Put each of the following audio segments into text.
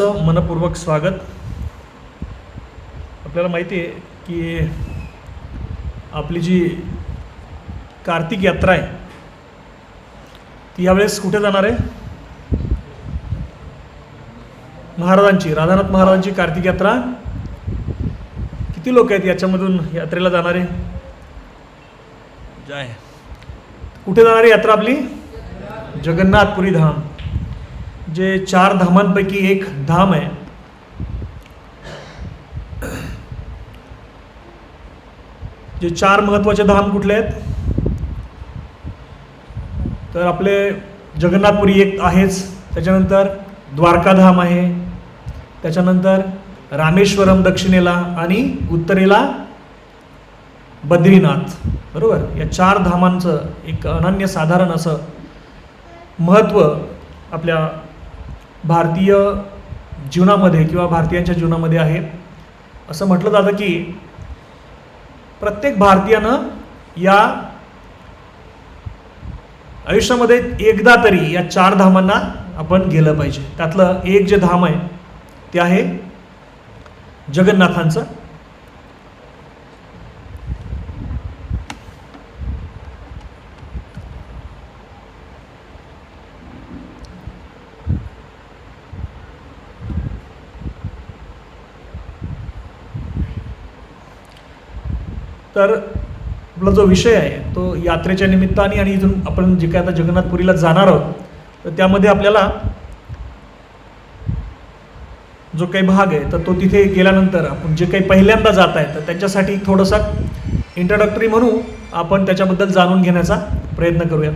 मनपूर्वक स्वागत. आपल्याला माहिती आहे की आपली जी कार्तिक यात्रा आहे ती यावेळेस कुठे जाणार आहे? महाराजांची, राधानाथ महाराजांची कार्तिक यात्रा. किती लोक आहेत याच्यामधून यात्रेला जाणारे? जय. कुठे जाणारी यात्रा आपली? जगन्नाथपुरी धाम, जे 4 धामांपैकी एक धाम आहे. जे 4 महत्त्वाचे धाम कुठले आहेत? तर आपले जगन्नाथपुरी एक आहेच, त्याच्यानंतर द्वारकाधाम आहे, त्याच्यानंतर रामेश्वरम दक्षिणेला आणि उत्तरेला बद्रीनाथ. बरोबर. या 4 धामांचं एक अनन्यसाधारण असं महत्त्व आपल्या भारतीय जीवनामध्ये किंवा भारतीयांच्या जीवनामध्ये आहे. असं म्हटलं जातं की प्रत्येक भारतीयानं या आयुष्यामध्ये एकदा तरी या 4 धामांना आपण गेलं पाहिजे. त्यातलं एक जे धाम आहे ते आहे जगन्नाथांचं. तर आपला जो विषय आहे तो यात्रेच्या निमित्ताने आणि इथून आपण जे काय आता जगन्नाथपुरीला जाणार आहोत तर त्यामध्ये आपल्याला जो काही भाग आहे तर तो तिथे गेल्यानंतर आपण जे काही पहिल्यांदा जात आहे तर त्यांच्यासाठी थोडंसं इंट्रोडक्टरी म्हणू आपण त्याच्याबद्दल जाणून घेण्याचा प्रयत्न करूया.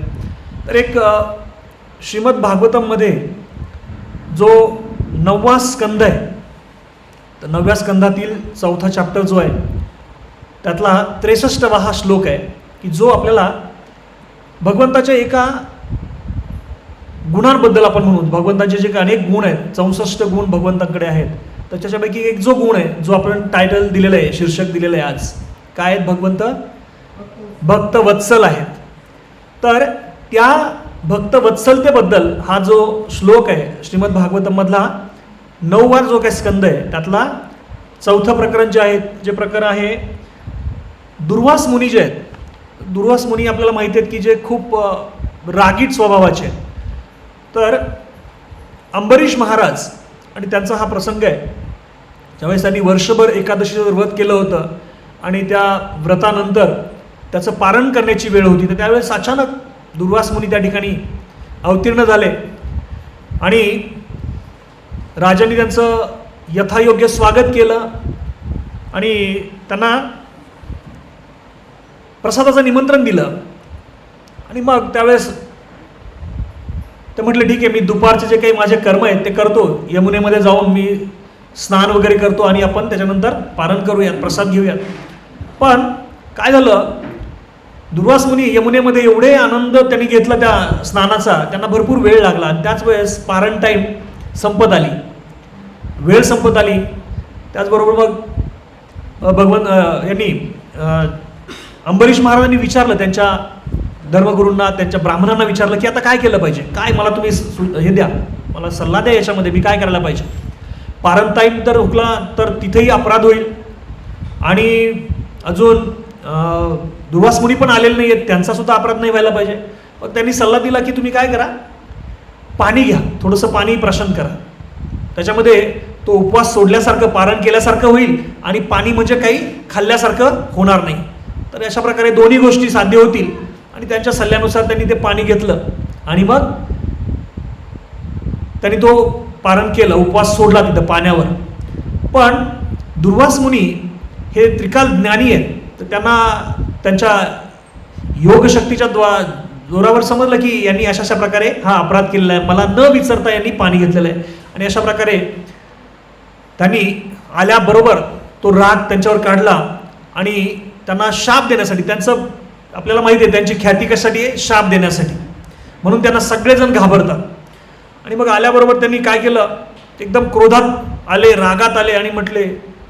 तर एक श्रीमद भागवतममध्ये जो 9वा स्कंद आहे तर 9व्या स्कंदातील 4था चॅप्टर जो आहे त्यातला 63वा हा श्लोक आहे की जो आपल्याला भगवंताच्या एका गुणांबद्दल आपण म्हणू. भगवंताचे जे अनेक गुण आहेत, 64 गुण भगवंतांकडे आहेत, तर त्याच्यापैकी एक जो गुण आहे जो आपण टायटल दिलेलं आहे, शीर्षक दिलेलं आहे आज, काय आहेत? भगवंत भक्तवत्सल आहेत. तर त्या भक्तवत्सलतेबद्दल हा जो श्लोक आहे श्रीमद भागवतममधला 9वा जो काही स्कंद आहे त्यातला 4थं प्रकरण जे आहे, जे प्रकरण आहे दुर्वास मुनी जे आहेत. दुर्वास मुनी आपल्याला माहिती आहेत की जे खूप रागीट स्वभावाचे आहेत. तर अंबरीश महाराज आणि त्यांचा हा प्रसंग आहे ज्यावेळेस त्यांनी वर्षभर एकादशीचं व्रत केलं होतं आणि त्या व्रतानंतर त्याचं पारण करण्याची वेळ होती. तर त्यावेळेस अचानक दुर्वास मुनी त्या ठिकाणी अवतीर्ण झाले आणि राजांनी त्यांचं यथायोग्य स्वागत केलं आणि त्यांना प्रसादाचं निमंत्रण दिलं. आणि मग त्यावेळेस ते म्हटलं ठीक आहे, मी दुपारचे जे काही माझे कर्म आहेत ते करतो, यमुनेमध्ये जाऊन मी स्नान वगैरे करतो आणि आपण त्याच्यानंतर पारण करूयात, प्रसाद घेऊयात. पण काय झालं, दुर्वास मुनी यमुनेमध्ये एवढे आनंद त्यांनी घेतला त्या स्नानाचा, त्यांना भरपूर वेळ लागला आणि त्याच वेळेस पारण टाईम संपत आली, वेळ संपत आली. त्याचबरोबर मग यांनी अंबरीश महाराजांनी विचारलं त्यांच्या धर्मगुरूंना, त्यांच्या ब्राह्मणांना विचारलं की आता काय केलं पाहिजे, काय मला तुम्ही हे द्या, मला सल्ला द्या, याच्यामध्ये मी काय करायला पाहिजे. पारण टाईम तर हुकला तर तिथेही अपराध होईल आणि अजून दुर्वास मुनी पण आलेले नाही आहेत, त्यांचा सुद्धा अपराध नाही व्हायला पाहिजे. मग त्यांनी सल्ला दिला की तुम्ही काय करा, पाणी घ्या, थोडंसं पाणी प्राशन करा, त्याच्यामध्ये तो उपवास सोडल्यासारखं, पारण केल्यासारखं होईल आणि पाणी म्हणजे काही खाल्ल्यासारखं होणार नाही. तर अशा प्रकारे दोन्ही गोष्टी साध्य होतील. आणि त्यांच्या सल्ल्यानुसार त्यांनी ते पाणी घेतलं आणि मग त्यांनी तो पारण केलं, उपवास सोडला तिथं पाण्यावर. पण दुर्वास मुनी हे त्रिकाल ज्ञानी आहेत, तर त्यांना त्यांच्या योगशक्तीच्या जोरावर समजलं की यांनी अशा प्रकारे हा अपराध केलेला आहे, मला न विचारता यांनी पाणी घेतलेलं आहे. आणि अशा प्रकारे त्यांनी आल्याबरोबर तो राग त्यांच्यावर काढला आणि त्यांना शाप देण्यासाठी, त्यांचं आपल्याला माहिती आहे त्यांची ख्याती कशासाठी आहे, शाप देण्यासाठी, म्हणून त्यांना सगळेजण घाबरतात. आणि मग आल्याबरोबर त्यांनी काय केलं, एकदम क्रोधात आले, रागात आले आणि म्हटले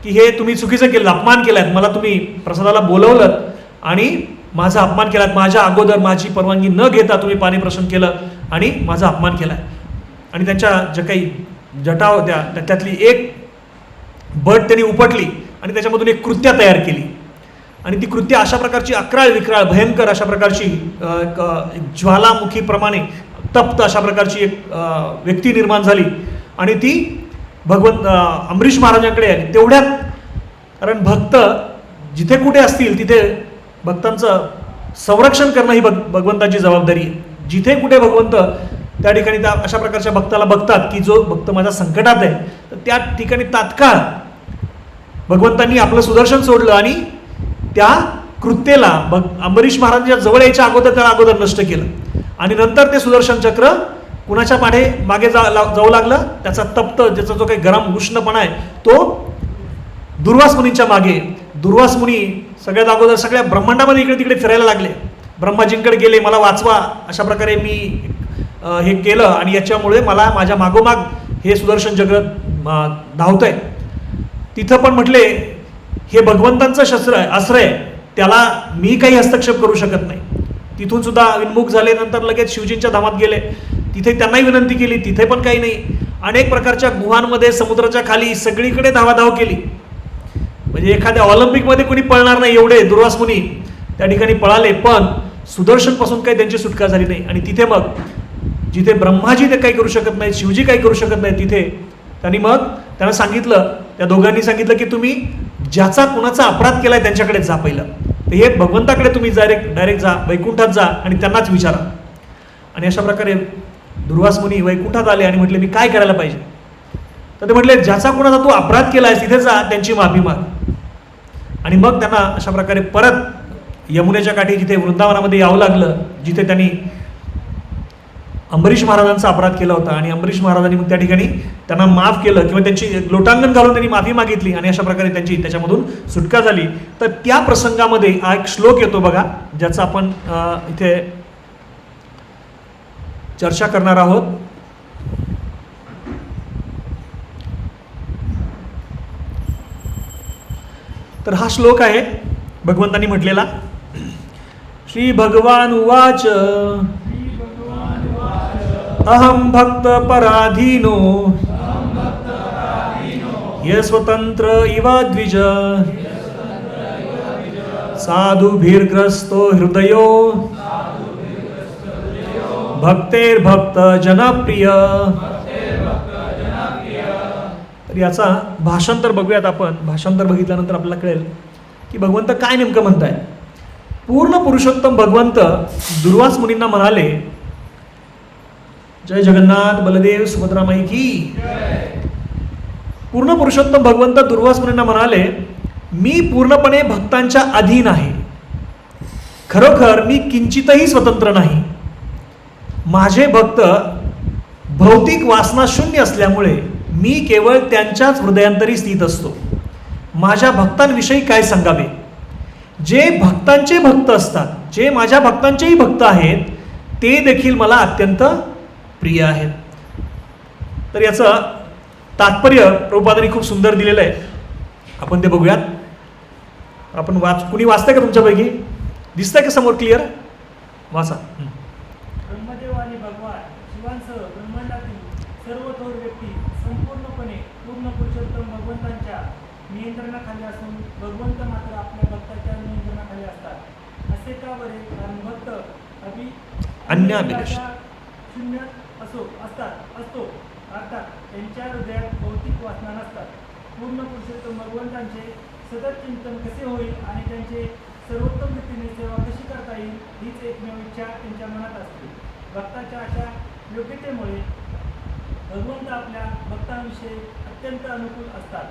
की हे तुम्ही चुकीचं केलं, अपमान केलात, मला तुम्ही प्रसादाला बोलवलं आणि माझा अपमान केलात, माझ्या अगोदर माझी परवानगी न घेता तुम्ही पाणी प्राशन केलं आणि माझा अपमान केला. आणि त्यांच्या जे काही जटा होत्या त्यातली एक बट त्यांनी उपटली आणि त्याच्यामधून एक कृत्या तयार केली. आणि ती कृत्या अशा प्रकारची अक्राळ विक्राळ भयंकर अशा प्रकारची एक ज्वालामुखीप्रमाणे तप्त अशा प्रकारची एक व्यक्ती निर्माण झाली आणि ती अंबरीश महाराजांकडे आली. तेवढ्यात, कारण भक्त जिथे कुठे असतील तिथे भक्तांचं संरक्षण करणं ही भगवंताची जबाबदारी आहे. जिथे कुठे भगवंत त्या ठिकाणी त्या अशा प्रकारच्या भक्ताला बघतात की जो भक्त माझ्या संकटात आहे, तर त्या ठिकाणी तात्काळ भगवंतांनी आपलं सुदर्शन सोडलं आणि त्या कृत्येला अंबरीश महाराजांच्या जवळ यायच्या अगोदर त्याला अगोदर नष्ट केलं. आणि नंतर ते सुदर्शन चक्र कुणाच्या मागे जाऊ लागलं. त्याचा तप्त, ज्याचा जो काही गरम उष्णपणा आहे तो दुर्वास मुनींच्या मागे. दुर्वास मुनी सगळ्यात अगोदर सगळ्या ब्रह्मांडामध्ये इकडे तिकडे फिरायला लागले. ब्रह्माजींकडे गेले, मला वाचवा, अशा प्रकारे मी हे केलं आणि याच्यामुळे मला माझ्या मागोमाग हे सुदर्शन चक्र धावतंय. तिथं पण म्हटले हे भगवंतांचं शस्त्र आहे, अस्त्र आहे, त्याला मी काही हस्तक्षेप करू शकत नाही. तिथून सुद्धा विन्मुख झाले. नंतर लगेच शिवजींच्या धामात गेले. तिथे त्यांनाही विनंती केली, तिथे पण काही नाही. अनेक प्रकारच्या गुहांमध्ये, समुद्राच्या खाली सगळीकडे धावाधाव केली. म्हणजे एखाद्या ऑलिम्पिकमध्ये कोणी पळणार नाही एवढे दुर्वास मुनी त्या ठिकाणी पळाले, पण सुदर्शनपासून काही त्यांची सुटका झाली नाही. आणि तिथे मग जिथे ब्रह्माजी ते काही करू शकत नाही, शिवजी काही करू शकत नाही, तिथे त्यांना सांगितलं, त्या दोघांनी सांगितलं की तुम्ही ज्याचा कुणाचा अपराध केलाय त्यांच्याकडे जा पहिलं. तर हे भगवंताकडे तुम्ही डायरेक्ट जा, वैकुंठात जा आणि त्यांनाच विचारा. आणि अशा प्रकारे दुर्वास मुनी वैकुंठात आले आणि म्हटले मी काय करायला पाहिजे. तर ते म्हटले ज्याचा कुणाचा तू अपराध केलाय तिथे जा, त्यांची माफी माग. आणि मग त्यांना अशा प्रकारे परत यमुनेच्या काठी जिथे वृंदावनामध्ये यावं लागलं, जिथे त्यांनी अंबरीश महाराजांचा अपराध केला होता. आणि अंबरीश महाराजांनी मग त्या ठिकाणी त्यांना माफ केलं किंवा त्यांची लोटांगण घालून त्यांनी माफी मागितली आणि अशा प्रकारे त्यांची त्याच्यामधून सुटका झाली. तर त्या प्रसंगामध्ये हा एक श्लोक येतो बघा, ज्याचा आपण इथे चर्चा करणार आहोत. तर हा श्लोक आहे भगवंतांनी म्हटलेला. श्री भगवान उवाच अहम भक्त पराधीनो ये स्वतंत्र इव द्विज साधुभिर्ग्रस्तो हृदयो भक्तेर्भक्त जनप्रिय. तर याचा भाषांतर बघूयात आपण. भाषांतर बघितल्यानंतर आपल्याला कळेल की भगवंत काय नेमकं म्हणताय. पूर्ण पुरुषोत्तम भगवंत दुर्वास मुनींना म्हणाले, जय जगन्नाथ बलदेव सुभद्रामाई की. पूर्ण पुरुषोत्तम भगवंत दुर्वास मुनींना म्हणाले, मी पूर्णपणे भक्तांच्या अधीन आहे. खरोखर मी किंचितही स्वतंत्र नाही. माझे भक्त भौतिक वासना शून्य असल्यामुळे मी केवळ त्यांच्याच हृदयांतरी स्थित असतो. माझ्या भक्तांविषयी काय सांगावे. जे भक्तांचे भक्त असतात, जे माझ्या भक्तांचेही भक्त आहेत, ते देखील मला अत्यंत प्रिय आहेत. तर याचं तात्पर्य प्रभुपादांनी खूप सुंदर दिलेलं आहे. आपण ते बघूयात. आपण कुणी वाचतंय का तुमच्यापैकी? दिसतंय का समोर क्लिअर? वाचा. ब्रह्मदेव आणि भगवान शिवांसह ब्रह्मांडातील सर्व थोर व्यक्ती संपूर्णपणे पूर्ण पुरुषोत्तम भगवंतांच्या नियंत्रणाखाली असून भगवंत मात्र आपल्या भक्ताच्या नियंत्रणाखाली असतात. असे का बरे? कारण भक्त अन्याभिलाष शून्य असतो अर्थात त्यांच्या हृदयात भौतिक वासना नसतात. पूर्ण पुरुषोत्तम भगवंतांचे सतत चिंतन कसे होईल आणि त्यांचे सर्वोत्तम रीतीने सेवा कशी करता येईल हीच एकमेव इच्छा त्यांच्या मनात असते. भक्ताच्या अशा योग्यतेमुळे भगवंत आपल्या भक्तांविषयी अत्यंत अनुकूल असतात.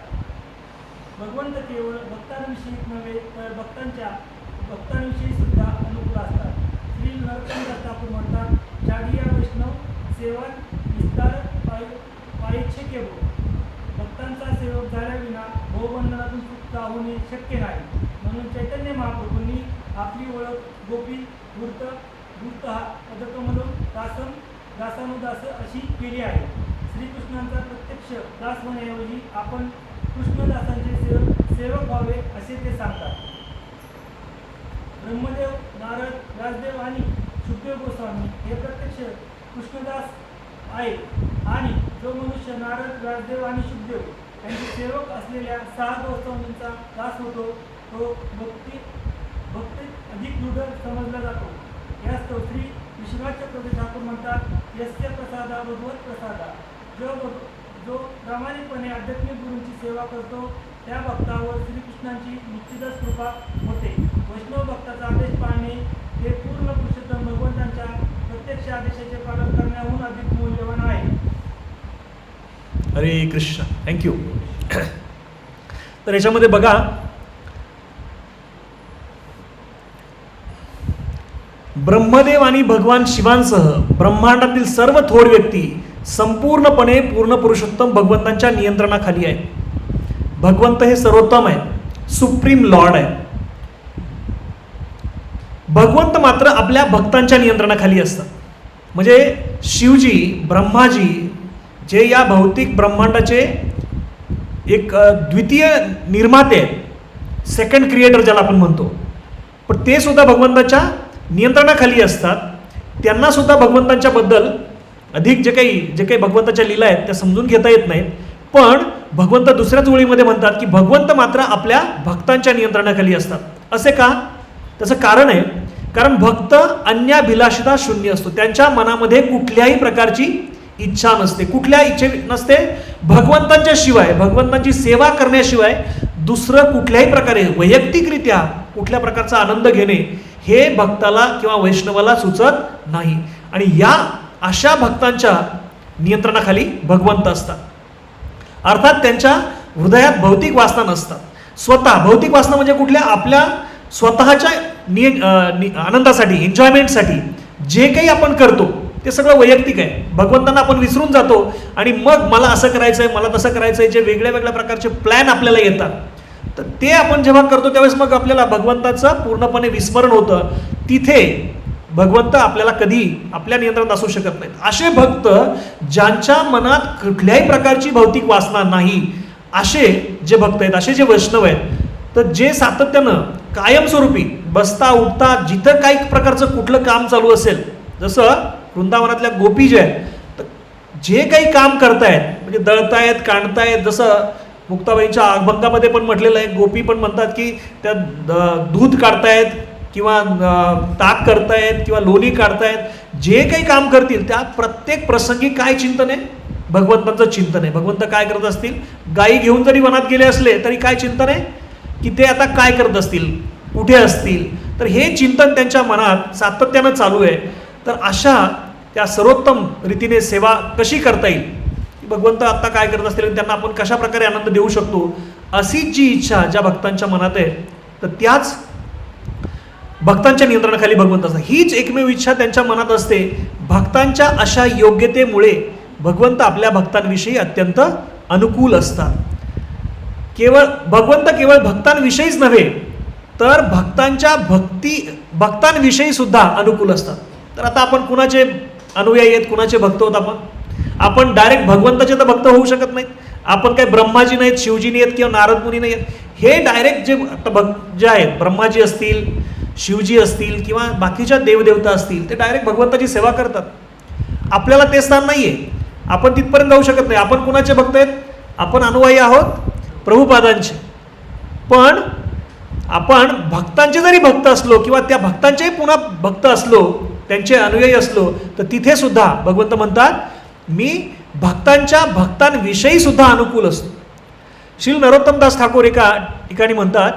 भगवंत केवळ भक्तांविषयीच नव्हे तर भक्तांविषयी सुद्धा अनुकूल असतात. श्री नरोत्तम दास ठाकूर म्हणतात, चाडिया वैष्णव सेवा विस्तार पायच्छे केवळ. भक्तांचा सेवक झाल्याविना भवबंधनातून सुटका होणे शक्य नाही. म्हणून चैतन्य महाप्रभूंनी आपली ओळख गोपी धूर्त पदकमलो दासानुदास अशी केली आहे. श्रीकृष्णांचा प्रत्यक्ष दास होण्याऐवजी आपण कृष्णदासांचे सेवक व्हावे असे ते सांगतात. ब्रह्मदेव, नारद, व्यासदेव आणि सुखदेव गोस्वामी हे प्रत्यक्ष कृष्णदास आहे आणि जो मनुष्य नारद, व्यासदेव आणि शुकदेव यांचे सेवक असलेल्या 6 गोस्वामींचा दास होतो तो भक्तीत अधिक दृढ समजला जातो. यास्तव श्री विश्वनाथ चक्रवर्ती ठाकूर म्हणतात, यस्य प्रसादा भगवत प्रसादा. जो प्रामाणिकपणे आध्यात्मिक गुरूंची सेवा करतो त्या भक्तावर श्रीकृष्णांची निश्चितच कृपा होते. वैष्णव भक्ताचा आदेश पाळणे हे पूर्ण पुरुषोत्तम भगवंतांच्या प्रत्यक्ष आदेशाचे पालन करण्याहून अधिक मौल्यवान आहे. हरे कृष्ण. थँक्यू. तर याच्यामध्ये बघा, ब्रह्मदेव आणि भगवान शिवांसह ब्रह्मांडातील सर्व थोर व्यक्ती संपूर्णपणे पूर्ण पुरुषोत्तम भगवंतांच्या नियंत्रणाखाली आहे. भगवंत हे सर्वोत्तम आहे, सुप्रीम लॉर्ड आहे. भगवंत मात्र आपल्या भक्तांच्या नियंत्रणाखाली असतात. म्हणजे शिवजी, ब्रह्माजी जे या भौतिक ब्रह्मांडाचे एक द्वितीय निर्माते आहेत, सेकंड क्रिएटर ज्याला आपण म्हणतो, पण ते सुद्धा भगवंताच्या नियंत्रणाखाली असतात. त्यांना सुद्धा भगवंतांच्या बद्दल अधिक जे काही भगवंताच्या लीला आहेत त्या समजून घेता येत नाहीत. पण भगवंत दुसऱ्याच ओळीमध्ये म्हणतात की भगवंत मात्र आपल्या भक्तांच्या नियंत्रणाखाली असतात. असे का? त्याचं कारण आहे, कारण भक्त अन्याभिलाषिता शून्य असतो. त्यांच्या मनामध्ये कुठल्याही प्रकारची इच्छा नसते, कुठल्या इच्छे नसते. भगवंतांच्या शिवाय, भगवंतांची सेवा करण्याशिवाय दुसरं कुठल्याही प्रकारे वैयक्तिकरित्या कुठल्या प्रकारचा आनंद घेणे हे भक्ताला किंवा वैष्णवाला सुचत नाही. आणि या अशा भक्तांच्या नियंत्रणाखाली भगवंत असतात. अर्थात त्यांच्या हृदयात भौतिक वासना नसतात. स्वतः भौतिक वासना म्हणजे कुठल्या, आपल्या स्वतःच्या आनंदासाठी, एन्जॉयमेंटसाठी जे काही आपण करतो ते सगळं वैयक्तिक आहे. भगवंतांना आपण विसरून जातो आणि मग मला असं करायचं आहे, मला तसं करायचं आहे, जे वेगळ्या वेगळ्या प्रकारचे प्लॅन आपल्याला येतात, तर ते आपण जेव्हा करतो त्यावेळेस मग आपल्याला भगवंताचं पूर्णपणे विस्मरण होतं. तिथे भगवंत आपल्याला कधी आपल्या नियंत्रणात असू शकत नाहीत. असे भक्त ज्यांच्या मनात कुठल्याही प्रकारची भौतिक वासना नाही, असे जे भक्त आहेत, असे जे वैष्णव आहेत, तर जे सातत्यानं कायमस्वरूपी बसता उठता जिथं काही प्रकारचं कुठलं काम चालू असेल, जसं वृंदावनातल्या गोपी जे आहेत, तर जे काही काम करतायत म्हणजे दळतायत, काढतायत, जसं मुक्ताबाईंच्या अभंगामध्ये पण म्हटलेलं आहे, गोपी पण म्हणतात की त्या दूध काढतायत किंवा ताक करतायत किंवा लोणी काढतायत, जे काही काम करतील त्या प्रत्येक प्रसंगी काय चिंतन आहे? भगवंतांचं चिंतन आहे. भगवंत काय करत असतील? गायी घेऊन जरी वनात गेले असले तरी काय चिंतन आहे की ते आता काय करत असतील, कुठे असतील, तर हे चिंतन त्यांच्या मनात सातत्यानं चालू आहे. तर अशा त्या सर्वोत्तम रीतीने सेवा कशी करता येईल, भगवंत आत्ता काय करत असतील आणि त्यांना आपण कशा प्रकारे आनंद देऊ शकतो, अशी जी इच्छा ज्या भक्तांच्या मनात आहे, तर त्याच भक्तांच्या नियंत्रणाखाली भगवंत असतात. हीच एकमेव इच्छा त्यांच्या मनात असते. भक्तांच्या अशा योग्यतेमुळे भगवंत आपल्या भक्तांविषयी अत्यंत अनुकूल असतात. भगवंत केवळ भक्तांविषयीच नव्हे तर भक्तांविषयी सुद्धा अनुकूल असतात. तर आता आपण कुणाचे अनुयायी आहेत, कुणाचे भक्त होत? आपण डायरेक्ट भगवंताचे तर भक्त होऊ शकत नाहीत. आपण काही ब्रह्माजी नाहीत, शिवजी नाहीत किंवा नारद मुनी नाहीत. हे डायरेक्ट जे आहेत, ब्रह्माजी असतील, शिवजी असतील किंवा बाकीच्या देवदेवता असतील, ते डायरेक्ट भगवंताची सेवा करतात. आपल्याला ते स्थान नाही आहे, आपण तिथपर्यंत जाऊ शकत नाही. आपण कुणाचे भक्त आहेत? आपण अनुयायी आहोत प्रभुपादांचे. पण आपण भक्तांचे जरी भक्त असलो किंवा त्या भक्तांचेही पुन्हा भक्त असलो, त्यांचे अनुयायी असलो, तर तिथे सुद्धा भगवंत म्हणतात मी भक्तांविषयी सुद्धा अनुकूल असतो. श्री नरोत्तमदास ठाकूर एका ठिकाणी म्हणतात,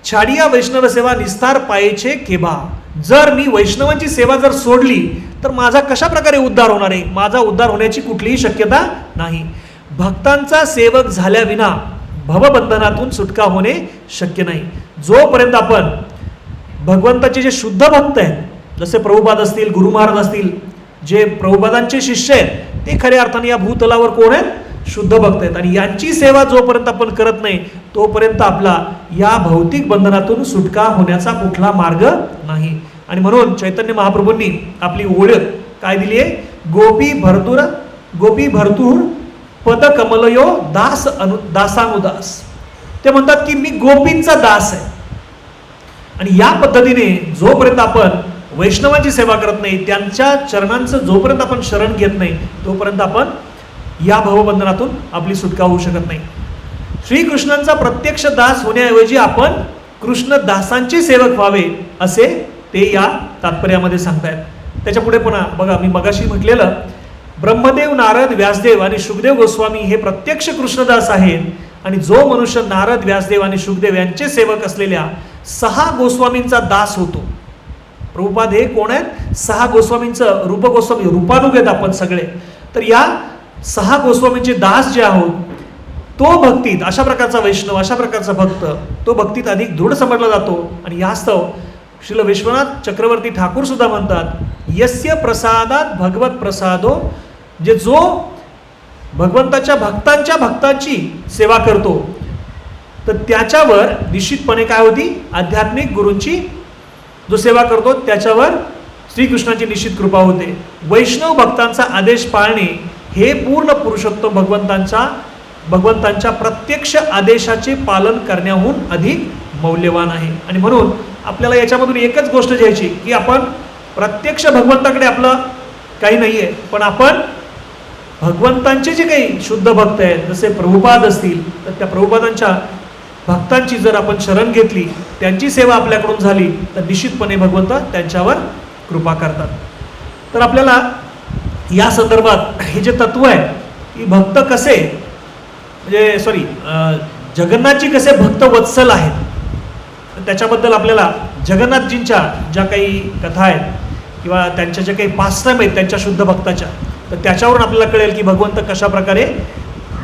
छाडिया वैष्णव सेवा निस्तार पायेचे केभा. जर मी वैष्णवांची सेवा जर सोडली तर माझा कशा प्रकारे उद्धार होणार आहे? माझा उद्धार होण्याची कुठलीही शक्यता नाही. भक्तांचा सेवक झाल्याविना भवबंधनातून सुटका होणे शक्य नाही. जोपर्यंत आपण भगवंताचे जे शुद्ध भक्त आहेत, जसे प्रभुपाद असतील, गुरु महाराज असतील, जे प्रभुपादांचे शिष्य आहेत, ते खऱ्या अर्थाने या भूतलावर कोण आहेत? शुद्ध भक्त आहेत. आणि यांची सेवा जोपर्यंत आपण करत नाही तोपर्यंत आपला या भौतिक बंधनातून सुटका होण्याचा कुठला मार्ग नाही. आणि म्हणून चैतन्य महाप्रभूंनी आपली ओळख काय दिली आहे? गोपी भरतूर पद कमलयो दासानुदास. ते म्हणतात की मी गोपींचा दास आहे. आणि या पद्धतीने जोपर्यंत आपण वैष्णवांची सेवा करत नाही, त्यांच्या चरणांचं जोपर्यंत आपण शरण घेत नाही तोपर्यंत आपण या भवबंधनातून आपली सुटका होऊ शकत नाही. श्रीकृष्णांचा प्रत्यक्ष दास होण्याऐवजी आपण कृष्ण दासांचे सेवक व्हावे असे ते या तात्पर्यामध्ये सांगतायत. त्याच्या पुढे पुन्हा बघा, मी मगाशी म्हटलेलं ब्रह्मदेव, नारद, व्यासदेव आणि शुकदेव गोस्वामी हे प्रत्यक्ष कृष्णदास आहेत, आणि जो मनुष्य नारद, व्यासदेव आणि शुकदेव यांचे सेवक असलेल्या 6 गोस्वामींचा दास होतो. प्रभुपाद हे कोण आहेत? 6 गोस्वामींचं, रूप गोस्वामी, रूपानुग आहेत आपण सगळे. तर या 6 गोस्वामींचे दास जे आहोत, तो भक्तीत, अशा प्रकारचा वैष्णव, अशा प्रकारचा भक्त, तो भक्तीत अधिक दृढ समजला जातो. आणि यास्तव श्रील विश्वनाथ चक्रवर्ती ठाकूर सुद्धा म्हणतात, यस्य प्रसादात भगवत प्रसादो, जे जो भगवंताच्या भक्तांची सेवा करतो, तर त्याच्यावर निश्चितपणे काय होती? आध्यात्मिक गुरूंची जो सेवा करतो त्याच्यावर श्रीकृष्णाची निश्चित कृपा होते. वैष्णव भक्तांचा आदेश पाळणे हे पूर्ण पुरुषोत्तम भगवंतांच्या प्रत्यक्ष आदेशाचे पालन करण्याहून अधिक मौल्यवान आहे. आणि म्हणून आपल्याला याच्यामधून एकच गोष्ट घ्यायची की आपण प्रत्यक्ष भगवंताकडे आपलं काही नाही आहे, पण आपण भगवंतांचे जे काही शुद्ध भक्त आहेत, जसे प्रभुपाद असतील, तर त्या प्रभुपादांच्या भक्तांची जर आपण शरण घेतली, त्यांची सेवा आपल्याकडून झाली, तर निश्चितपणे भगवंत त्यांच्यावर कृपा करतात. तर आपल्याला या संदर्भात हे जे तत्व आहे की भक्त कसे, म्हणजे जगन्नाथजी कसे भक्त वत्सल आहेत, त्याच्याबद्दल आपल्याला जगन्नाथजींच्या ज्या काही कथा आहेत किंवा त्यांच्या ज्या काही पास्टम आहेत त्यांच्या शुद्ध भक्ताच्या, तर त्याच्यावरून आपल्याला कळेल की भगवंत कशा प्रकारे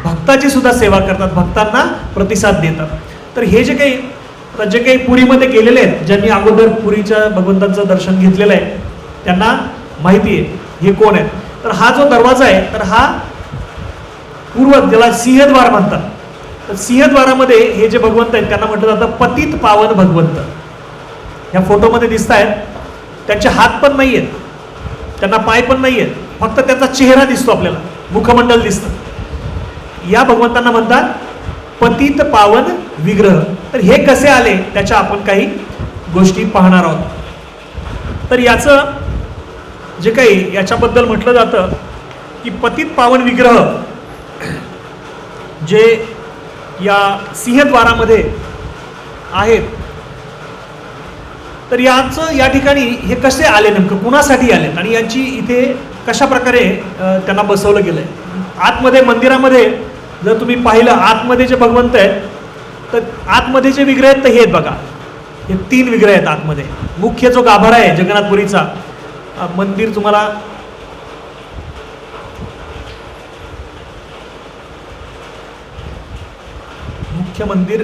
भक्ताची सुद्धा सेवा करतात, भक्तांना प्रतिसाद देतात. तर हे जे काही पुरीमध्ये गेलेले आहेत, ज्यांनी अगोदर पुरीच्या भगवंतांचं दर्शन घेतलेलं आहे, त्यांना माहिती आहे हे कोण आहेत. तर हा जो दरवाजा आहे, तर हा पूर्व, ज्याला सिंहद्वार म्हणतात, तर सिंहद्वारामध्ये हे जे भगवंत आहेत त्यांना म्हटलं जातं पतित पावन भगवंत. ह्या फोटोमध्ये दिसत आहेत, त्यांचे हात पण नाही आहेत, त्यांना पाय पण नाही आहेत, फक्त त्यांचा चेहरा दिसतो, आपल्याला मुखमंडल दिसतं. या भगवंतांना म्हणतात पतित पावन विग्रह. तर हे कसे आले त्याच्या आपण काही गोष्टी पाहणार आहोत. तर याचं जे काही याच्याबद्दल म्हटलं जातं की पतित पावन विग्रह जे या सिंहद्वारामध्ये आहेत, तर यांचं या ठिकाणी हे कसे आले, नेमकं कुणासाठी आलेत आणि यांची इथे कशा प्रकारे त्यांना बसवलं गेलंय. आतमध्ये मंदिरामध्ये जर तुम्ही पाहिलं, आतमध्ये जे भगवंत आहेत, तर आतमध्ये जे विग्रह आहेत, तर हे आहेत बघा, हे 3 विग्रह आहेत आतमध्ये. मुख्य जो गाभारा आहे जगन्नाथपुरीचा मंदिर, तुम्हाला मुख्य मंदिर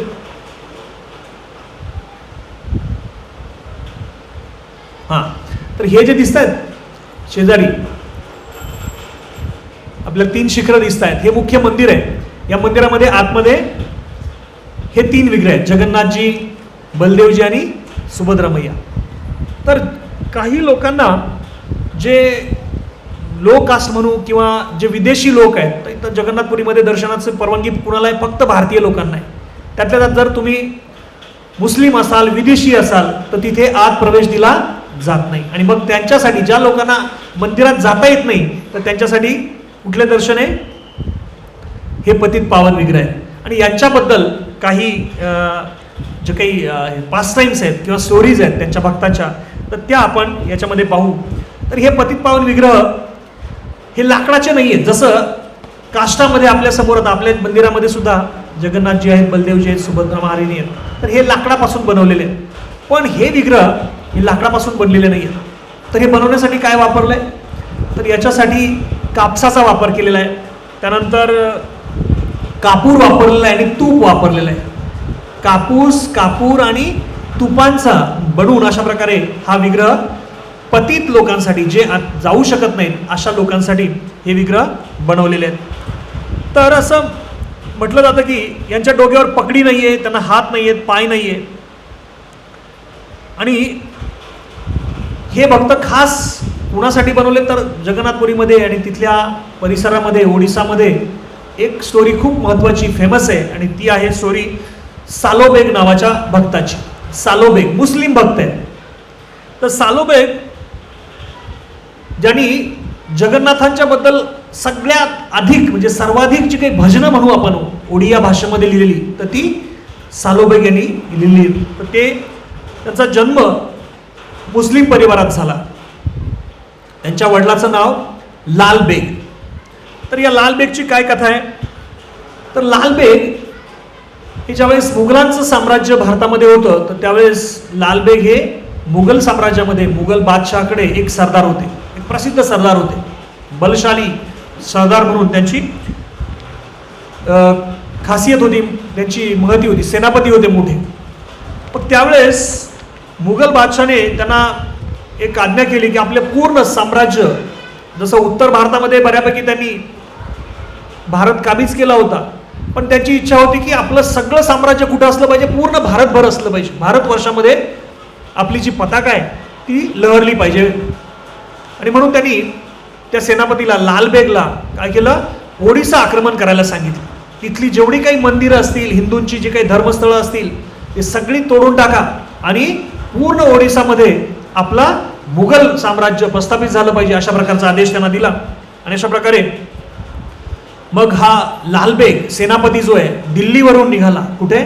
तर हे जे दिसत आहेत शेजारी आपल्याला 3 शिखरं दिसत आहेत, हे मुख्य मंदिर आहे. या मंदिरामध्ये आतमध्ये हे 3 विग्रह आहेत, जगन्नाथजी, बलदेवजी आणि सुभद्रा मैया. तर काही लोकांना जे लो कास्ट म्हणू किंवा जे विदेशी लोक आहेत, तर जगन्नाथपुरीमध्ये दर्शनाची परवानगी कुणाला आहे? फक्त भारतीय लोकांना आहे. त्यातल्या त्यात जर तुम्ही मुस्लिम असाल, विदेशी असाल, तर तिथे आत प्रवेश दिला जात नाही. आणि मग त्यांच्यासाठी, ज्या लोकांना मंदिरात जाता येत नाही, तर त्यांच्यासाठी कुठले दर्शन आहे? हे पतित पावन विग्रह आहे. आणि यांच्याबद्दल काही जे काही पास्टाईम्स आहेत किंवा स्टोरीज आहेत त्यांच्या भक्ताच्या, तर त्या आपण याच्यामध्ये पाहू. तर हे पतित पावन विग्रह हे लाकडाचे नाही आहेत, जसं काष्टामध्ये आपल्या समोर, आता आपल्या मंदिरामध्ये सुद्धा जगन्नाथजी आहेत, बलदेवजी आहेत, सुभद्रा महाराणी आहेत, तर हे लाकडापासून बनवलेले आहेत. पण हे विग्रह हे लाकडापासून बनलेले नाही आहेत. तर हे बनवण्यासाठी काय वापरलं आहे? तर याच्यासाठी कापसाचा वापर केलेला आहे, त्यानंतर कापूर वापरलेला आहे आणि तूप वापरलेलं आहे. कापूर आणि तुपांचा बनवून अशा प्रकारे हा विग्रह पतित लोकांसाठी, जे जाऊ शकत नाहीत अशा लोकांसाठी हे विग्रह बनवलेले आहेत. तर असं म्हटलं जातं की यांच्या डोक्यावर पगडी नाही आहे, त्यांना हात नाही आहेत, पाय नाही आहे. आणि हे भक्त खास कुणासाठी बनवले? तर जगन्नाथपुरीमध्ये आणि तिथल्या परिसरामध्ये, ओडिसामध्ये एक स्टोरी खूप महत्त्वाची, फेमस आहे, आणि ती आहे स्टोरी सालोबेग नावाच्या भक्ताची. सालोबेग मुस्लिम भक्त आहेत. तर सालोबेग ज्यांनी जगन्नाथांच्या बद्दल सगळ्यात अधिक म्हणजे सर्वाधिक जी काही भजनं म्हणू आपण ओडिया भाषेमध्ये लिहिलेली तर ती सालोबेग यांनी लिहिली. तर त्यांचा जन्म मुस्लिम परिवारात झाला. त्यांच्या वडिलाचं नाव लालबेग. तर या लालबेगची काय कथा आहे, तर लालबेग हे ज्यावेळेस मुघलांचं साम्राज्य भारतामध्ये होतं तर त्यावेळेस लालबेग हे मुघल साम्राज्यामध्ये मुघल बादशहाकडे एक सरदार होते, एक प्रसिद्ध सरदार होते, बलशाली सरदार म्हणून त्यांची खासियत होती, त्यांची महती होती, सेनापती होते मोठे. पण त्यावेळेस मुघल बादशाने त्यांना एक आज्ञा केली की आपले पूर्ण साम्राज्य, जसं उत्तर भारतामध्ये बऱ्यापैकी त्यांनी भारत काबीज केला होता, पण त्यांची इच्छा होती की आपलं सगळं साम्राज्य कुठं असलं पाहिजे, पूर्ण भारतभर असलं पाहिजे, भारतवर्षामध्ये आपली जी पताका आहे ती लहरली पाहिजे. आणि म्हणून त्यांनी त्या सेनापतीला लालबेगला काय केलं, ओडिसा आक्रमण करायला सांगितलं. तिथली जेवढी काही मंदिरं असतील, हिंदूंची जी काही धर्मस्थळं असतील ते सगळी तोडून टाका आणि पूर्ण ओडिसामध्ये आपला मुघल साम्राज्य प्रस्थापित झालं पाहिजे, अशा प्रकारचा आदेश त्यांना दिला. आणि अशा प्रकारे मग हा लालबेग सेनापती जो आहे दिल्लीवरून निघाला कुठे,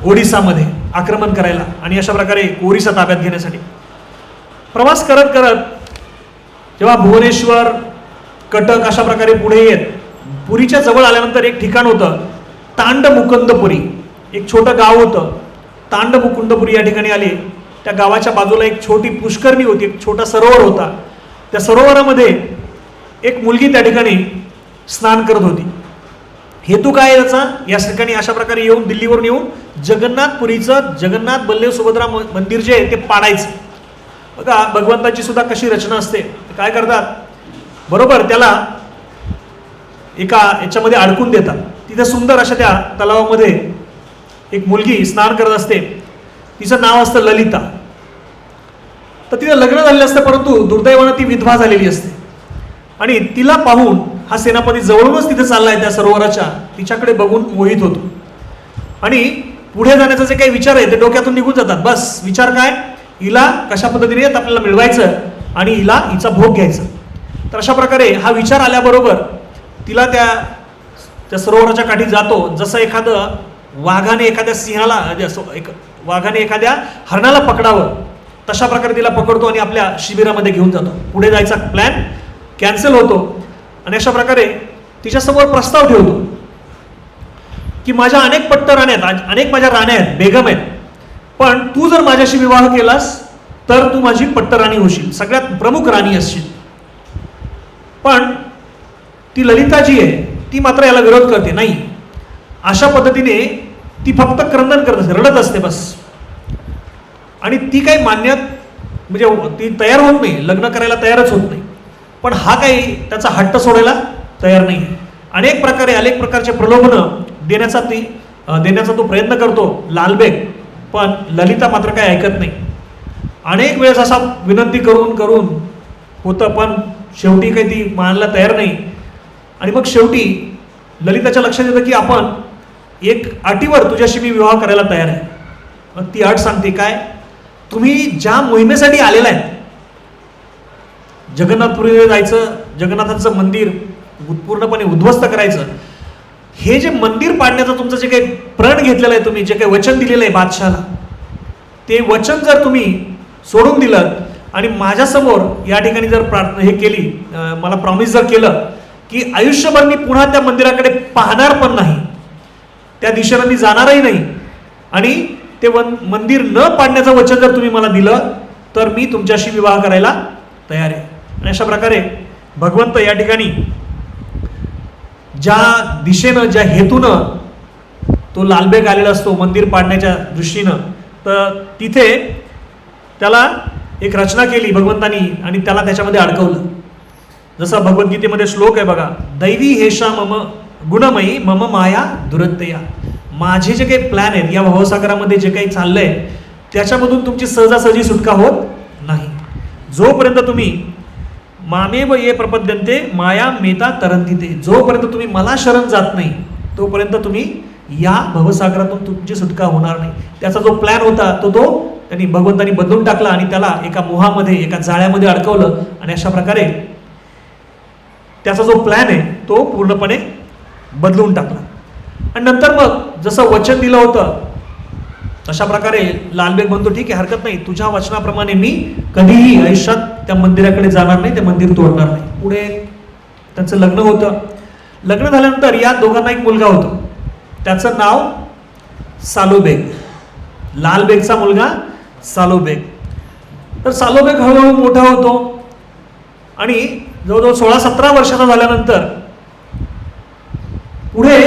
ओडिसामध्ये आक्रमण करायला आणि अशा प्रकारे ओरिसा ताब्यात घेण्यासाठी. प्रवास करत करत जेव्हा भुवनेश्वर, कटक अशा प्रकारे पुढे येत पुरीच्या जवळ आल्यानंतर एक ठिकाण होतं तांडमुकुंदपुरी, एक छोटं गाव होतं तांडमुकुंदपुरी. या ठिकाणी आले. त्या गावाच्या बाजूला एक छोटी पुष्करणी होती, एक छोटा सरोवर होता. त्या सरोवरामध्ये एक मुलगी त्या ठिकाणी स्नान करत होती. हेतू काय याचा, या ठिकाणी अशा प्रकारे येऊन दिल्लीवरून येऊन जगन्नाथपुरीचं जगन्नाथ बलदेव सुभद्रा मंदिर जे आहे ते पाडायचं. बघा भगवंताची सुद्धा कशी रचना असते. काय करतात, बरोबर त्याला एका याच्यामध्ये अडकून देतात. तिथे सुंदर अशा त्या तलावामध्ये एक मुलगी स्नान करत असते, तिचं नाव असतं ललिता. तर तिचं लग्न झालेलं असतं, परंतु दुर्दैवानं ती विधवा झालेली असते. आणि तिला पाहून हा सेनापती जवळूनच तिथे चाललाय त्या सरोवराच्या, तिच्याकडे बघून मोहित होतो. आणि पुढे जाण्याचा जे काही विचार आहे ते डोक्यातून निघून जातात. बस विचार काय, हिला कशा पद्धतीने आपल्याला मिळवायचं आणि हिचा भोग घ्यायचं. तर अशा प्रकारे हा विचार आल्याबरोबर तिला त्या सरोवराच्या काठी जातो. जसं एखादं वाघाने एखाद्या सिंहाला, वाघाने एखाद्या हरणाला पकडावं तशा प्रकारे तिला पकडतो आणि आपल्या शिबिरामध्ये घेऊन जातो. पुढे जायचा प्लॅन कॅन्सल होतो आणि अशा प्रकारे तिच्यासमोर प्रस्ताव ठेवतो की माझ्या अनेक पट्ट राण्या आहेत, अनेक माझ्या राण्या आहेत, बेगम आहेत, पण तू जर माझ्याशी विवाह केलास तर तू माझी पट्टराणी होशील, सगळ्यात प्रमुख राणी असशील. पण ती ललिता जी आहे ती मात्र याला विरोध करते. नाही, अशा पद्धतीने ती फक्त क्रंदन करत असते, रडत असते बस. आणि ती काही मान्य म्हणजे ती तयार होत नाही, लग्न करायला तयारच होत नाही. पण हा काही त्याचा हट्ट सोडायला तयार नाही. अनेक प्रकारचे प्रलोभनं देण्याचा तो प्रयत्न करतो लालबेग, पण ललिता मात्र काही ऐकत नाही. अनेक वेळेस असा विनंती करून होतं, पण शेवटी काही ती मानायला तयार नाही. आणि मग शेवटी ललिताच्या लक्षात येतं की आपण एक अटीवर तुझ्याशी मी विवाह करायला तयार आहे. मग ती अट सांगते काय, तुम्ही ज्या मोहिमेसाठी आलेला आहे, जगन्नाथपुरीला जायचं, जगन्नाथांचं मंदिर पूर्णपणे उद्ध्वस्त करायचं, हे जे मंदिर पाडण्याचं तुमचं जे काही प्रण घेतलेलं आहे, तुम्ही जे काही वचन दिलेलं आहे बादशाहाला, ते वचन जर तुम्ही सोडून दिलं आणि माझ्यासमोर या ठिकाणी जर हे केली, मला प्रॉमिस जर केलं की आयुष्यभर मी पुन्हा त्या मंदिराकडे पाहणार पण नाही, त्या दिशेला मी जाणारही नाही, आणि ते मंदिर न पाडण्याचं वचन जर तुम्ही मला दिलं तर मी तुमच्याशी विवाह करायला तयार आहे. आणि अशा प्रकारे भगवंत या ठिकाणी ज्या दिशेनं, ज्या हेतूनं तो लालबेग आलेला असतो मंदिर पाडण्याच्या दृष्टीनं, तर तिथे त्याला एक रचना केली भगवंतानी आणि त्याला त्याच्यामध्ये अडकवलं. जसं भगवद्गीतेमध्ये श्लोक आहे बघा, दैवी हेषा मम गुणमयी मम माया दुरत्यया. माझे जे काही प्लॅन आहेत या भवसागरामध्ये जे काही चाललंय त्याच्यामधून तुमची सहजासहजी सुटका होत नाही. जोपर्यंत तुम्ही मामेव ये प्रपद्यन्ते माया मेता तरंती, जोपर्यंत तुम्ही मला शरण जात नाही तोपर्यंत तुम्ही या भवसागरातून तुमची सुटका होणार नाही. त्याचा जो प्लॅन होता तो त्यांनी भगवंतानी बदलून टाकला आणि त्याला एका मोहामध्ये, एका जाळ्यामध्ये अडकवलं आणि अशा प्रकारे त्याचा जो प्लॅन आहे तो पूर्णपणे बदलून टाकला. आणि नंतर मग जसं वचन दिलं होतं अशा प्रकारे लालबेग म्हणतो, ठीक आहे, हरकत नाही, तुझ्या वचनाप्रमाणे मी कधीही आयुष्यात त्या मंदिराकडे जाणार नाही, ते मंदिर तोडणार नाही. पुढे त्यांचं लग्न होतं. लग्न झाल्यानंतर या दोघांना एक मुलगा होता, त्याचं नाव सालोबेग. लालबेगचा मुलगा सालोबेग. तर सालोबेग हळूहळू मोठा होतो आणि जवळजवळ 16-17 वर्षाचा झाल्यानंतर पुढे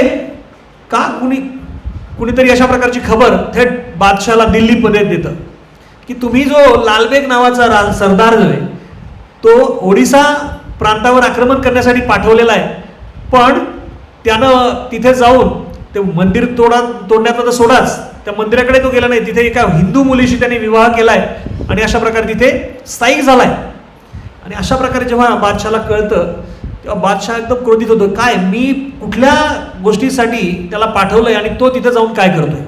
कुणीतरी अशा प्रकारची खबर थेट बादशाला दिल्लीमध्ये देतं की तुम्ही जो लालबेग नावाचा सरदार जो आहे तो ओडिसा प्रांतावर आक्रमण करण्यासाठी पाठवलेला आहे, पण त्यानं तिथे जाऊन ते मंदिर तोडण्याचा तर सोडाच, त्या मंदिराकडे तो गेला नाही, तिथे एका हिंदू मुलीशी त्याने विवाह केलाय आणि अशा प्रकारे तिथे स्थायिक झालाय. आणि अशा प्रकारे जेव्हा बादशाला कळतं तेव्हा बादशाह एकदम क्रोधित होतो, काय मी कुठल्या गोष्टीसाठी त्याला पाठवलंय आणि तो तिथे जाऊन काय करतोय.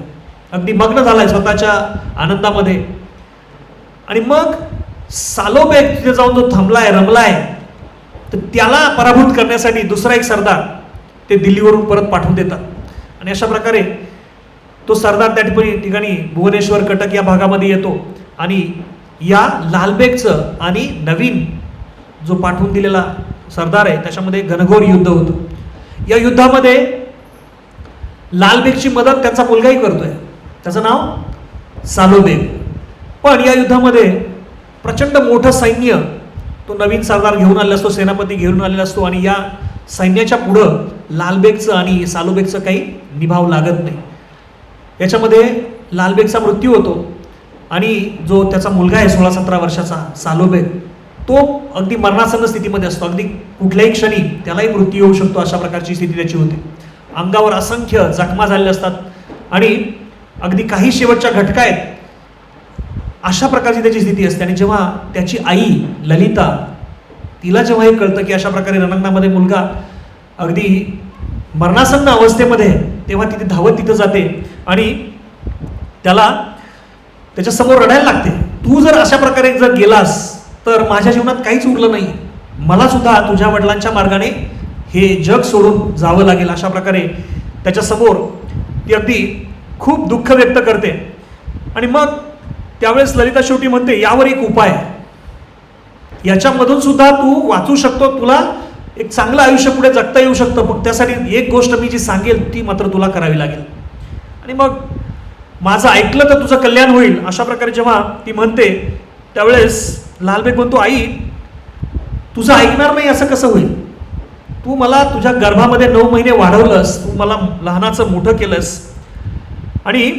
अगदी मग्न झालाय स्वतःच्या आनंदामध्ये. आणि मग सालोबेग तिथे जाऊन जो थांबलाय, रमलाय, तर त्याला पराभूत करण्यासाठी दुसरा एक सरदार ते दिल्लीवरून परत पाठवून देतात. आणि अशा प्रकारे तो सरदार त्या ठिकाणी भुवनेश्वर, कटक या भागामध्ये येतो आणि या लालबेगचं आणि नवीन जो पाठवून दिलेला सरदार आहे त्याच्यामध्ये घनघोर युद्ध होतं. या युद्धामध्ये लालबेगची मदत त्यांचा मुलगाही करतोय, त्याचं नाव सालोबेग. पण या युद्धामध्ये प्रचंड मोठं सैन्य तो नवीन सरदार घेऊन आलेला असतो, सेनापती घेऊन आलेला असतो आणि या सैन्याच्या पुढं लालबेगचं आणि सालोबेगचं काही निभाव लागत नाही. याच्यामध्ये लालबेगचा मृत्यू होतो आणि जो त्याचा मुलगा आहे 16-17 वर्षाचा सालोबेग, तो अगदी मरणासन्न स्थितीमध्ये असतो. अगदी कुठल्याही क्षणी त्यालाही मृत्यू येऊ शकतो, अशा प्रकारची स्थिती त्याची होते. अंगावर असंख्य जखमा झालेल्या असतात आणि अगदी काही शेवटच्या घटका आहेत, अशा प्रकारची त्याची स्थिती असते. आणि जेव्हा त्याची आई ललिता, तिला जेव्हा हे कळतं की अशा प्रकारे रणांगणामध्ये मुलगा अगदी मरणासन्न अवस्थेमध्ये, तेव्हा तिथे धावत तिथं जाते आणि त्याला त्याच्यासमोर रडायला लागते. तू जर अशा प्रकारे जर गेलास तर माझ्या जीवनात काहीच उरलं नाही, मला सुद्धा तुझ्या वडिलांच्या मार्गाने हे जग सोडून जावं लागेल. अशा प्रकारे त्याच्यासमोर ती अगदी खूप दुःख व्यक्त करते. आणि मग त्यावेळेस ललिता शेवटी म्हणते, यावर एक उपाय, याच्यामधून सुद्धा तू वाचू शकतो, तुला एक चांगलं आयुष्य पुढे जगता येऊ शकतं, पण त्यासाठी एक गोष्ट मी जी सांगेल ती मात्र तुला करावी लागेल. आणि मग माझं ऐकलं तर तुझं कल्याण होईल. अशा प्रकारे जेव्हा ती म्हणते त्यावेळेस लालबेग म्हणतो, आई तुझं ऐकणार नाही असं कसं होईल, तू मला तुझ्या गर्भामध्ये 9 महिने वाढवलंस, तू मला लहानाचं मोठं केलंस आणि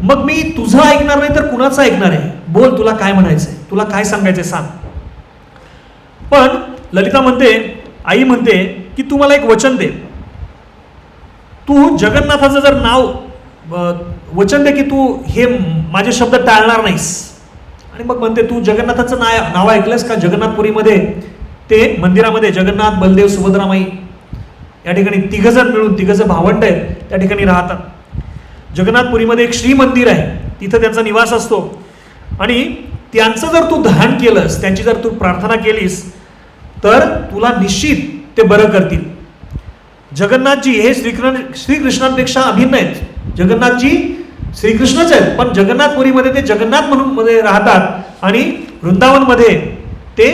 मग मी तुझं ऐकणार नाही तर कुणाचं ऐकणार आहे. बोल, तुला काय म्हणायचंय, तुला काय सांगायचंय सांग. पण ललिता म्हणते, आई म्हणते की तू मला एक वचन दे, तू जगन्नाथाचं जर नाव वचन दे की तू हे माझे शब्द टाळणार नाहीस. आणि मग म्हणते, तू जगन्नाथाचं नाव ऐकलंस का? जगन्नाथपुरीमध्ये ते मंदिरामध्ये जगन्नाथ, बलदेव, सुभद्रामाई या ठिकाणी तिघजण मिळून, तिघजण भावंड आहेत, त्या ठिकाणी राहतात. जगन्नाथपुरीमध्ये एक श्री मंदिर आहे, तिथं त्यांचा निवास असतो. आणि त्यांचं जर तू ध्यान केलंस, त्यांची जर तू प्रार्थना केलीस तर तुला निश्चित ते बरं करतील. जगन्नाथजी हे श्रीकृष्णांपेक्षा अभिन्न आहेत. जगन्नाथजी श्रीकृष्णच आहेत, पण जगन्नाथपुरीमध्ये ते जगन्नाथ म्हणून मध्ये राहतात आणि वृंदावनमध्ये ते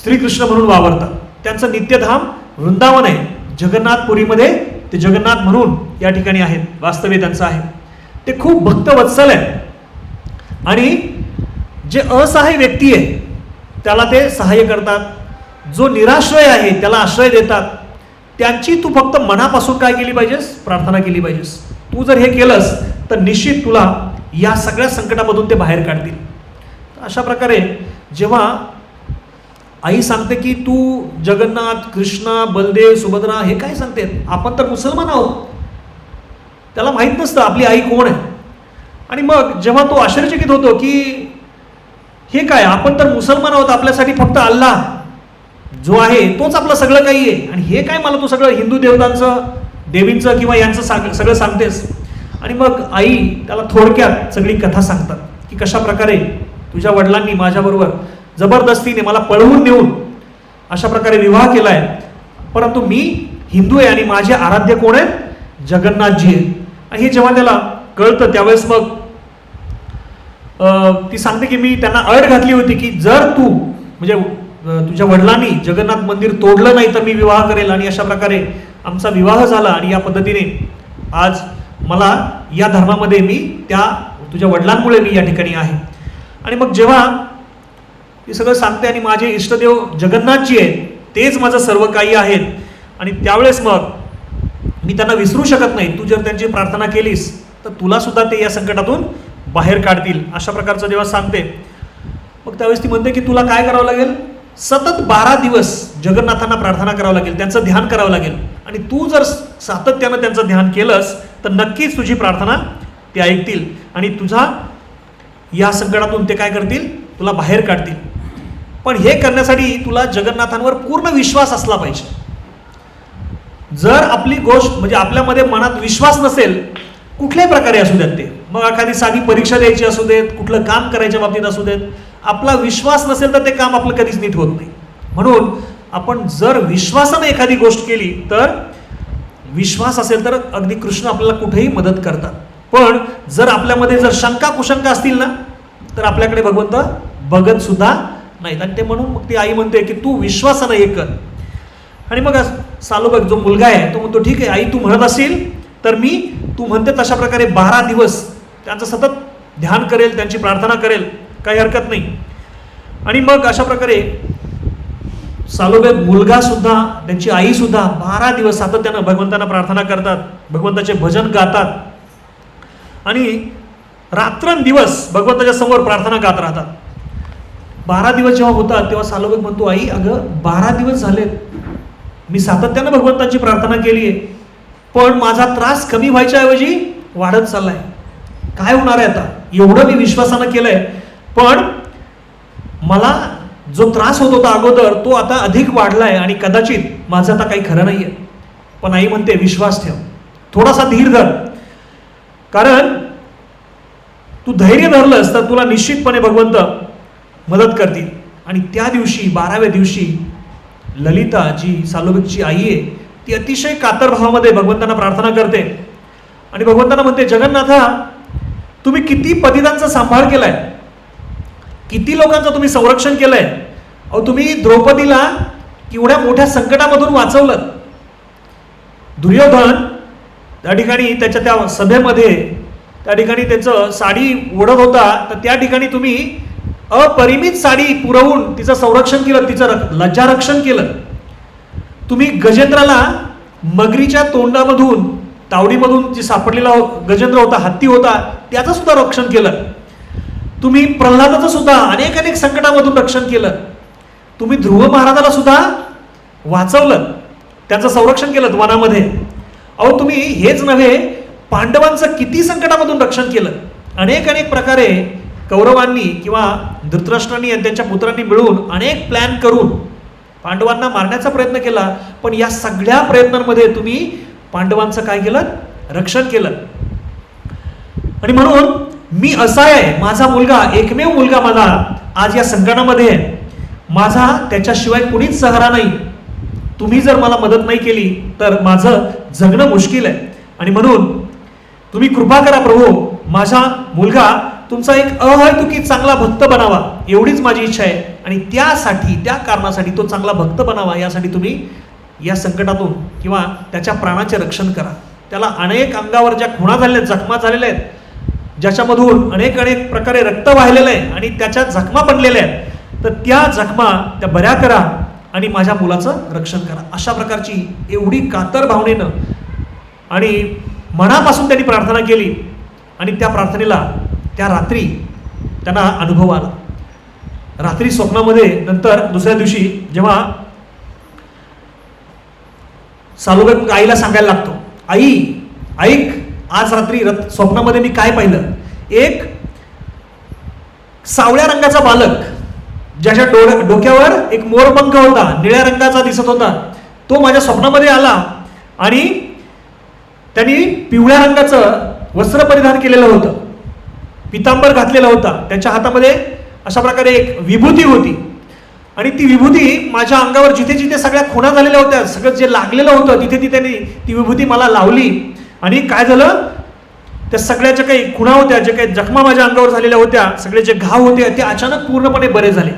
श्रीकृष्ण म्हणून वावरतात. त्यांचं नित्यधाम वृंदावन आहे. जगन्नाथपुरीमध्ये ते जगन्नाथ म्हणून या ठिकाणी आहेत, वास्तव्य त्यांचं आहे. ते खूप भक्तवत्सल आहेत आणि जे असहाय्य व्यक्ती आहे त्याला ते सहाय्य करतात, जो निराश्रय आहे त्याला आश्रय देतात. त्यांची तू फक्त मनापासून काय केली पाहिजेस? प्रार्थना केली पाहिजेस. तू जर हे केलंस तर निश्चित तुला या सगळ्या संकटामधून ते बाहेर काढतील. अशा प्रकारे जेव्हा आई सांगते की तू जगन्नाथ, कृष्ण, बलदेव, सुभद्रा हे काय सांगते, आपण तर मुसलमान आहोत, त्याला माहीत नसतं आपली आई कोण आहे. आणि मग जेव्हा तो आश्चर्यचकित होतो की हे काय, आपण तर मुसलमान आहोत, आपल्यासाठी फक्त अल्लाह जो आहे तोच आपलं सगळं काही आहे, आणि हे काय मला तू सगळं हिंदू देवतांचं, देवींचं किंवा यांचं सगळं सांगतेस. आणि मग आई त्याला थोडक्यात सगळी कथा सांगतात की कशा प्रकारे तुझ्या वडिलांनी माझ्याबरोबर जबरदस्तीने मला पळवून नेऊन अशा प्रकारे विवाह केला आहे, परंतु मी हिंदू आहे आणि माझे आराध्य कोण आहेत? जगन्नाथजी आहे. आणि हे जेव्हा त्याला कळतं त्यावेळेस मग ती सांगते की मी त्यांना अट घातली होती की जर तू म्हणजे तुझ्या वडिलांनी जगन्नाथ मंदिर तोडलं नाही तर मी विवाह करेल. आणि अशा प्रकारे आमचा विवाह झाला आणि या पद्धतीने आज मला या धर्मामध्ये मी त्या तुझ्या वडिलांमुळे मी या ठिकाणी आहे. आणि मग जेव्हा हे सगळं सांगते आणि माझे इष्टदेव जगन्नाथजी आहेत, तेच माझं सर्व काही आहेत, आणि त्यावेळेस मग मी त्यांना विसरू शकत नाही. तू जर त्यांची प्रार्थना केलीस तर तुला सुद्धा ते या संकटातून बाहेर काढतील. अशा प्रकारचं जेव्हा सांगते मग त्यावेळेस ती म्हणते की तुला काय करावं लागेल? सतत 12 दिवस जगन्नाथांना प्रार्थना करावं लागेल, त्यांचं ध्यान करावं लागेल. आणि तू जर सातत्यानं त्यांचं ध्यान केलंस तर नक्कीच तुझी प्रार्थना ते ऐकतील आणि तुझा या संकटातून ते काय करतील? तुला बाहेर काढतील. पण हे करण्यासाठी तुला जगन्नाथांवर पूर्ण विश्वास असला पाहिजे. जर आपली गोष्ट म्हणजे आपल्यामध्ये मनात विश्वास नसेल, कुठल्याही प्रकारे असू देत ते, मग एखादी साधी परीक्षा द्यायची असू देत, कुठलं काम करायच्या बाबतीत असू देत, आपला विश्वास नसेल तर ते काम आपलं कधीच नीट होत नाही. म्हणून आपण जर विश्वासाने एखादी गोष्ट केली तर विश्वास असेल तर अगदी कृष्ण आपल्याला कुठेही मदत करतात. पण जर आपल्यामध्ये जर शंका कुशंका असतील ना तर आपल्याकडे भगवंत बघत सुद्धा नाहीत. आणि ते म्हणून मग ती आई म्हणते की तू विश्वासानं हे कर. आणि मग सालोबक जो मुलगा आहे तो म्हणतो ठीक आहे आई, तू म्हणत असेल तर मी तू म्हणते तशा प्रकारे 12 दिवस त्यांचं सतत ध्यान करेल, त्यांची प्रार्थना करेल, काही हरकत नाही. आणि मग अशा प्रकारे सालोबेक मुलगा सुद्धा त्यांची आई सुद्धा 12 दिवस सातत्यानं भगवंतांना प्रार्थना करतात, भगवंताचे भजन गातात आणि रात्रंदिवस भगवंताच्या समोर प्रार्थना गात राहतात. 12 दिवस जेव्हा होतात तेव्हा सालोबेक म्हणतो आई अगं 12 दिवस झालेत, मी सातत्यानं भगवंताची प्रार्थना केली आहे, पण माझा त्रास कमी व्हायच्या ऐवजी वाढत चाललाय. काय होणार आहे आता? एवढं मी विश्वासानं केलंय, पण मला जो त्रास होत होता अगोदर तो आता अधिक वाढलाय आणि कदाचित माझं आता काही खरं नाहीये. पण आई म्हणते विश्वास ठेव, थोडासा धीर धर, कारण तू धैर्य धरलंस तर तुला निश्चितपणे भगवंत मदत करतील. आणि त्या दिवशी 12व्या दिवशी ललिता जी सालोबेकची आई आहे ती अतिशय कातर भावामध्ये भगवंतांना प्रार्थना करते आणि भगवंतांना म्हणते जगन्नाथा, तुम्ही किती पतितांचा सांभाळ केलाय, किती लोकांचं तुम्ही संरक्षण केलंय. अहो तुम्ही द्रौपदीला एवढ्या मोठ्या संकटामधून वाचवलं. दुर्योधन त्या ठिकाणी त्याच्या त्या सभेमध्ये त्या ठिकाणी त्याचं साडी ओढत होता, तर त्या ठिकाणी तुम्ही अपरिमित साडी पुरवून तिचं संरक्षण केलं, तिचं लज्जारक्षण केलं. तुम्ही गजेंद्राला मगरीच्या तोंडामधून तावडीमधून जी सापडलेला गजेंद्र होता, हत्ती होता, त्याचं सुद्धा रक्षण केलं. तुम्ही प्रल्हादाचं सुद्धा अनेक संकटामधून रक्षण केलं. तुम्ही ध्रुव महाराजाला सुद्धा वाचवलं, त्याचं संरक्षण केलं वनामध्ये. अहो तुम्ही हेच नव्हे, पांडवांचं किती संकटामधून रक्षण केलं. अनेक प्रकारे कौरवांनी किंवा धृतराष्ट्रांनी आणि त्यांच्या पुत्रांनी मिळून अनेक प्लॅन करून पांडवांना मारण्याचा प्रयत्न केला, पण या सगळ्या प्रयत्नांमध्ये तुम्ही पांडवांचं काय केलं? रक्षण केलं. आणि म्हणून मी असा आहे, माझा मुलगा एकमेव मुलगा माझा आज या संकटामध्ये आहे, माझा त्याच्याशिवाय कुणीच सहारा नाही. तुम्ही जर मला मदत नाही केली तर माझं जगणं मुश्किल आहे. आणि म्हणून तुम्ही कृपा करा प्रभू, माझा मुलगा तुमचा एक अहैतुकी चांगला भक्त बनावा, एवढीच माझी इच्छा आहे. आणि त्यासाठी त्या कारणासाठी तो चांगला भक्त बनावा, यासाठी तुम्ही या संकटातून किंवा त्याच्या प्राणाचे रक्षण करा. त्याला अनेक अंगावर ज्या खुणा झालेल्या आहेत, जखमा झालेल्या आहेत, ज्याच्यामधून अनेक प्रकारे रक्त वाहिलेलं आहे आणि त्याच्या जखमा पडलेल्या आहेत, तर त्या जखमा त्या बऱ्या करा आणि माझ्या मुलाचं रक्षण करा. अशा प्रकारची एवढी कातर भावनेनं आणि मनापासून त्यांनी प्रार्थना केली. आणि त्या प्रार्थनेला त्या रात्री त्यांना अनुभव आला. रात्री स्वप्नामध्ये नंतर दुसऱ्या दिवशी जेव्हा सालोबेक आईला सांगायला लागतो, आई ऐक, आज रात्री स्वप्नामध्ये मी काय पाहिलं. एक सावळ्या रंगाचा बालक ज्याच्या डोक्यावर एक मोरपंख होता, निळ्या रंगाचा दिसत होता, तो माझ्या स्वप्नामध्ये आला आणि त्यांनी पिवळ्या रंगाचं वस्त्र परिधान केलेलं होतं. पितांबर घातलेला होता, त्यांच्या हातामध्ये अशा प्रकारे एक विभूती होती आणि ती विभूती माझ्या अंगावर जिथे जिथे सगळ्या खुणा झालेल्या होत्या, सगळं जे लागलेलं होतं तिथे तिथे ती विभूती मला लावली आणि काय झालं, त्या सगळ्या ज्या काही खुणा होत्या, जे काही जखमा माझ्या अंगावर झालेल्या होत्या, सगळे जे घाव होते ते अचानक पूर्णपणे बरे झाले.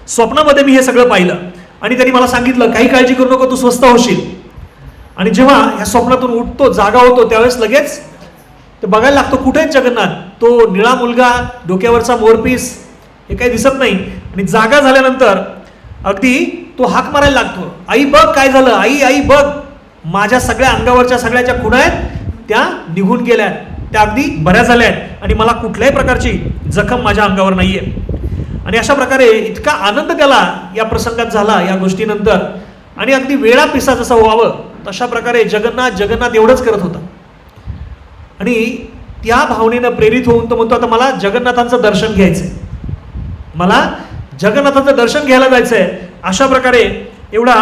स्वप्नामध्ये मी हे सगळं पाहिलं आणि त्यांनी मला सांगितलं काही काळजी करू नको, तू स्वस्थ होशील. आणि जेव्हा ह्या स्वप्नातून उठतो, जागा होतो, त्यावेळेस लगेच ते बघायला लागतो कुठे आहेत जगन्नाथ. तो निळा मुलगा, डोक्यावरचा मोरपीस हे काही दिसत नाही. आणि जागा झाल्यानंतर अगदी तो हाक मारायला लागतो, आई बघ काय झालं, आई आई बघ, माझ्या सगळ्या अंगावरच्या सगळ्या ज्या खुणा आहेत त्या निघून गेल्या, त्या अगदी बऱ्या झाल्या आहेत आणि मला कुठल्याही प्रकारची जखम माझ्या अंगावर नाहीये. आणि अशा प्रकारे इतका आनंद त्याला या प्रसंगात झाला या गोष्टीनंतर. आणि अगदी वेळा पिसा जसं व्हावं तशा प्रकारे जगन्नाथ जगन्नाथ एवढंच करत होता. आणि त्या भावनेनं प्रेरित होऊन तो म्हणतो आता मला जगन्नाथांचं दर्शन घ्यायचंय, मला जगन्नाथांचं दर्शन घ्यायला जायचंय. अशा प्रकारे एवढा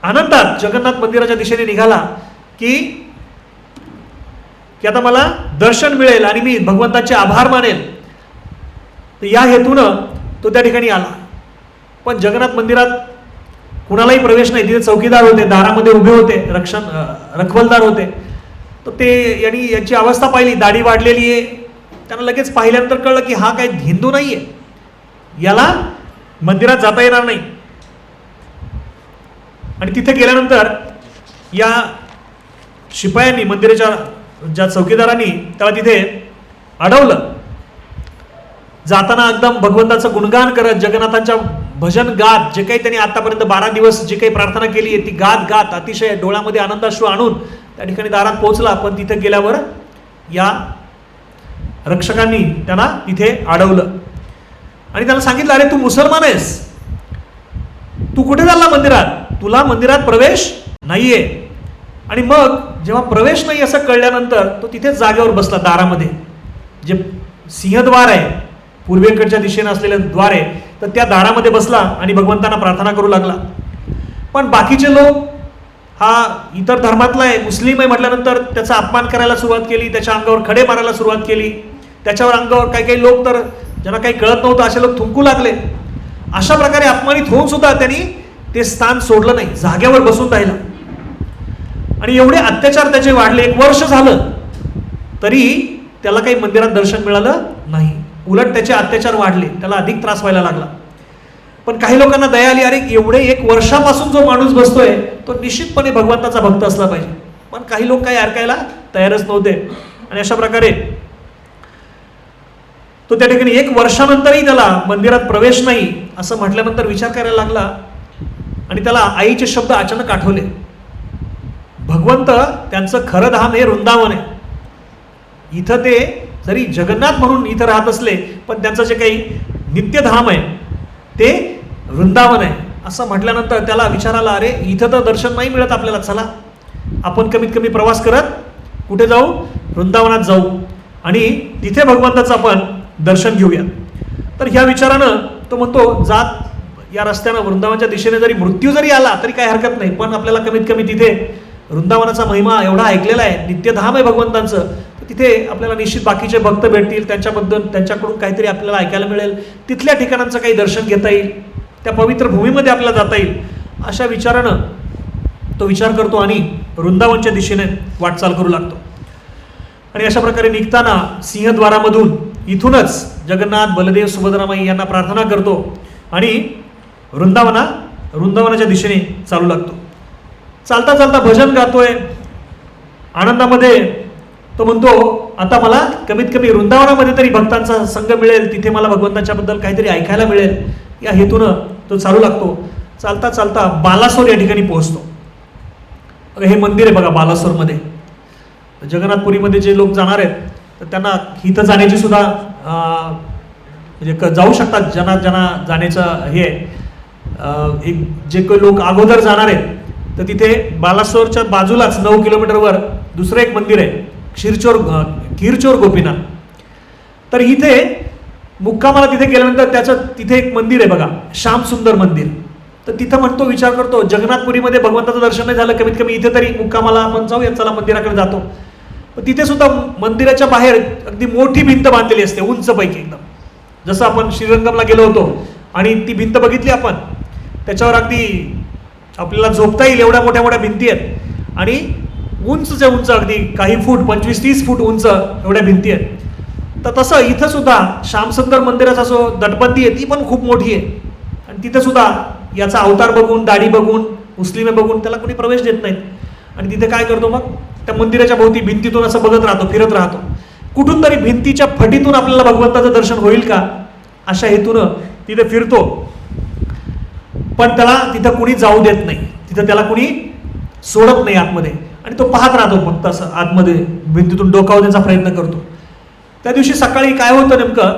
आनंदात जगन्नाथ मंदिराच्या दिशेने निघाला की आता मला दर्शन मिळेल आणि मी भगवंताचे आभार मानेल. तर या हेतूनं तो त्या ठिकाणी आला. पण जगन्नाथ मंदिरात कुणालाही प्रवेश नाही, तिथे चौकीदार होते, दारामध्ये उभे होते, रखवलदार होते. तर ते यांची अवस्था पाहिली, दाढी वाढलेली आहे. त्यांना लगेच पाहिल्यानंतर कळलं की हा काही हिंदू नाही आहे, याला मंदिरात जाता येणार नाही. आणि तिथे गेल्यानंतर या शिपायांनी, मंदिराच्या ज्या चौकीदारांनी त्याला तिथे अडवलं. जाताना एकदम भगवंताचं गुणगान करत, जगन्नाथांच्या भजन गात, जे काही त्यांनी आतापर्यंत 12 दिवस जी काही प्रार्थना केली आहे ती गात गात अतिशय डोळ्यामध्ये आनंदाश्रू आणून त्या ठिकाणी दारात पोहोचला. पण तिथे गेल्यावर या रक्षकांनी त्यांना तिथे अडवलं आणि त्याला सांगितलं, अरे तू मुसलमान आहेस, तू कुठे चालला मंदिरात, तुला मंदिरात प्रवेश नाहीये. आणि मग जेव्हा प्रवेश नाही असं कळल्यानंतर तो तिथेच जागेवर बसला दारामध्ये, जे सिंहद्वार आहे, पूर्वेकडच्या दिशेने असलेलं द्वार आहे, तर त्या दारामध्ये बसला आणि भगवंतांना प्रार्थना करू लागला. पण बाकीचे लोक, हा इतर धर्मातला आहे, मुस्लिम आहे म्हटल्यानंतर त्याचा अपमान करायला सुरुवात केली, त्याच्या अंगावर खडे मारायला सुरुवात केली. त्याच्यावर अंगावर काही काही लोक, तर ज्यांना काही कळत नव्हतं असे लोक थुंकू लागले. अशा प्रकारे अपमानित होऊन सुद्धा त्यांनी ते स्थान सोडलं नाही, जागेवर बसून राहिला. आणि एवढे अत्याचार त्याचे वाढले, 1 वर्ष झालं तरी त्याला काही मंदिरात दर्शन मिळालं नाही. उलट त्याचे अत्याचार वाढले, त्याला अधिक त्रास व्हायला लागला. पण काही लोकांना दया आली, अरे एवढे 1 वर्षापासून जो माणूस बसतोय तो निश्चितपणे भगवंताचा भक्त असला पाहिजे. पण काही लोक काही ऐकायला तयारच नव्हते. आणि अशा प्रकारे तो त्या ठिकाणी 1 वर्षानंतरही त्याला मंदिरात प्रवेश नाही असं म्हटल्यानंतर विचार करायला लागला. आणि त्याला आईचे शब्द अचानक आठवले, भगवंत त्यांचं खरं धाम हे वृंदावन आहे. इथं ते जरी जगन्नाथ म्हणून इथं राहत असले पण त्यांचं जे काही नित्यधाम आहे ते वृंदावन आहे असं म्हटल्यानंतर त्याला विचार आला, अरे इथं तर दर्शन नाही मिळत आपल्याला, चला आपण कमीत कमी प्रवास करत कुठे जाऊ, वृंदावनात जाऊ आणि तिथे भगवंताचं आपण दर्शन घेऊया. तर ह्या विचारानं तो म्हणतो, जात या रस्त्यानं वृंदावनच्या दिशेने जरी मृत्यू जरी आला तरी काही हरकत नाही, पण आपल्याला कमीत कमी तिथे वृंदावनाचा महिमा एवढा ऐकलेला आहे, नित्यधाम आहे भगवंतांचं, तिथे आपल्याला निश्चित बाकीचे भक्त भेटतील, त्यांच्याकडून काहीतरी आपल्याला ऐकायला मिळेल, तिथल्या ठिकाणांचं काही दर्शन घेता येईल, त्या पवित्र भूमीमध्ये आपल्याला जाता येईल. अशा विचारानं तो विचार करतो आणि वृंदावनच्या दिशेने वाटचाल करू लागतो. आणि अशा प्रकारे निघताना सिंहद्वारामधून इथूनच जगन्नाथ, बलदेव, सुभद्रामाई यांना प्रार्थना करतो आणि वृंदावनाच्या दिशेने चालू लागतो. चालता चालता भजन गातोय, आनंदामध्ये तो म्हणतो, आता मला कमीत कमी वृंदावनामध्ये तरी भक्तांचा संग मिळेल, तिथे मला भगवंताच्याबद्दल काहीतरी ऐकायला मिळेल, या हेतूनं तो चालू लागतो. चालता चालता बालासोर या ठिकाणी पोहोचतो. हे मंदिर आहे बघा बालासोरमध्ये. जगन्नाथपुरीमध्ये जे लोक जाणार आहेत तर त्यांना इथं जाण्याची सुद्धा म्हणजे जाऊ शकतात, ज्यांना जाण्याचं हे एक जे काही लोक अगोदर जाणार आहेत तर तिथे बालासोरच्या बाजूलाच 9 किलोमीटरवर दुसरं एक मंदिर आहे, खीरचोर गोपीनाथ. तर इथे मुक्कामाला तिथे गेल्यानंतर तिथे एक मंदिर आहे बघा, श्याम सुंदर मंदिर. तर तिथं म्हणतो, विचार करतो, जगन्नाथपुरीमध्ये भगवंताचं दर्शन नाही झालं, कमीत कमी इथे तरी मुक्कामाला आपण जाऊया, चला मंदिराकडे जातो. पण तिथे सुद्धा मंदिराच्या बाहेर अगदी मोठी भिंत बांधलेली असते, उंचपैकी एकदम. जसं आपण श्रीरंगमला गेलो होतो आणि ती भिंत बघितली आपण, त्याच्यावर अगदी आपल्याला झोपता येईल एवढ्या मोठ्या मोठ्या भिंती आहेत आणि उंचच्या उंच, अगदी काही फूट, 25-30 फूट उंच एवढ्या भिंती आहेत. तर तसं इथं सुद्धा श्यामसुंदर मंदिराचा जो तटबंदी आहे ती पण खूप मोठी आहे. आणि तिथं सुद्धा याचा अवतार बघून, दाढी बघून, मुस्लिमे बघून त्याला कोणी प्रवेश देत नाहीत. आणि तिथे काय करतो मग, त्या मंदिराच्या भोवती भिंतीतून असं बघत राहतो, फिरत राहतो. कुठून तरी भिंतीच्या फटीतून आपल्याला भगवंताचं दर्शन होईल का अशा हेतूनं तिथे फिरतो. पण त्याला तिथं कुणी जाऊ देत नाही, तिथं त्याला कुणी सोडत नाही आतमध्ये. आणि तो पाहत राहतो फक्त असं आतमध्ये, भिंतीतून डोकावण्याचा प्रयत्न करतो. त्या दिवशी सकाळी काय होतं नेमकं,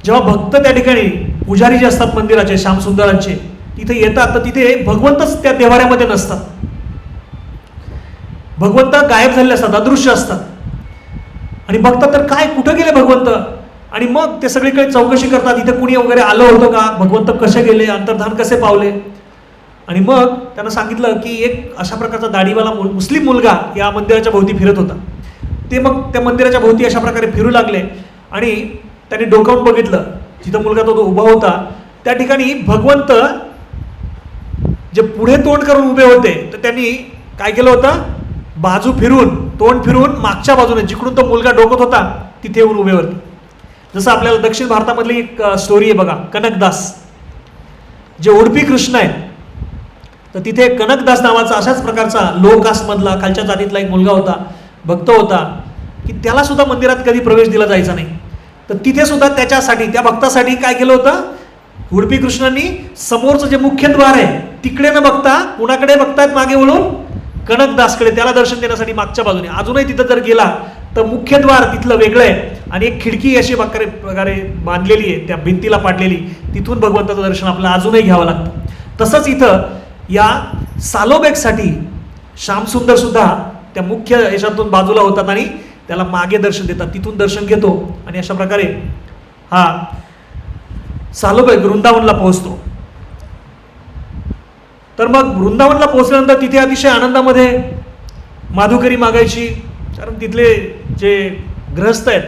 जेव्हा भक्त त्या ठिकाणी पुजारी जे असतात मंदिराचे, श्यामसुंदरांचे, तिथे येतात तर तिथे भगवंतच त्या देवाऱ्यामध्ये नसतात. भगवंत गायब झालेले असतात, अदृश्य असतात. आणि बघतात तर काय, कुठं गेले भगवंत. आणि मग ते सगळीकडे चौकशी करतात, इथे कुणी वगैरे आलं होतं का, भगवंत कसे गेले, अंतर्धान कसे पावले. आणि मग त्यांना सांगितलं की एक अशा प्रकारचा दाढीवाला मुस्लिम मुलगा या मंदिराच्या भोवती फिरत होता. ते मग त्या मंदिराच्या भोवती अशा प्रकारे फिरू लागले आणि त्यांनी डोकावून बघितलं, जिथं मुलगा तो उभा होता त्या ठिकाणी भगवंत जे पुढे तोंड करून उभे होते, तर त्यांनी काय केलं होतं, बाजू फिरून, तोंड फिरून मागच्या बाजूने, जिकडून तो मुलगा डोकत होता तिथे येऊन उभे होते. जसं आपल्याला दक्षिण भारतामधली एक स्टोरी आहे बघा, कनकदास, जे उडपी कृष्ण आहेत. तर तिथे कनकदास नावाचा अशाच प्रकारचा लो कास्टमधला, खालच्या जातीतला एक मुलगा होता, भक्त होता, की त्याला सुद्धा मंदिरात कधी प्रवेश दिला जायचा नाही. तर तिथे सुद्धा त्याच्यासाठी, त्या भक्तासाठी काय केलं होतं, उडपी कृष्णांनी समोरचं जे मुख्य द्वार आहे तिकडे न बघता, कुणाकडे बघतायत मागे वळून, कनकदासकडे, त्याला दर्शन देण्यासाठी मागच्या बाजूने. अजूनही तिथं जर गेला तर मुख्य द्वार तिथलं वेगळं आहे आणि एक खिडकी अशी प्रकारे बांधलेली आहे, त्या भिंतीला पाडलेली, तिथून भगवंताचं दर्शन आपल्याला अजूनही घ्यावं लागतं. तसंच इथं या सालोबेगसाठी श्यामसुंदर सुद्धा त्या मुख्य याच्यातून बाजूला होतात आणि त्याला मागे दर्शन देतात, तिथून दर्शन घेतो आणि अशा प्रकारे हा सालोबेग वृंदावनला पोहोचतो. तर मग वृंदावनला पोहोचल्यानंतर तिथे अतिशय आनंदामध्ये माधुकरी मागायची, कारण तिथले जे गृहस्थ आहेत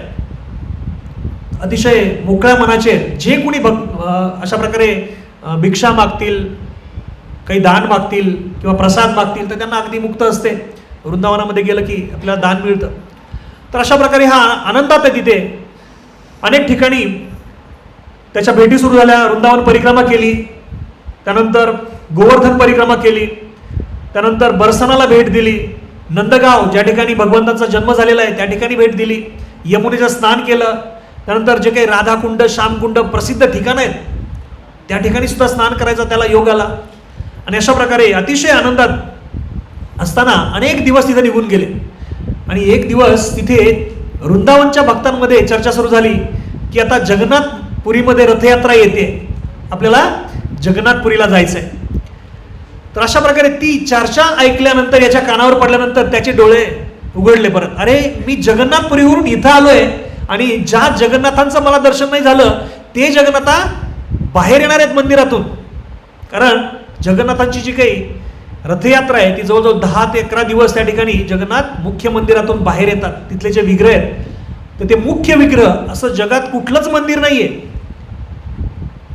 अतिशय मोकळ्या मनाचे, जे कोणी अशा प्रकारे भिक्षा मागतील, काही दान मागतील किंवा प्रसाद मागतील तर त्यांना अगदी मुक्त असते. वृंदावनामध्ये गेलं की आपल्याला दान मिळतं. तर अशा प्रकारे हा आनंदात आहे. तिथे अनेक ठिकाणी त्याच्या भेटी सुरू झाल्या. वृंदावन परिक्रमा केली, त्यानंतर गोवर्धन परिक्रमा केली, त्यानंतर बरसानाला भेट दिली, नंदगाव ज्या ठिकाणी भगवंताचा जन्म झालेला आहे त्या ठिकाणी भेट दिली, यमुनेचं स्नान केलं, त्यानंतर जे काही राधाकुंड, श्यामकुंड प्रसिद्ध ठिकाणं आहेत त्या ठिकाणी सुद्धा स्नान करायचा त्याला योग आला. आणि अशा प्रकारे अतिशय आनंदात असताना अनेक दिवस तिथे निघून गेले. आणि एक दिवस तिथे वृंदावनच्या भक्तांमध्ये चर्चा सुरू झाली की आता जगन्नाथपुरीमध्ये रथयात्रा येते, आपल्याला जगन्नाथपुरीला जायचं आहे. तर अशा प्रकारे ती चर्चा ऐकल्यानंतर, याच्या कानावर पडल्यानंतर त्याचे डोळे उघडले परत. अरे, मी जगन्नाथपुरीवरून इथं आलोय आणि ज्या जगन्नाथांचं मला दर्शन नाही झालं ते जगन्नाथा बाहेर येणार आहेत मंदिरातून. कारण जगन्नाथांची जी काही रथयात्रा आहे ती जवळजवळ 10 ते 11 दिवस त्या ठिकाणी जगन्नाथ मुख्य मंदिरातून बाहेर येतात. तिथले जे विग्रह आहेत तर ते मुख्य विग्रह, असं जगात कुठलंच मंदिर नाहीये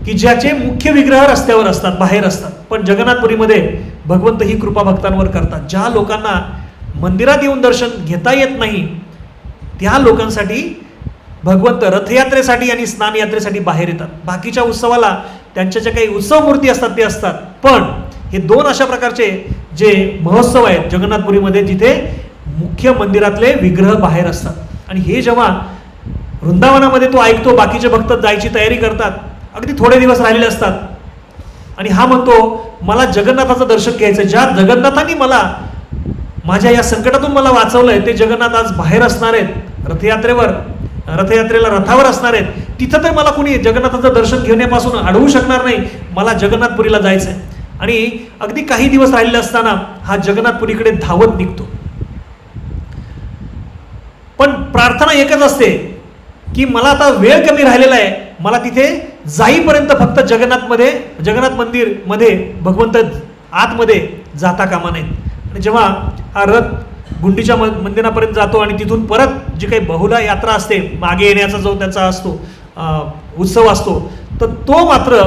की ज्याचे मुख्य विग्रह रस्त्यावर असतात, बाहेर असतात. पण जगन्नाथपुरीमध्ये भगवंत ही कृपा भक्तांवर करतात. ज्या लोकांना मंदिरात येऊन दर्शन घेता येत नाही त्या लोकांसाठी भगवंत रथयात्रेसाठी आणि स्नान यात्रेसाठी बाहेर येतात. बाकीच्या उत्सवाला त्यांच्या ज्या काही उत्सव मूर्ती असतात ते असतात, पण हे दोन अशा प्रकारचे जे महोत्सव आहेत जगन्नाथपुरीमध्ये जिथे मुख्य मंदिरातले विग्रह बाहेर असतात. आणि हे जेव्हा वृंदावनामध्ये तो ऐकतो, बाकीचे भक्त जायची तयारी करतात, अगदी थोडे दिवस राहिलेले असतात आणि हा म्हणतो मला जगन्नाथाचं दर्शन घ्यायचं. ज्या जगन्नाथांनी मला माझ्या या संकटातून मला वाचवलंय ते जगन्नाथ आज बाहेर असणार आहेत रथयात्रेला रथावर असणार आहेत. तिथं तर मला कुणी जगन्नाथाचं दर्शन घेण्यापासून अडवू शकणार नाही. मला जगन्नाथपुरीला जायचं आहे. आणि अगदी काही दिवस राहिलेले असताना हा जगन्नाथपुरीकडे धावत निघतो. पण प्रार्थना एकच असते की मला आता वेळ कमी राहिलेला आहे, मला तिथे जाईपर्यंत फक्त जगन्नाथ मंदिर मध्ये भगवंत आतमध्ये जाता कामा नयेत. आणि जेव्हा हा रथ गुंडीच्या मंदिरापर्यंत जातो आणि तिथून परत जी काही बहुला यात्रा असते, मागे येण्याचा जो त्याचा असतो उत्सव असतो, तर तो मात्र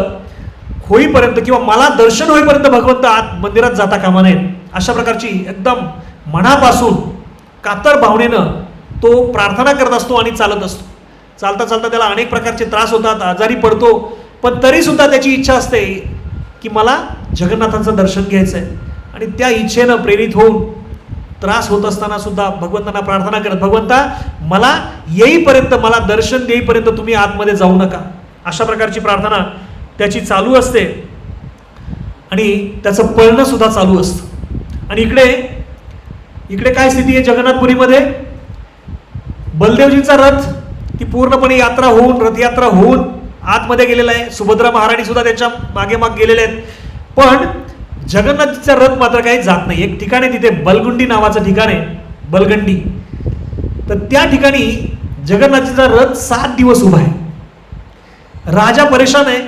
होईपर्यंत किंवा मला दर्शन होईपर्यंत भगवंत आत मंदिरात जाता कामा नयेत. अशा प्रकारची एकदम मनापासून कातर भावनेनं तो प्रार्थना करत असतो आणि चालत असतो. चालता चालता त्याला अनेक प्रकारचे त्रास होतात, आजारी पडतो, पण तरीसुद्धा त्याची इच्छा असते की मला जगन्नाथांचं दर्शन घ्यायचं आहे. आणि त्या इच्छेनं प्रेरित होऊन त्रास होत असताना सुद्धा भगवंतांना प्रार्थना करत, भगवंता मला येईपर्यंत, मला दर्शन देईपर्यंत तुम्ही आतमध्ये जाऊ नका. अशा प्रकारची प्रार्थना त्याची चालू असते आणि त्याचं पळणं सुद्धा चालू असतं. आणि इकडे काय स्थिती आहे जगन्नाथपुरीमध्ये? बलदेवजींचा रथ ती पूर्णपणे यात्रा होऊन, रथयात्रा होऊन आतमध्ये गेलेला आहे. सुभद्रा महाराणी सुद्धा त्यांच्या मागे गेलेले आहेत. पण जगन्नाथजीचा रथ मात्र काही जात नाही. एक ठिकाण आहे तिथे बलगुंडी नावाचं ठिकाण आहे, बलगंडी. तर त्या ठिकाणी जगन्नाथजीचा रथ 7 दिवस उभा आहे. राजा परेशान आहे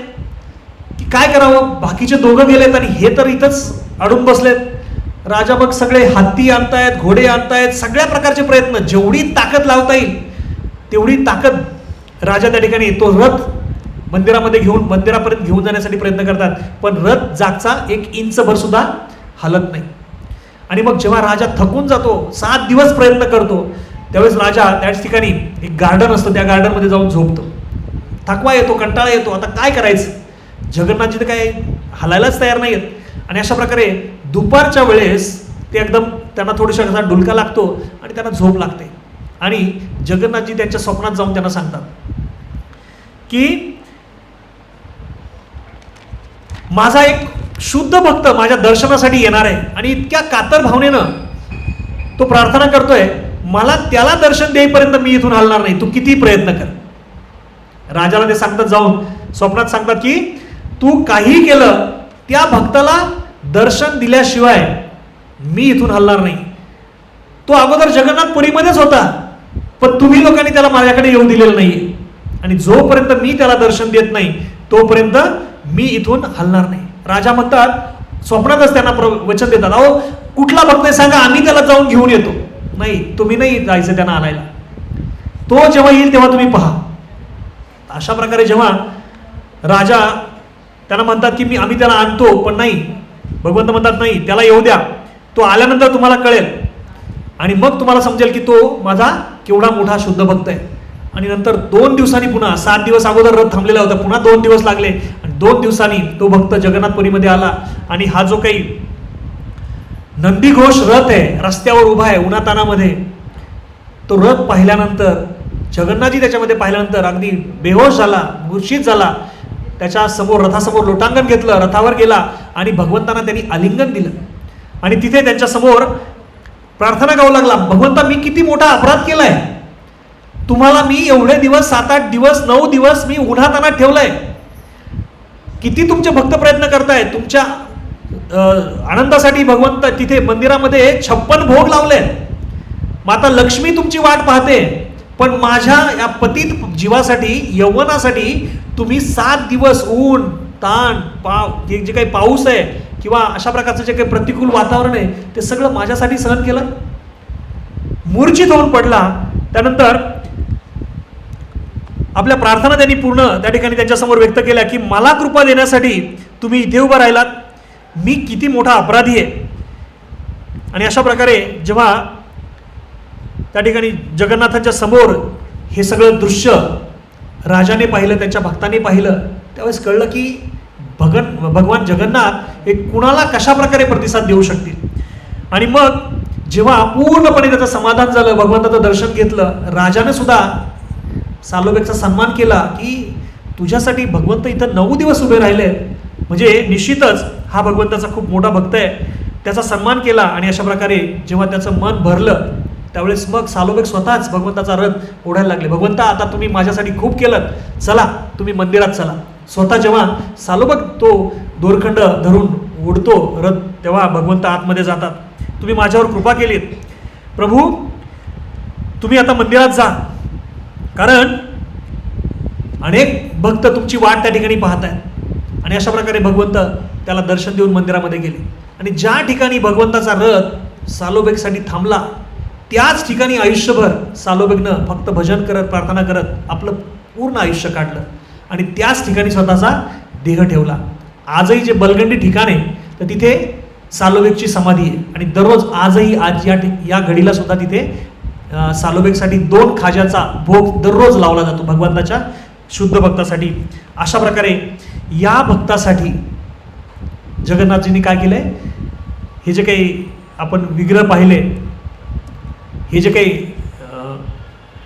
की काय करावं, बाकीचे दोघं गेलेत आणि हे तर इथंच अडून बसलेत. राजा मग सगळे हत्ती आणतायत, घोडे आणतायत, सगळ्या प्रकारचे प्रयत्न, जेवढी ताकद लावता येईल तेवढी ताकद राजा त्या ठिकाणी तो रथ मंदिरापर्यंत घेऊन जाण्यासाठी प्रयत्न करतात. पण रथ जागचा 1 इंचभर सुद्धा हलत नाही. आणि मग जेव्हा राजा थकून जातो, 7 दिवस प्रयत्न करतो, त्यावेळेस राजा त्याच ठिकाणी एक गार्डन असतं, त्या गार्डनमध्ये जाऊन झोपतो. थकवा येतो, कंटाळा येतो, आता काय करायचं? जगन्नाथजी तर काय हलायलाच तयार नाही आहेत. आणि अशा प्रकारे दुपारच्या वेळेस ते एकदम त्यांना थोडीसा असा डुलका लागतो आणि त्यांना झोप लागते. आणि जगन्नाथजी त्यांच्या स्वप्नात जाऊन त्यांना सांगतात की माझा एक शुद्ध भक्त माझ्या दर्शनासाठी येणार आहे. आणि इतक्या कातर भावनेनं तो प्रार्थना करतोय, मला त्याला दर्शन देईपर्यंत मी इथून हलणार नाही, तू किती प्रयत्न कर. राजाला ते सांगतात, जाऊन स्वप्नात सांगतात की तू काही केलं, त्या भक्ताला दर्शन दिल्याशिवाय मी इथून हलणार नाही. तो अगोदर जगन्नाथपुरीमध्येच होता, पण तुम्ही लोकांनी त्याला माझ्याकडे येऊ दिलेलं नाहीये. आणि जोपर्यंत मी त्याला दर्शन देत नाही तोपर्यंत मी इथून हलणार नाही. राजा म्हणतात, स्वप्नातच त्यांना वचन देतात, अहो कुठला भक्त आहे सांगा, आम्ही त्याला जाऊन घेऊन येतो. नाही, तुम्ही नाही जायचं त्यांना आणायला, तो जेव्हा येईल तेव्हा तुम्ही पहा. अशा प्रकारे जेव्हा राजा त्यांना म्हणतात की आम्ही त्याला आणतो, पण नाही, भगवंत म्हणतात नाही, त्याला येऊ द्या, तो आल्यानंतर तुम्हाला कळेल आणि मग तुम्हाला समजेल की तो माझा केवढा मोठा शुद्ध भक्त आहे. आणि नंतर 2 दिवसांनी पुन्हा, 7 दिवस अगोदर रथ थांबलेला होता, पुन्हा 2 दिवस लागले आणि 2 दिवसांनी तो भक्त जगन्नाथपुरीमध्ये आला. आणि हा जो काही नंदीघोष रथ आहे, रस्त्यावर उभा आहे उन्हातानामध्ये, तो रथ पाहिल्यानंतर जगन्नाथजी त्याच्यामध्ये पाहिल्यानंतर अगदी बेहोश झाला, मूर्छित झाला. त्याच्या समोर, रथासमोर लोटांगण घेतलं, रथावर गेला आणि भगवंतांना त्यांनी आलिंगन दिलं. आणि तिथे त्यांच्या समोर प्रार्थना गाऊ लागला, भगवंता मी किती मोठा अपराध केलाय, तुम्हाला मी एवढे दिवस 7-8 दिवस 9 दिवस मी उन्हातानात ठेवलंय, किती तुमचे भक्त प्रयत्न करतायत, तुमच्या आनंदासाठी भगवंत तिथे मंदिरामध्ये 56 भोग लावले, माता लक्ष्मी तुमची वाट पाहते, पण माझ्या या पतित जीवासाठी, यौवनासाठी तुम्ही 7 दिवस ऊन ताण जे काही पाऊस आहे किंवा अशा प्रकारचं जे काही प्रतिकूल वातावरण आहे ते सगळं माझ्यासाठी सहन केलं. मूर्छित होऊन पडला. त्यानंतर आपल्या प्रार्थना त्यांनी पूर्ण त्या ठिकाणी त्यांच्यासमोर व्यक्त केल्या की मला कृपा देण्यासाठी तुम्ही इथे उभं राहिलात, मी किती मोठा अपराधी आहे. आणि अशा प्रकारे जेव्हा त्या ठिकाणी जगन्नाथांच्या समोर हे सगळं दृश्य राजाने पाहिलं, त्यांच्या भक्तांनी पाहिलं, त्यावेळेस कळलं की भगवान जगन्नाथ हे कुणाला कशा प्रकारे प्रतिसाद देऊ शकतील. आणि मग जेव्हा पूर्णपणे त्याचं समाधान झालं, भगवंताचं दर्शन घेतलं, राजाने सुद्धा सालोबेगचा सन्मान केला की तुझ्यासाठी भगवंत इथं 9 दिवस उभे राहिले, म्हणजे निश्चितच हा भगवंताचा खूप मोठा भक्त आहे. त्याचा सन्मान केला. आणि अशा प्रकारे जेव्हा त्याचं मन भरलं त्यावेळेस मग सालोबेग स्वतःच भगवंताचा रथ ओढायला लागले. भगवंता आता तुम्ही माझ्यासाठी खूप केलं, चला तुम्ही मंदिरात चला. स्वतः जेव्हा सालोबेग तो दोरखंड धरून ओढतो रथ, तेव्हा भगवंत आतमध्ये जातात. तुम्ही माझ्यावर कृपा केलीत प्रभू, तुम्ही आता मंदिरात जा, कारण अनेक भक्त तुमची वाट त्या ठिकाणी पाहत आहेत. आणि अशा प्रकारे भगवंत त्याला दर्शन देऊन मंदिरामध्ये गेले. आणि ज्या ठिकाणी भगवंताचा रथ सालोबेगसाठी थांबला त्याच ठिकाणी आयुष्यभर सालोबेगनं फक्त भजन करत प्रार्थना करत आपलं पूर्ण आयुष्य काढलं आणि त्याच ठिकाणी स्वतःचा देह ठेवला. आजही जे बलगंडी ठिकाण आहे तर तिथे सालोबेगची समाधी आहे आणि दररोज आजही आज या घडीला सुद्धा तिथे सालोबेगसाठी 2 खाज्याचा भोग दररोज लावला जातो भगवंताच्या शुद्ध भक्तासाठी. अशा प्रकारे या भक्तासाठी जगन्नाथजींनी काय केलंय, हे जे काही आपण विग्रह पाहिले, हे जे काही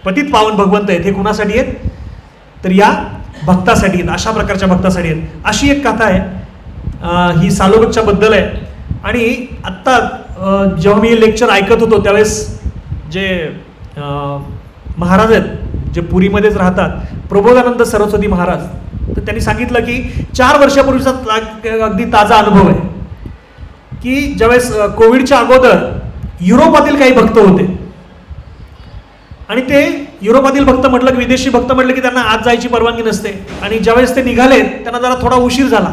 पतित पावन भगवंत आहेत हे कुणासाठी आहेत, तर या भक्तासाठी आहेत, अशा प्रकारच्या भक्तासाठी आहेत. अशी एक कथा आहे, ही सालोबेगच्या बद्दल आहे. आणि आत्ता जेव्हा मी हे लेक्चर ऐकत होतो त्यावेळेस जे महाराज आहेत जे पुरीमध्येच राहतात, प्रबोधानंद सरस्वती महाराज, तर त्यांनी सांगितलं की 4 वर्षापूर्वीचा अगदी ताजा अनुभव आहे की ज्यावेळेस कोविडच्या अगोदर युरोपातील काही भक्त होते आणि ते युरोपातील भक्त म्हटलं की विदेशी भक्त म्हटलं की त्यांना आत जायची परवानगी नसते आणि ज्यावेळेस ते निघाले त्यांना जरा थोडा उशीर झाला,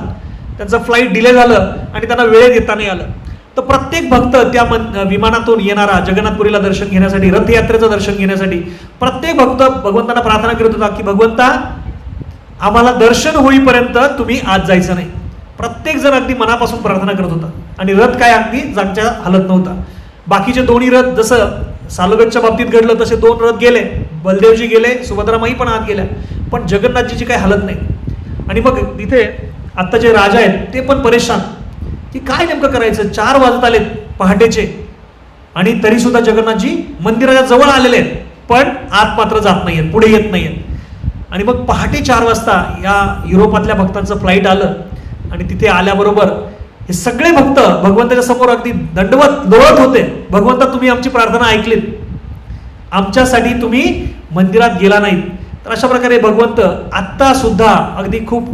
त्यांचं फ्लाईट डिले झालं आणि त्यांना वेळेत येता नाही आलं. तर प्रत्येक भक्त त्या विमानातून येणारा जगन्नाथपुरीला दर्शन घेण्यासाठी, रथयात्रेचं दर्शन घेण्यासाठी प्रत्येक भक्त भगवंतांना प्रार्थना करत होता की भगवंता आम्हाला दर्शन होईपर्यंत तुम्ही आत जायचं नाही. प्रत्येक जण अगदी मनापासून प्रार्थना करत होता आणि रथ काय अगदी जागच्या हालत नव्हता. बाकीचे दोन्ही रथ जसं सालोबेगच्या बाबतीत घडलं तसे 2 रथ गेले, बलदेवजी गेले, सुभद्रामाई पण आत गेल्या, पण जगन्नाथजीची काही हालत नाही. आणि मग तिथे आत्ता जे राजा आहेत ते पण परेशान की काय नेमकं करायचं. 4 वाजत आलेत पहाटेचे आणि तरी सुद्धा जगन्नाथजी मंदिराच्या जवळ आलेले आहेत पण आत मात्र जात नाहीयेत, पुढे येत नाहीयेत. आणि मग पहाटे 4 वाजता या युरोपातल्या भक्तांचं फ्लाईट आलं आणि तिथे आल्याबरोबर हे सगळे भक्त भगवंताच्या समोर अगदी दंडवत लोळत होते, भगवंता तुम्ही आमची प्रार्थना ऐकलीत, आमच्यासाठी तुम्ही मंदिरात गेला नाहीत. तर अशा प्रकारे भगवंत आत्ता सुद्धा अगदी खूप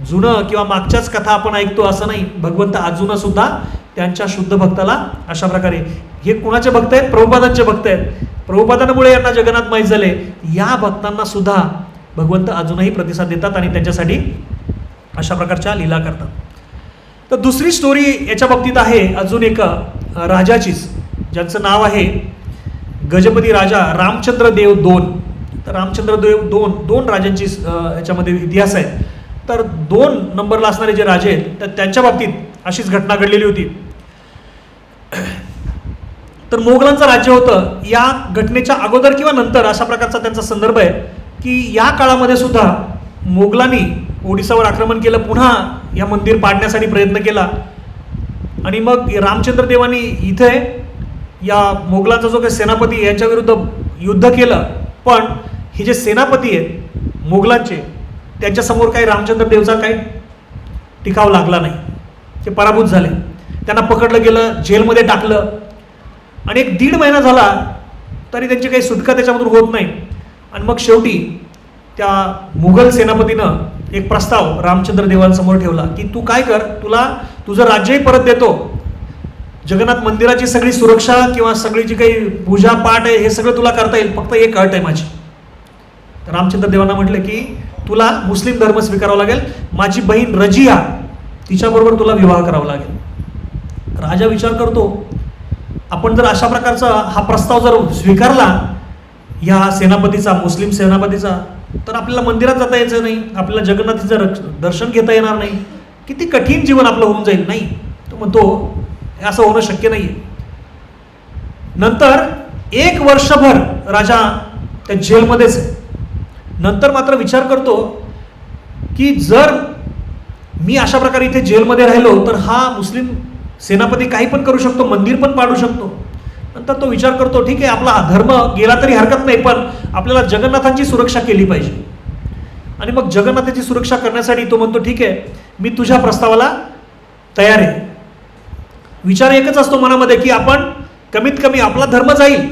जुनं किंवा मागच्याच कथा आपण ऐकतो असं नाही, भगवंत अजून सुद्धा त्यांच्या शुद्ध भक्ताला अशा प्रकारे, हे कुणाचे भक्त आहेत, प्रभुपादांचे भक्त आहेत, प्रभुपादांमुळे यांना जगन्नाथ माहीत झाले, या भक्तांना सुद्धा भगवंत अजूनही प्रतिसाद देतात आणि त्यांच्यासाठी अशा प्रकारच्या लीला करतात. तर दुसरी स्टोरी याच्या बाबतीत आहे अजून एक राजाचीच, ज्यांचं नाव आहे गजपती राजा रामचंद्र देव 2. तर रामचंद्र देव 2 राजांची याच्यामध्ये इतिहास आहे. तर 2 नंबरला असणारे जे राजे आहेत तर त्यांच्या बाबतीत अशीच घटना घडलेली होती. तर मोगलांचं राज्य होतं. या घटनेच्या अगोदर किंवा नंतर अशा प्रकारचा त्यांचा संदर्भ आहे की या काळामध्ये सुद्धा मोगलांनी ओडिसावर आक्रमण केलं, पुन्हा या मंदिर पाडण्यासाठी प्रयत्न केला आणि मग रामचंद्र देवानी इथे या मोगलांचा जो काही सेनापती यांच्या विरुद्ध युद्ध केलं. पण हे जे सेनापती आहेत मोगलांचे त्यांच्यासमोर काही रामचंद्र देवचा काही टिकाव लागला नाही, ते पराभूत झाले. त्यांना पकडलं गेलं, जेलमध्ये टाकलं आणि 1.5 महिना झाला तरी त्यांची काही सुटका त्याच्यामधून होत नाही. आणि मग शेवटी त्या मुघल सेनापतीनं एक प्रस्ताव रामचंद्र देवांसमोर ठेवला की तू काय कर, तुला तुझं राज्यही परत देतो, जगन्नाथ मंदिराची सगळी सुरक्षा किंवा सगळी जी काही पूजा पाठ आहे हे सगळं तुला करता येईल, फक्त एक अट आहे माझी. तर रामचंद्र देवांना म्हटलं की तुला मुस्लिम धर्म स्वीकारावा लागेल, माझी बहीण रजिया तिच्याबरोबर तुला विवाह करावा लागेल. राजा विचार करतो, आपण जर अशा प्रकारचा हा प्रस्ताव जर स्वीकारला या सेनापतीचा, मुस्लिम सेनापतीचा, तर आपल्याला मंदिरात जाता यायचं नाही, आपल्याला जगन्नाथीचं दर्शन घेता येणार नाही, किती कठीण जीवन आपलं होऊन जाईल. नाही, तो म्हणतो असं होणं शक्य नाही. नंतर 1 वर्षभर राजा त्या जेलमध्येच आहे. नंतर मात्र विचार करतो की जर मी अशा प्रकारे इथे जेलमध्ये राहिलो तर हा मुस्लिम सेनापती काही पण करू शकतो, मंदिर पण पाडू शकतो. नंतर तो विचार करतो ठीक आहे, आपला धर्म गेला तरी हरकत नाही, पण आपल्याला जगन्नाथांची सुरक्षा केली पाहिजे. आणि मग जगन्नाथाची सुरक्षा करण्यासाठी तो म्हणतो ठीक आहे, मी तुझ्या प्रस्तावाला तयार आहे. विचार एकच असतो मनामध्ये की आपण कमीत कमी आपला धर्म जाईल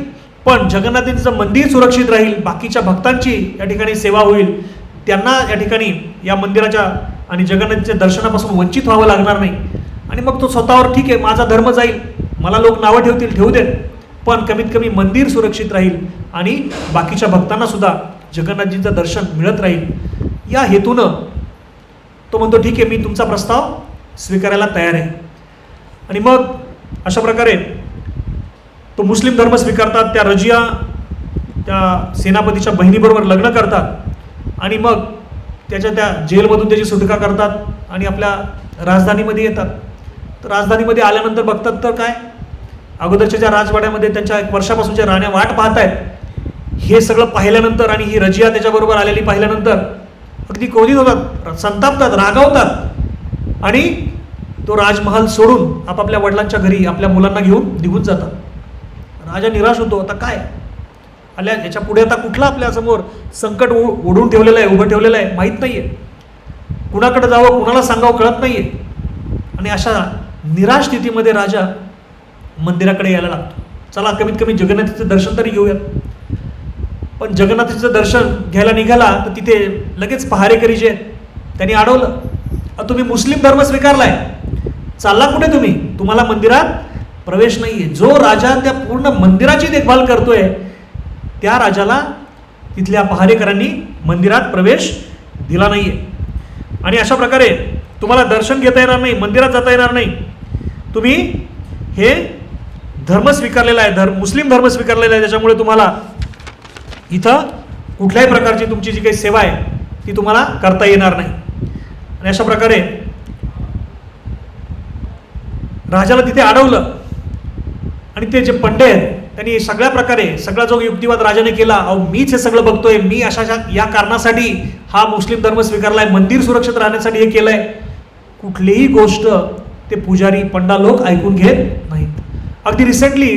पण जगन्नाथांचं मंदिर सुरक्षित राहील, बाकीच्या भक्तांची या ठिकाणी सेवा होईल, त्यांना या ठिकाणी या मंदिराच्या आणि जगन्नाथांच्या दर्शनापासून वंचित व्हावं लागणार नाही. आणि मग तो स्वतःवर ठीक आहे, माझा धर्म जाईल, मला लोक नावं ठेवतील, ठेवू देत, पण कमीत कमी मंदिर सुरक्षित राहील आणि बाकीच्या भक्तांना सुद्धा जगन्नाथजींचं दर्शन मिळत राहील. या हेतूनं तो म्हणतो ठीक आहे, मी तुमचा प्रस्ताव स्वीकारायला तयार आहे. आणि मग अशा प्रकारे तो मुस्लिम धर्म स्वीकारतात, त्या रजिया त्या सेनापतीच्या बहिणीबरोबर लग्न करतात आणि मग त्याच्या त्या जेलमधून त्याची सुटका करतात आणि आपल्या राजधानीमध्ये येतात. तर राजधानीमध्ये आल्यानंतर बघतात तर काय, अगोदरच्या ज्या राजवाड्यामध्ये त्यांच्या 1 वर्षापासूनच्या राण्या वाट पाहत आहेत. हे सगळं पाहिल्यानंतर आणि ही रजिया त्याच्याबरोबर आलेली पाहिल्यानंतर अगदी क्रोधित होतात, संतापतात, रागावतात आणि तो राजमहाल सोडून आपापल्या वडिलांच्या घरी आपल्या मुलांना घेऊन निघून जातात. राजा निराश होतो. आता काय आल्या याच्या पुढे आता कुठला आपल्यासमोर संकट ओढून ठेवलेलं आहे, उभं ठेवलेलं आहे, माहीत नाही आहे. कुणाकडे जावं, कुणाला सांगावं कळत नाही आहे. आणि अशा निराश स्थितीमध्ये राजा मंदिराकडे यायला लागतो. चला कमीत कमी जगन्नाथाचं दर्शन तरी घेऊयात. पण जगन्नाथाचं दर्शन घ्यायला निघाला तर तिथे लगेच पहारेकरी जे आहेत त्यांनी अडवलं. तुम्ही मुस्लिम धर्म स्वीकारलाय, चालला कुठे तुम्ही, तुम्हाला मंदिरात प्रवेश नाही आहे. जो राजा त्या पूर्ण मंदिराची देखभाल करतोय त्या राजाला तिथल्या पहारेकरांनी मंदिरात प्रवेश दिला नाही आहे. आणि अशा प्रकारे तुम्हाला दर्शन घेता येणार नाही, मंदिरात जाता येणार नाही. तुम्ही हे धर्म स्वीकारलेला आहे, मुस्लिम धर्म स्वीकारलेला आहे, त्याच्यामुळे तुम्हाला इथं कुठल्याही प्रकारची तुमची जी काही सेवा आहे ती तुम्हाला करता येणार नाही. आणि अशा प्रकारे राजाला तिथे अडवलं. आणि ते जे पंडे आहेत त्यांनी सगळ्या प्रकारे सगळा जो युक्तिवाद राजाने केला, अहो मीच हे सगळं बघतोय, मी अशा या कारणासाठी हा मुस्लिम धर्म स्वीकारलाय, मंदिर सुरक्षित राहण्यासाठी हे केलंय. कुठलीही गोष्ट ते पुजारी पंडा लोक ऐकून घेत नाहीत. अगदी रिसेंटली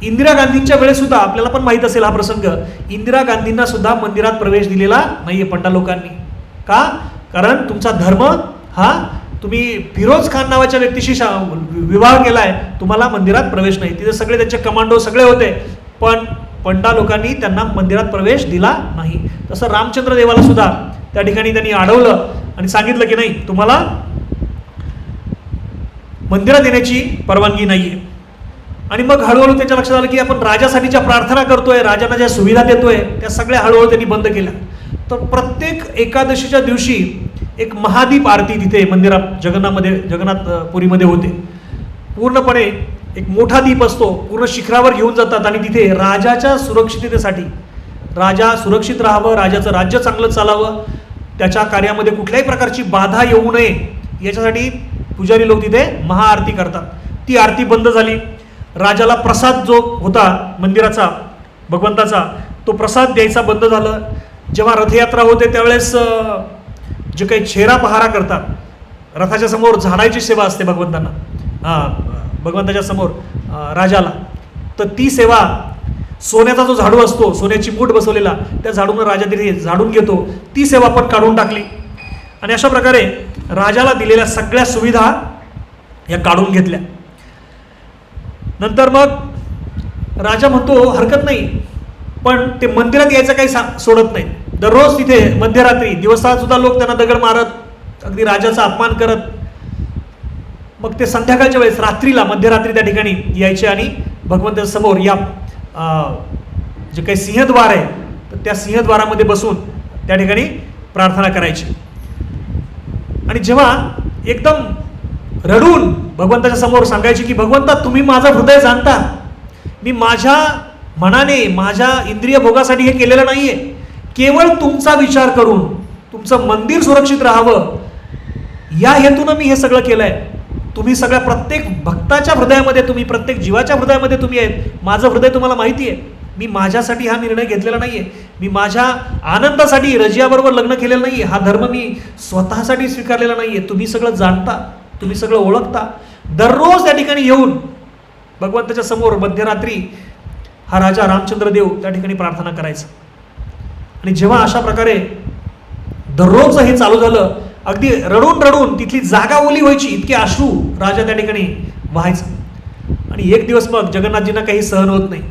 इंदिरा गांधींच्या वेळेस सुद्धा आपल्याला पण माहीत असेल हा प्रसंग, इंदिरा गांधींना सुद्धा मंदिरात प्रवेश दिलेला नाहीये पंडा लोकांनी. का? कारण तुमचा धर्म हा, तुम्ही फिरोज खान नावाच्या व्यक्तीशी विवाह केलाय, तुम्हाला मंदिरात प्रवेश नाही. तिथे सगळे त्यांचे कमांडो सगळे होते, पण पंडा लोकांनी त्यांना मंदिरात प्रवेश दिला नाही. तसं रामचंद्र देवाला सुद्धा त्या ठिकाणी त्यांनी अडवलं आणि सांगितलं की नाही, तुम्हाला मंदिरात येण्याची परवानगी नाहीये. आणि मग हळूहळू त्यांच्या लक्षात आलं की आपण राजासाठी ज्या प्रार्थना करतोय, राजांना ज्या सुविधा देतोय, त्या सगळ्या हळूहळू त्यांनी बंद केल्या. तर प्रत्येक एकादशीच्या दिवशी एक महादीप आरती तिथे मंदिरात जगन्नाथपुरीमध्ये होते. पूर्णपणे एक मोठा दीप असतो, पूर्ण शिखरावर घेऊन जातात आणि तिथे राजाच्या सुरक्षिततेसाठी, राजा सुरक्षित राहावं, राजाचं राज्य चांगलं चालावं, त्याच्या कार्यामध्ये कुठल्याही प्रकारची बाधा येऊ नये याच्यासाठी पुजारी लोक तिथे महाआरती करतात. ती आरती बंद झाली. राजाला प्रसाद जो होता मंदिराचा भगवंताचा, तो प्रसाद द्यायचा बंद झालं. जेव्हा रथयात्रा होते त्यावेळेस जे काही छेरा पहारा करतात, रथाच्या समोर झाडायची सेवा असते भगवंतांना, भगवंताच्या समोर राजाला, तर ती सेवा सोन्याचा जो झाडू असतो, सोन्याची मूठ बसवलेला, त्या झाडून राजा तिथे झाडून घेतो, ती सेवा पण काढून टाकली. आणि अशा प्रकारे राजाला दिलेल्या सगळ्या सुविधा या काढून घेतल्या. नंतर मग राजा म्हणतो हरकत नाही, पण ते मंदिरात यायचं काही सोडत नाही. दररोज तिथे मध्यरात्री, दिवसात सुद्धा लोक त्यांना दगड मारत, अगदी राजाचा अपमान करत. मग ते संध्याकाळच्या वेळेस रात्रीला, मध्यरात्री त्या ठिकाणी यायचे आणि भगवंताच्या समोर या जे काही सिंहद्वार आहे तर त्या सिंहद्वारामध्ये बसून त्या ठिकाणी प्रार्थना करायची. आणि जेव्हा एकदम रडून भगवंताच्या समोर सांगायची की भगवंता, तुम्ही माझं हृदय जाणता, मी माझ्या मनाने, माझ्या इंद्रिय भोगासाठी हे केलेलं नाहीये, केवळ तुमचा विचार करून, तुमचं मंदिर सुरक्षित राहावं या हेतूनं मी हे सगळं केलंय. तुम्ही सगळ्या प्रत्येक भक्ताच्या हृदयामध्ये, तुम्ही प्रत्येक जीवाच्या हृदयामध्ये तुम्ही आहेत. माझं हृदय तुम्हाला माहिती आहे. मी माझ्यासाठी हा निर्णय घेतलेला नाहीये, मी माझ्या आनंदासाठी रजियाबरोबर लग्न केलेलं नाहीये, हा धर्म मी स्वतःसाठी स्वीकारलेला नाहीये. तुम्ही सगळं जाणता, तुम्ही सगळं ओळखता. दररोज त्या ठिकाणी येऊन भगवंताच्या समोर मध्यरात्री हा राजा रामचंद्र देव त्या ठिकाणी प्रार्थना करायचा. आणि जेव्हा अशा प्रकारे दररोज हे चालू झालं, अगदी रडून रडून तिथली जागा ओली व्हायची, इतके अश्रू राजा त्या ठिकाणी व्हायचा. आणि एक दिवस मग जगन्नाथजींना काही सहन होत नाही.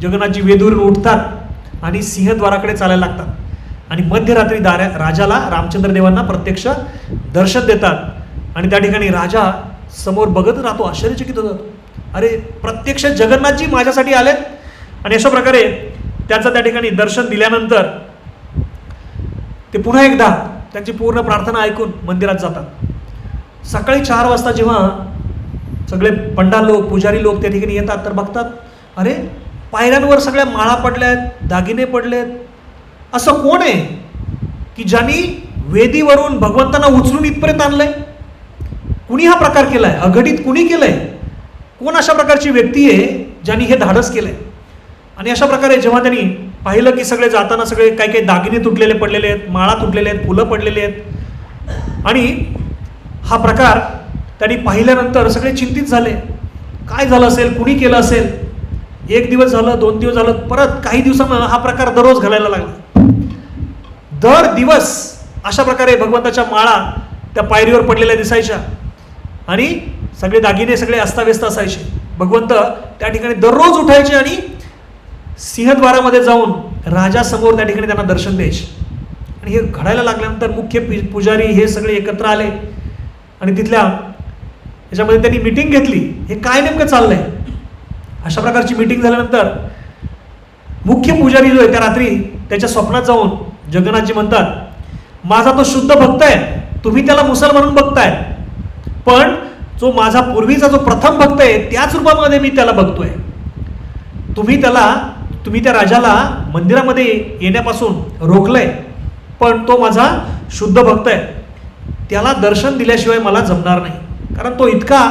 जगन्नाथजी वेदूरून उठतात आणि सिंहद्वाराकडे चालायला लागतात आणि मध्यरात्री राजाला, रामचंद्र देवांना प्रत्यक्ष दर्शन देतात. आणि त्या ठिकाणी राजा समोर बघत राहतो, आश्चर्यचकित होतो, अरे प्रत्यक्ष जगन्नाथजी माझ्यासाठी आलेत. आणि अशा प्रकारे त्याचं त्या ठिकाणी दर्शन दिल्यानंतर ते पुन्हा एकदा त्यांची पूर्ण प्रार्थना ऐकून मंदिरात जातात. सकाळी 4 वाजता जेव्हा सगळे पंडा लोक, पुजारी लोक त्या ठिकाणी येतात तर बघतात, अरे पायऱ्यांवर सगळ्या माळा पडल्यात, दागिने पडलेत. असं कोण आहे की ज्यांनी वेदीवरून भगवंतांना उचलून इथपर्यंत आणलंय? कुणी हा प्रकार केलाय? अघटित कुणी केलंय? कोण अशा प्रकारची व्यक्ती आहे ज्यांनी हे धाडस केलंय? आणि अशा प्रकारे जेव्हा त्यांनी पाहिलं की सगळे जाताना सगळे काही काही दागिने तुटलेले पडलेले आहेत, माळा तुटलेले आहेत, फुलं पडलेली आहेत, आणि हा प्रकार त्यांनी पाहिल्यानंतर सगळे चिंतित झाले. काय झालं असेल? कुणी केलं असेल? 1 दिवस झालं, 2 दिवस झालं, परत काही दिवसांना हा प्रकार दररोज घडायला लागला. दर दिवस अशा प्रकारे भगवंताच्या माळा त्या पायरीवर पडलेल्या दिसायच्या आणि सगळे दागिने सगळे अस्ताव्यस्त असायचे. भगवंत त्या ठिकाणी दररोज उठायचे आणि सिंहद्वारामध्ये जाऊन राजासमोर त्या ठिकाणी त्यांना दर्शन द्यायचे. आणि हे घडायला लागल्यानंतर मुख्य पुजारी हे सगळे एकत्र आले आणि तिथल्या याच्यामध्ये त्यांनी मीटिंग घेतली. हे काय नेमकं चाललंय? अशा प्रकारची मीटिंग झाल्यानंतर मुख्य पुजारी जो आहे त्या रात्री त्याच्या स्वप्नात जाऊन जगन्नाथजी म्हणतात, माझा तो शुद्ध भक्त आहे, तुम्ही त्याला मुसल म्हणून बघताय, पण जो माझा पूर्वीचा जो प्रथम भक्त आहे त्याच रूपामध्ये मी त्याला बघतोय. तुम्ही त्या राजाला मंदिरामध्ये येण्यापासून रोखलंय, पण तो माझा शुद्ध भक्त आहे, त्याला दर्शन दिल्याशिवाय मला जमणार नाही. कारण तो इतका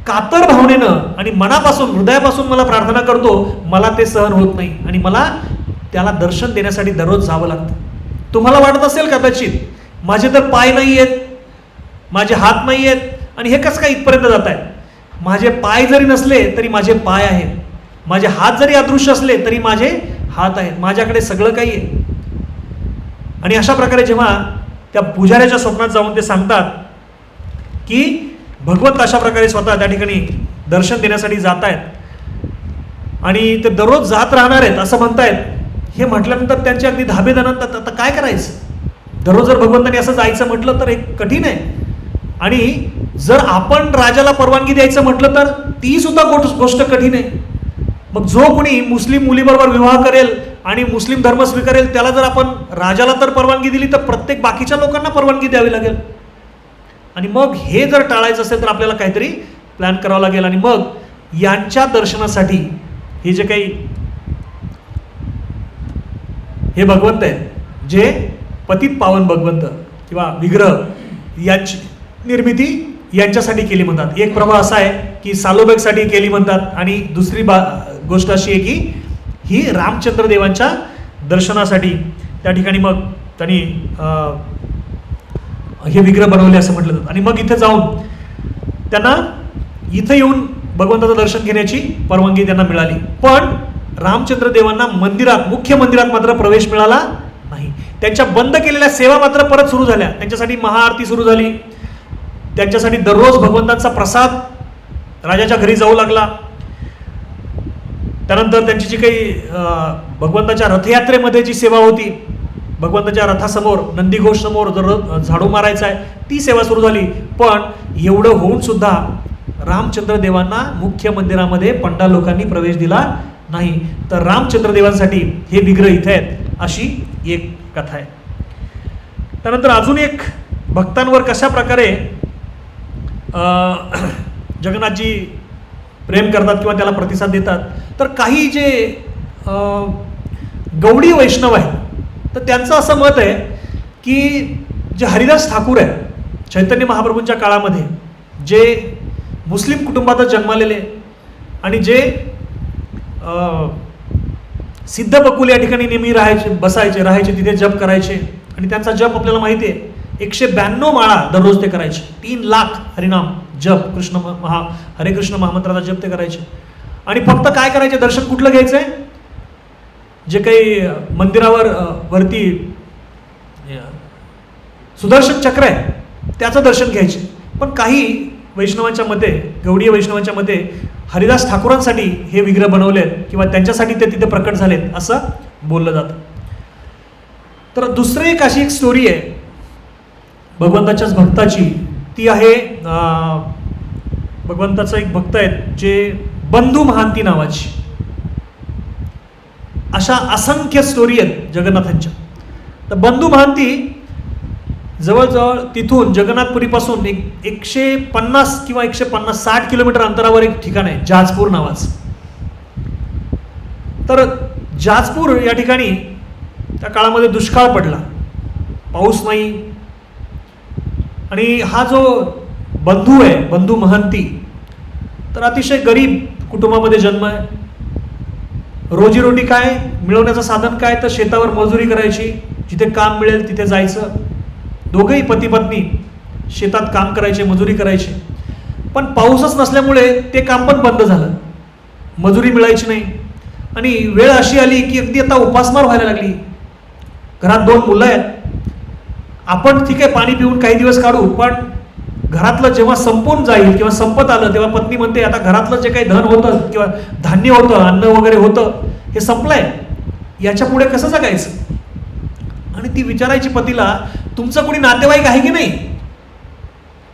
कातर भावनेनं आणि मनापासून हृदयापासून मला प्रार्थना करतो, मला ते सहन होत नाही आणि मला त्याला दर्शन देण्यासाठी दररोज जावं लागतं. तुम्हाला वाटत असेल कदाचित माझे तर पाय नाही आहेत, माझे हात नाही आहेत, आणि हे कसं काय इथपर्यंत जात आहे? माझे पाय जरी नसले तरी माझे पाय आहेत, माझे हात जरी अदृश्य असले तरी माझे हात आहेत, माझ्याकडे सगळं काही आहे. आणि अशा प्रकारे जेव्हा त्या पुजाऱ्याच्या स्वप्नात जाऊन ते सांगतात की भगवंत अशा प्रकारे स्वतः त्या ठिकाणी दर्शन देण्यासाठी जात आहेत आणि ते दररोज जात राहणार आहेत असं म्हणतायत. हे म्हटल्यानंतर त्यांचे अगदी धाबे दणतात, आता काय करायचं? दररोज जर भगवंतांनी असं जायचं म्हटलं तर एक कठीण आहे, आणि जर आपण राजाला परवानगी द्यायचं म्हटलं तर ती सुद्धा गोष्ट कठीण आहे. मग जो कोणी मुस्लिम मुलीबरोबर विवाह करेल आणि मुस्लिम धर्म स्वीकारेल त्याला जर आपण राजाला तर परवानगी दिली तर प्रत्येक बाकीच्या लोकांना परवानगी द्यावी लागेल. आणि मग हे जर टाळायचं असेल तर आपल्याला काहीतरी प्लॅन करावा लागेल. आणि मग यांच्या दर्शनासाठी हे जे काही हे भगवंत आहेत, जे पतित पावन भगवंत किंवा विग्रह, यांची निर्मिती यांच्यासाठी केली म्हणतात. एक प्रभाव असा आहे की सालोबेगसाठी केली म्हणतात, आणि दुसरी गोष्ट अशी आहे की ही रामचंद्र देवांच्या दर्शनासाठी त्या ठिकाणी मग त्यांनी हे विग्रह बनवले असं म्हटलं जातं. आणि मग इथे जाऊन त्यांना इथे येऊन भगवंताचं दर्शन घेण्याची परवानगी त्यांना मिळाली. पण रामचंद्र देवांना मंदिरात, मुख्य मंदिरात मात्र प्रवेश मिळाला नाही. त्यांच्या बंद केलेल्या सेवा मात्र परत सुरू झाल्या. त्यांच्यासाठी महाआरती सुरू झाली, त्यांच्यासाठी दररोज भगवंतांचा प्रसाद राजाच्या घरी जाऊ लागला. त्यानंतर त्यांची जी काही भगवंताच्या रथयात्रेमध्ये जी सेवा होती, भगवंताच्या रथासमोर नंदीघोष समोर जर झाडू मारायचा आहे ती सेवा सुरू झाली. पण एवढं होऊन सुद्धा रामचंद्र देवांना मुख्य मंदिरामध्ये पंडाल लोकांनी प्रवेश दिला नाही. तर रामचंद्र देवांसाठी हे विग्रह इथे आहेत अशी एक कथा आहे. त्यानंतर अजून एक भक्तांवर कशा प्रकारे जगन्नाथजी प्रेम करतात किंवा त्याला प्रतिसाद देतात, तर काही जे गौडी वैष्णव आहेत तर त्यांचं असं मत आहे की जे हरिदास ठाकूर आहे चैतन्य महाप्रभूंच्या काळामध्ये, जे मुस्लिम कुटुंबातच जन्मालेले आणि जे सिद्ध बकुल या ठिकाणी नेहमी राहायचे तिथे जप करायचे, आणि त्यांचा जप आपल्याला माहिती आहे 192 माळा दररोज ते करायचे. 3 लाख हरिनाम जप हरे कृष्ण महामंत्राचा जप ते करायचे. आणि फक्त काय करायचे, दर्शन कुठलं घ्यायचंय, जे काही मंदिरावर वरती सुदर्शन चक्र आहे त्याचं दर्शन घ्यायचे. पण काही वैष्णवांच्या मते, गौडीय वैष्णवांच्या मते हरिदास ठाकूरांसाठी हे विग्रह बनवलेत किंवा त्यांच्यासाठी ते तिथे प्रकट झालेत असं बोललं जातं. तर दुसरी एक अशी एक स्टोरी आहे भगवंताच्याच भक्ताची, ती आहे भगवंताचा एक भक्त आहेत जे बंधू महांती नावाची. अशा असंख्य स्टोरी आहेत जगन्नाथांच्या. तर बंधू महांती जवळजवळ तिथून जगन्नाथपुरीपासून 150 किंवा 150-60 किलोमीटर अंतरावर एक ठिकाण आहे जाजपूर नावाचं. तर जाजपूर या ठिकाणी त्या काळामध्ये दुष्काळ पडला, पाऊस नाही. आणि हा जो बंधू आहे, बंधू महंती, तर अतिशय गरीब कुटुंबामध्ये जन्म आहे. रोजीरोटी काय, मिळवण्याचं साधन काय, तर शेतावर मजुरी करायची, जिथे काम मिळेल तिथे जायचं. दोघंही पती पत्नी शेतात काम करायचे, मजुरी करायचे. पण पाऊसच नसल्यामुळे ते काम पण बंद झालं, मजुरी मिळायची नाही. आणि वेळ अशी आली की अगदी आता उपासमार व्हायला लागली. घरात 2 मुलं आहेत. आपण ठीक आहे पाणी पिऊन काही दिवस काढू, पण घरातलं जेव्हा संपून जाईल किंवा संपत आलं तेव्हा पत्नी म्हणते आता घरातलं जे काही धन होतं किंवा धान्य होतं, अन्न वगैरे होतं, हे संपलंय, याच्या पुढे कसं जगायचं. आणि ती विचारायची पतीला, तुमचं कुणी नातेवाईक आहे की नाही.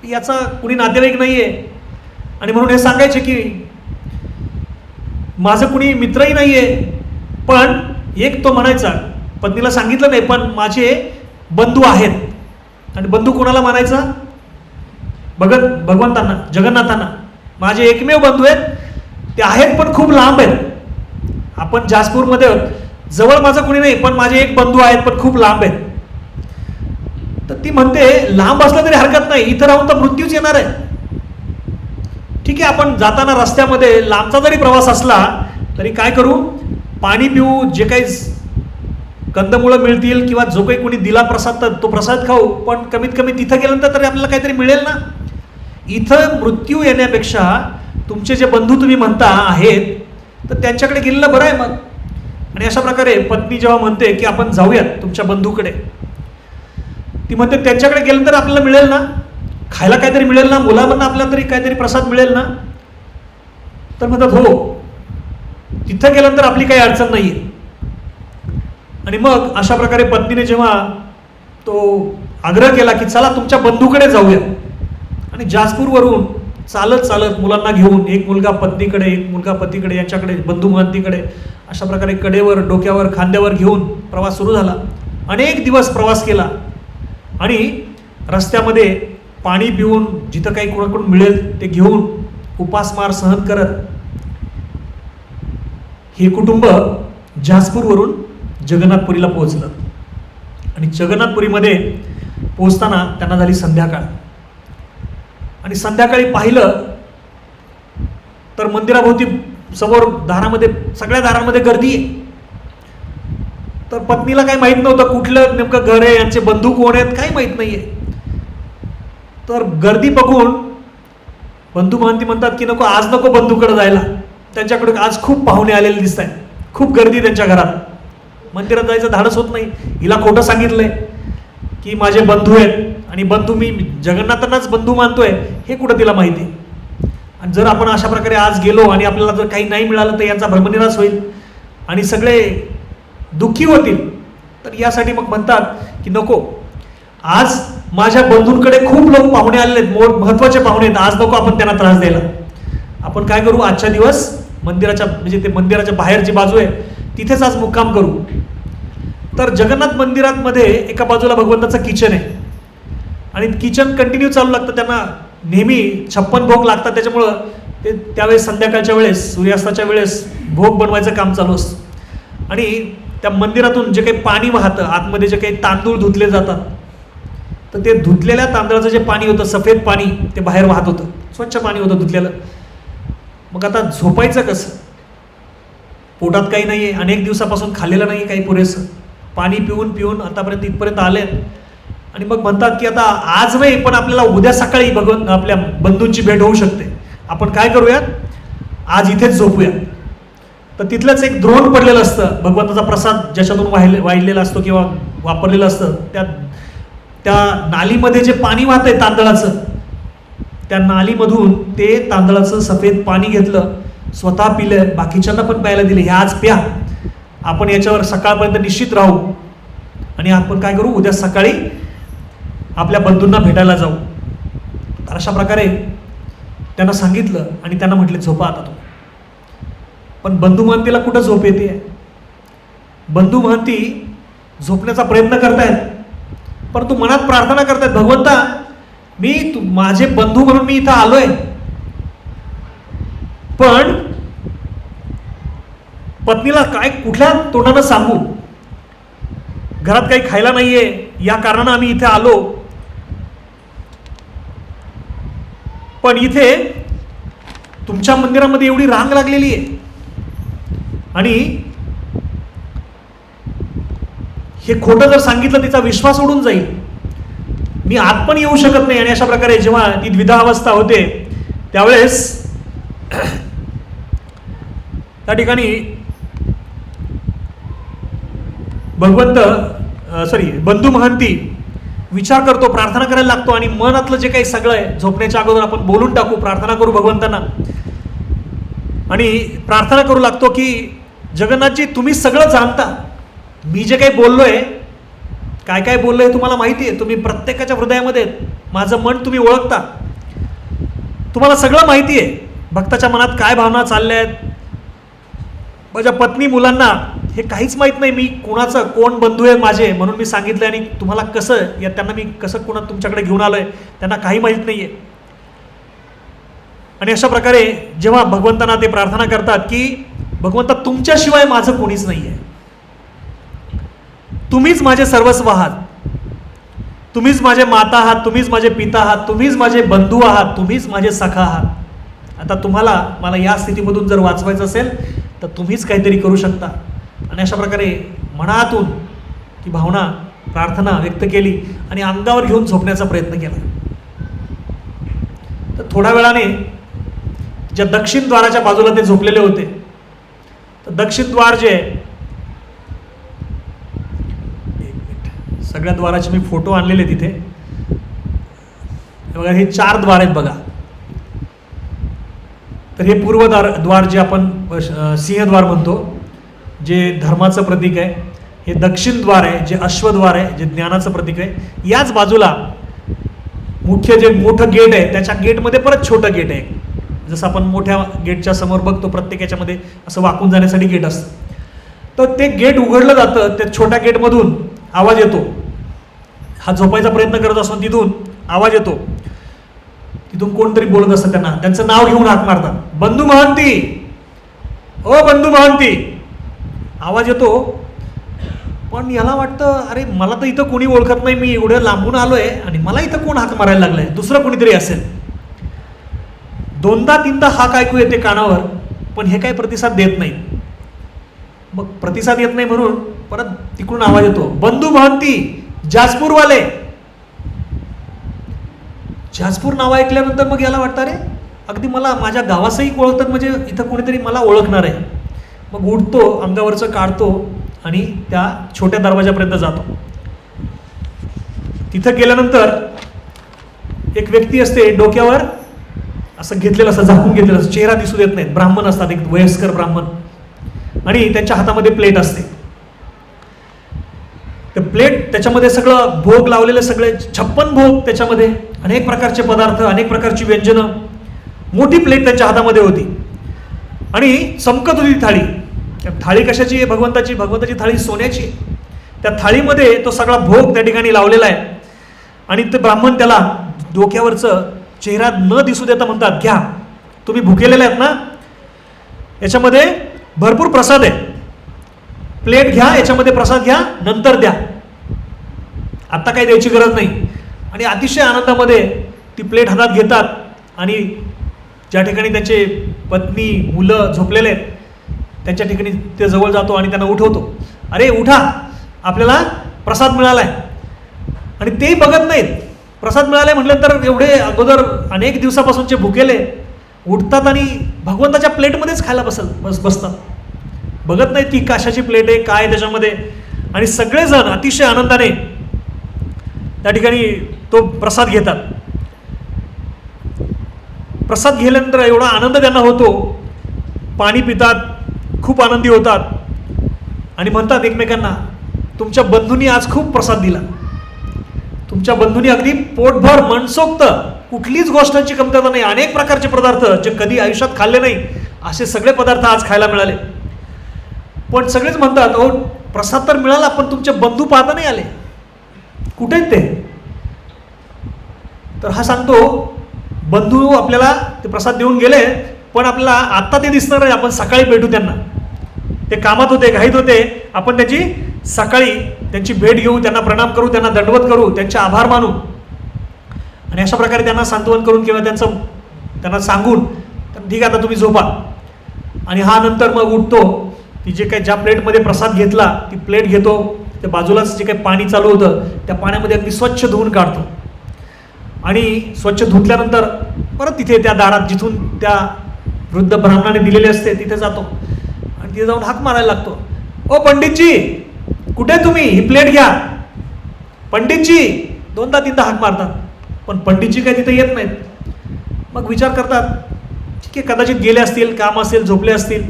याचा कुणी नातेवाईक नाही आहे. आणि म्हणून हे सांगायचे की माझं कुणी मित्रही नाही आहे. पण एक तो म्हणायचा, पत्नीला सांगितलं नाही, पण माझे बंधू आहेत. आणि बंधू कोणाला मानायचा, भगवंतांना, जगन्नाथांना. माझे एकमेव बंधू आहेत, ते आहेत पण खूप लांब आहेत. आपण जाजपूरमध्ये जवळ माझं कुणी नाही, पण माझे एक बंधू आहेत पण खूप लांब आहेत. तर ती म्हणते लांब असलं तरी हरकत नाही, इथं राहून तर मृत्यूच येणार आहे. ठीक आहे, आपण जाताना रस्त्यामध्ये लांबचा जरी प्रवास असला तरी काय करू, पाणी पिऊ, जे काही कंदमुळं मिळतील किंवा जो काही कोणी दिला प्रसाद तर तो प्रसाद खाऊ, पण कमीत कमी तिथं गेल्यानंतर तरी आपल्याला काहीतरी मिळेल ना. इथं मृत्यू येण्यापेक्षा तुमचे जे बंधू तुम्ही म्हणता आहेत तर त्यांच्याकडे गेलेलं बरं आहे मग. आणि अशा प्रकारे पत्नी जेव्हा म्हणते की आपण जाऊयात तुमच्या बंधूकडे, ती म्हणते त्यांच्याकडे गेल्यानंतर आपल्याला मिळेल ना, खायला काहीतरी मिळेल ना, मुलांना आपल्याला तरी काहीतरी प्रसाद मिळेल ना. तर म्हणतात हो, तिथं गेल्यानंतर आपली काही अडचण नाही आहे. आणि मग अशा प्रकारे पत्नीने जेव्हा तो आग्रह केला की चला तुमच्या बंधूकडे जाऊया, आणि जाजपूरवरून चालत चालत मुलांना घेऊन, एक मुलगा पत्नीकडे, एक मुलगा पतीकडे, यांच्याकडे बंधू महंतीकडे, अशा प्रकारे कडेवर, डोक्यावर, खांद्यावर घेऊन प्रवास सुरू झाला. अनेक दिवस प्रवास केला. आणि रस्त्यामध्ये पाणी पिऊन, जिथं काही कोणाकडून मिळेल ते घेऊन, उपासमार सहन करत हे कुटुंब जाजपूरवरून जगन्नाथपुरीला पोहोचलं. आणि जगन्नाथपुरीमध्ये पोहोचताना त्यांना झाली संध्याकाळ. आणि संध्याकाळी पाहिलं तर मंदिराभोवती समोर दारामध्ये, सगळ्या दारांमध्ये गर्दी आहे. तर पत्नीला काही माहीत नव्हतं कुठलं नेमकं घर आहे, यांचे बंधू कोण आहेत, काही माहीत नाही आहे. तर गर्दी बघून बंधू महंती म्हणतात की नको, आज नको बंधूकडे जायला, त्यांच्याकडे आज खूप पाहुणे आलेले दिसत आहेत, खूप गर्दी त्यांच्या घरात, मंदिरात जायचं धाडस होत नाही. हिला खोटं सांगितलंय की माझे बंधू आहेत, आणि बंधू मी जगन्नाथांनाच बंधू मानतोय, हे कुठं तिला माहिती. आणि जर आपण अशा प्रकारे आज गेलो आणि आपल्याला जर काही नाही मिळालं तर यांचा भ्रमनिराश होईल आणि सगळे दुःखी होतील. तर यासाठी मग म्हणतात की नको, आज माझ्या बंधूंकडे खूप लोक पाहुणे आलेले आहेत, महत्वाचे पाहुणे आहेत, आज नको आपण त्यांना त्रास द्यायला. आपण काय करू, आजच्या दिवस मंदिराच्या, म्हणजे ते मंदिराच्या बाहेर जी बाजू आहे तिथेच आज मुक्काम करू. तर जगन्नाथ मंदिरामध्ये एका बाजूला भगवंताचं किचन आहे, आणि किचन कंटिन्यू चालू लागतं. त्यांना नेहमी 56 भोग लागतात, त्याच्यामुळं ते त्यावेळेस संध्याकाळच्या वेळेस, सूर्यास्ताच्या वेळेस भोग बनवायचं काम चालू असतं. आणि त्या मंदिरातून जे काही पाणी वाहतं, आतमध्ये जे काही तांदूळ धुतले जातात, तर ते धुतलेल्या तांदळाचं जे पाणी होतं, सफेद पाणी, ते बाहेर वाहत होतं, स्वच्छ पाणी होतं धुतलेलं. मग आता झोपायचं कसं, पोटात काही नाही आहे, अनेक दिवसापासून खाल्लेलं नाही काही पुरेसं, पाणी पिऊन पिऊन आतापर्यंत इथपर्यंत आले. आणि मग म्हणतात की आता आज नाही, पण आपल्याला उद्या सकाळी आपल्या बंधूंची भेट होऊ शकते, आपण काय करूयात, आज इथेच झोपूया. तर तिथलंच एक द्रोण पडलेलं असतं, भगवंताचा प्रसाद ज्याच्यातून वाहिलेला असतो किंवा वापरलेलं असतं, त्या नालीमध्ये जे पाणी वाहतंय तांदळाचं, त्या नालीमधून ते तांदळाचं सफेद पाणी घेतलं, स्वतः पिलं, बाकीच्यांना पण प्यायला दिले, हे आज प्या, आपण याच्यावर सकाळपर्यंत निश्चित राहू, आणि आपण काय करू, उद्या सकाळी आपल्या बंधूंना भेटायला जाऊ. तर अशा प्रकारे त्यांना सांगितलं आणि त्यांना म्हटले झोपा आता तुम्ही. पण बंधू महंतीला कुठं झोप येते, बंधू महंती झोपण्याचा प्रयत्न करतायत, परंतु मनात प्रार्थना करतायत, भगवंता माझे बंधू म्हणून मी इथं आलोय, पण पत्नीला काय कुठल्या तोंडानं सांगू, घरात काही खायला नाहीये, या कारणानं आम्ही इथे आलो. पण इथे तुमच्या मंदिरामध्ये एवढी रांग लागलेली आहे आणि हे खोटं जर सांगितलं तिचा विश्वास उडून जाईल, मी आत पण येऊ शकत नाही. आणि अशा प्रकारे जेव्हा ती द्विधा अवस्था होते त्यावेळेस त्या ठिकाणी बंधू महंती विचार करतो, प्रार्थना करायला लागतो आणि मनातलं जे काही सगळं आहे झोपण्याच्या अगोदर आपण बोलून टाकू, प्रार्थना करू भगवंतांना. आणि प्रार्थना करू लागतो की जगन्नाथजी तुम्ही सगळं जाणता, मी जे काही बोललोय, काय काय बोललोय तुम्हाला माहिती आहे, तुम्ही प्रत्येकाच्या हृदयामध्ये, माझं मन तुम्ही ओळखता, तुम्हाला सगळं माहिती आहे, भक्ताच्या मनात काय भावना चालल्या आहेत. माझ्या पत्नी मुलांना हे काहीच माहीत नाही, मी कोणाचं कोण बंधू आहे माझे म्हणून मी सांगितलं आणि तुम्हाला कसं या त्यांना मी कसं कोणा तुमच्याकडे घेऊन आलोय त्यांना काही माहीत नाही आहे. आणि अशा प्रकारे जेव्हा भगवंतांना ते प्रार्थना करतात की भगवंता तुमच्याशिवाय माझं कोणीच नाही आहे, तुम्हीच माझे सर्वस्व आहात, तुम्हीच माझे माता आहात, तुम्हीच माझे पिता आहात, तुम्हीच माझे बंधू आहात, तुम्हीच माझे सखा आहात. आता तुम्हाला मला या स्थितीमधून जर वाचवायचं असेल तर तुम्हीच काहीतरी करू शकता. आणि अशा प्रकारे मनातून ती भावना प्रार्थना व्यक्त केली आणि अंगावर घेऊन झोपण्याचा प्रयत्न केला. तर थोड्या वेळाने ज्या दक्षिण द्वाराच्या बाजूला ते झोपलेले होते, तर दक्षिण द्वार जे सगळ्या द्वाराचे मी फोटो आणलेले तिथे बघा, हे 4 द्वार आहेत बघा. तर हे पूर्व द्वार जे आपण सिंहद्वार म्हणतो, जे धर्माचं प्रतीक आहे. हे दक्षिण द्वार आहे जे अश्वद्वार आहे, जे ज्ञानाचं प्रतीक आहे. याच बाजूला मुख्य जे मोठं गेट आहे त्याच्या गेटमध्ये परत छोटं गेट आहे. जसं आपण मोठ्या गेटच्या समोर बघतो प्रत्येक याच्यामध्ये असं वाकून जाण्यासाठी गेट असतं. तर ते गेट उघडलं जातं, त्या छोट्या गेटमधून आवाज येतो. हा झोपायचा प्रयत्न करत असतो, तिथून आवाज येतो, तिथून कोणतरी बोलत असतं, त्यांना त्यांचं नाव घेऊन हाक मारतात, बंधू महंती, ओ बंधू महंती. आवाज येतो, पण याला वाटतं अरे मला तर इथं कोणी ओळखत नाही, मी एवढं लांबून आलोय आणि मला इथं कोण हाक मारायला लागलाय, दुसरं कोणीतरी असेल. 2दा-3दा हाक ऐकू येते कानावर, पण हे काही प्रतिसाद देत नाही. मग प्रतिसाद येत नाही म्हणून परत तिकडून आवाज येतो, बंधू महंती जाजपूरवाले. जाजपूर नाव ऐकल्यानंतर मग याला वाटतं अरे अगदी मला माझ्या गावासही ओळखतात, म्हणजे इथं कोणीतरी मला ओळखणार आहे. मग उठतो, अंगावरचं काढतो आणि त्या छोट्या दरवाजापर्यंत जातो. तिथं गेल्यानंतर एक व्यक्ती असते, डोक्यावर असं घेतलेलं असं झाकून घेतलेलं असं, चेहरा दिसू देत नाहीत, ब्राह्मण असतात, एक वयस्कर ब्राह्मण, आणि त्यांच्या हातामध्ये प्लेट असते. ते प्लेट त्याच्यामध्ये सगळं भोग लावलेले, सगळे 56 भोग, त्याच्यामध्ये अनेक प्रकारचे पदार्थ, अनेक प्रकारची व्यंजनं, मोठी प्लेट त्यांच्या हातामध्ये होती आणि चमकत होती थाळी. थाळी कशाची आहे? भगवंताची थाळी सोन्याची. त्या थाळीमध्ये तो सगळा भोग त्या ठिकाणी लावलेला आहे. आणि ते ब्राह्मण त्याला डोक्यावरचं चेहरा न दिसू देता म्हणतात, घ्या, तुम्ही भुकेलेले आहेत ना, याच्यामध्ये भरपूर प्रसाद आहे, प्लेट घ्या, याच्यामध्ये प्रसाद घ्या, नंतर द्या, आत्ता काही द्यायची गरज नाही. आणि अतिशय आनंदामध्ये ती प्लेट हातात घेतात आणि ज्या ठिकाणी त्याचे पत्नी मुलं झोपलेले आहेत त्यांच्या ठिकाणी ते जवळ जातो आणि त्यांना उठवतो, अरे उठा, आपल्याला प्रसाद मिळालाय. आणि तेही बघत नाहीत, प्रसाद मिळालाय म्हटल्यानंतर एवढे अगोदर अनेक दिवसापासूनचे भुकेले उठतात आणि भगवंताच्या प्लेटमध्येच खायला बसतात, बघत नाहीत की कशाची प्लेट आहे, काय त्याच्यामध्ये. आणि सगळेजण अतिशय आनंदाने त्या ठिकाणी तो प्रसाद घेतात. प्रसाद घेतल्यानंतर एवढा आनंद त्यांना होतो, पाणी पितात, खूप आनंदी होतात आणि म्हणतात एकमेकांना, तुमच्या बंधूंनी आज खूप प्रसाद दिला, तुमच्या बंधूंनी अगदी पोटभर मनसोक्त, कुठलीच गोष्टांची कमतरता नाही, अनेक प्रकारचे पदार्थ जे कधी आयुष्यात खाल्ले नाही असे सगळे पदार्थ आज खायला मिळाले. पण सगळेच म्हणतात, अहो प्रसाद तर मिळाला, पण तुमचे बंधू पाहता नाही आले, कुठे आहेत ते? तर हा सांगतो, बंधू आपल्याला ते प्रसाद देऊन गेले, पण आपल्याला आत्ता ते दिसणार नाही, आपण सकाळी भेटू त्यांना, ते कामात होते, घाईत होते. आपण त्याची सकाळी त्यांची भेट घेऊ, त्यांना प्रणाम करू, त्यांना दंडवत करू, त्यांचे आभार मानू आणि अशा प्रकारे त्यांना सांत्वन करून किंवा त्यांना सांगून ठीक आहे आता तुम्ही झोपा. आणि हा नंतर मग उठतो, ती जे काही ज्या प्लेटमध्ये प्रसाद घेतला ती प्लेट घेतो, त्या बाजूलाच जे काही पाणी चालू होतं त्या पाण्यामध्ये अगदी स्वच्छ धुवून काढतो आणि स्वच्छ धुतल्यानंतर परत तिथे त्या दारात जिथून त्या वृद्ध ब्राह्मणाने दिलेले असते तिथे जातो आणि तिथे जाऊन हाक मारायला लागतो. ओ पंडितजी, कुठे तुम्ही, ही प्लेट घ्या. पंडितजी 2दा-3दा हाक मारतात, पण पंडितजी काय तिथे येत नाहीत. मग विचार करतात ठीक आहे, कदाचित गेले असतील, काम असेल, झोपले असतील.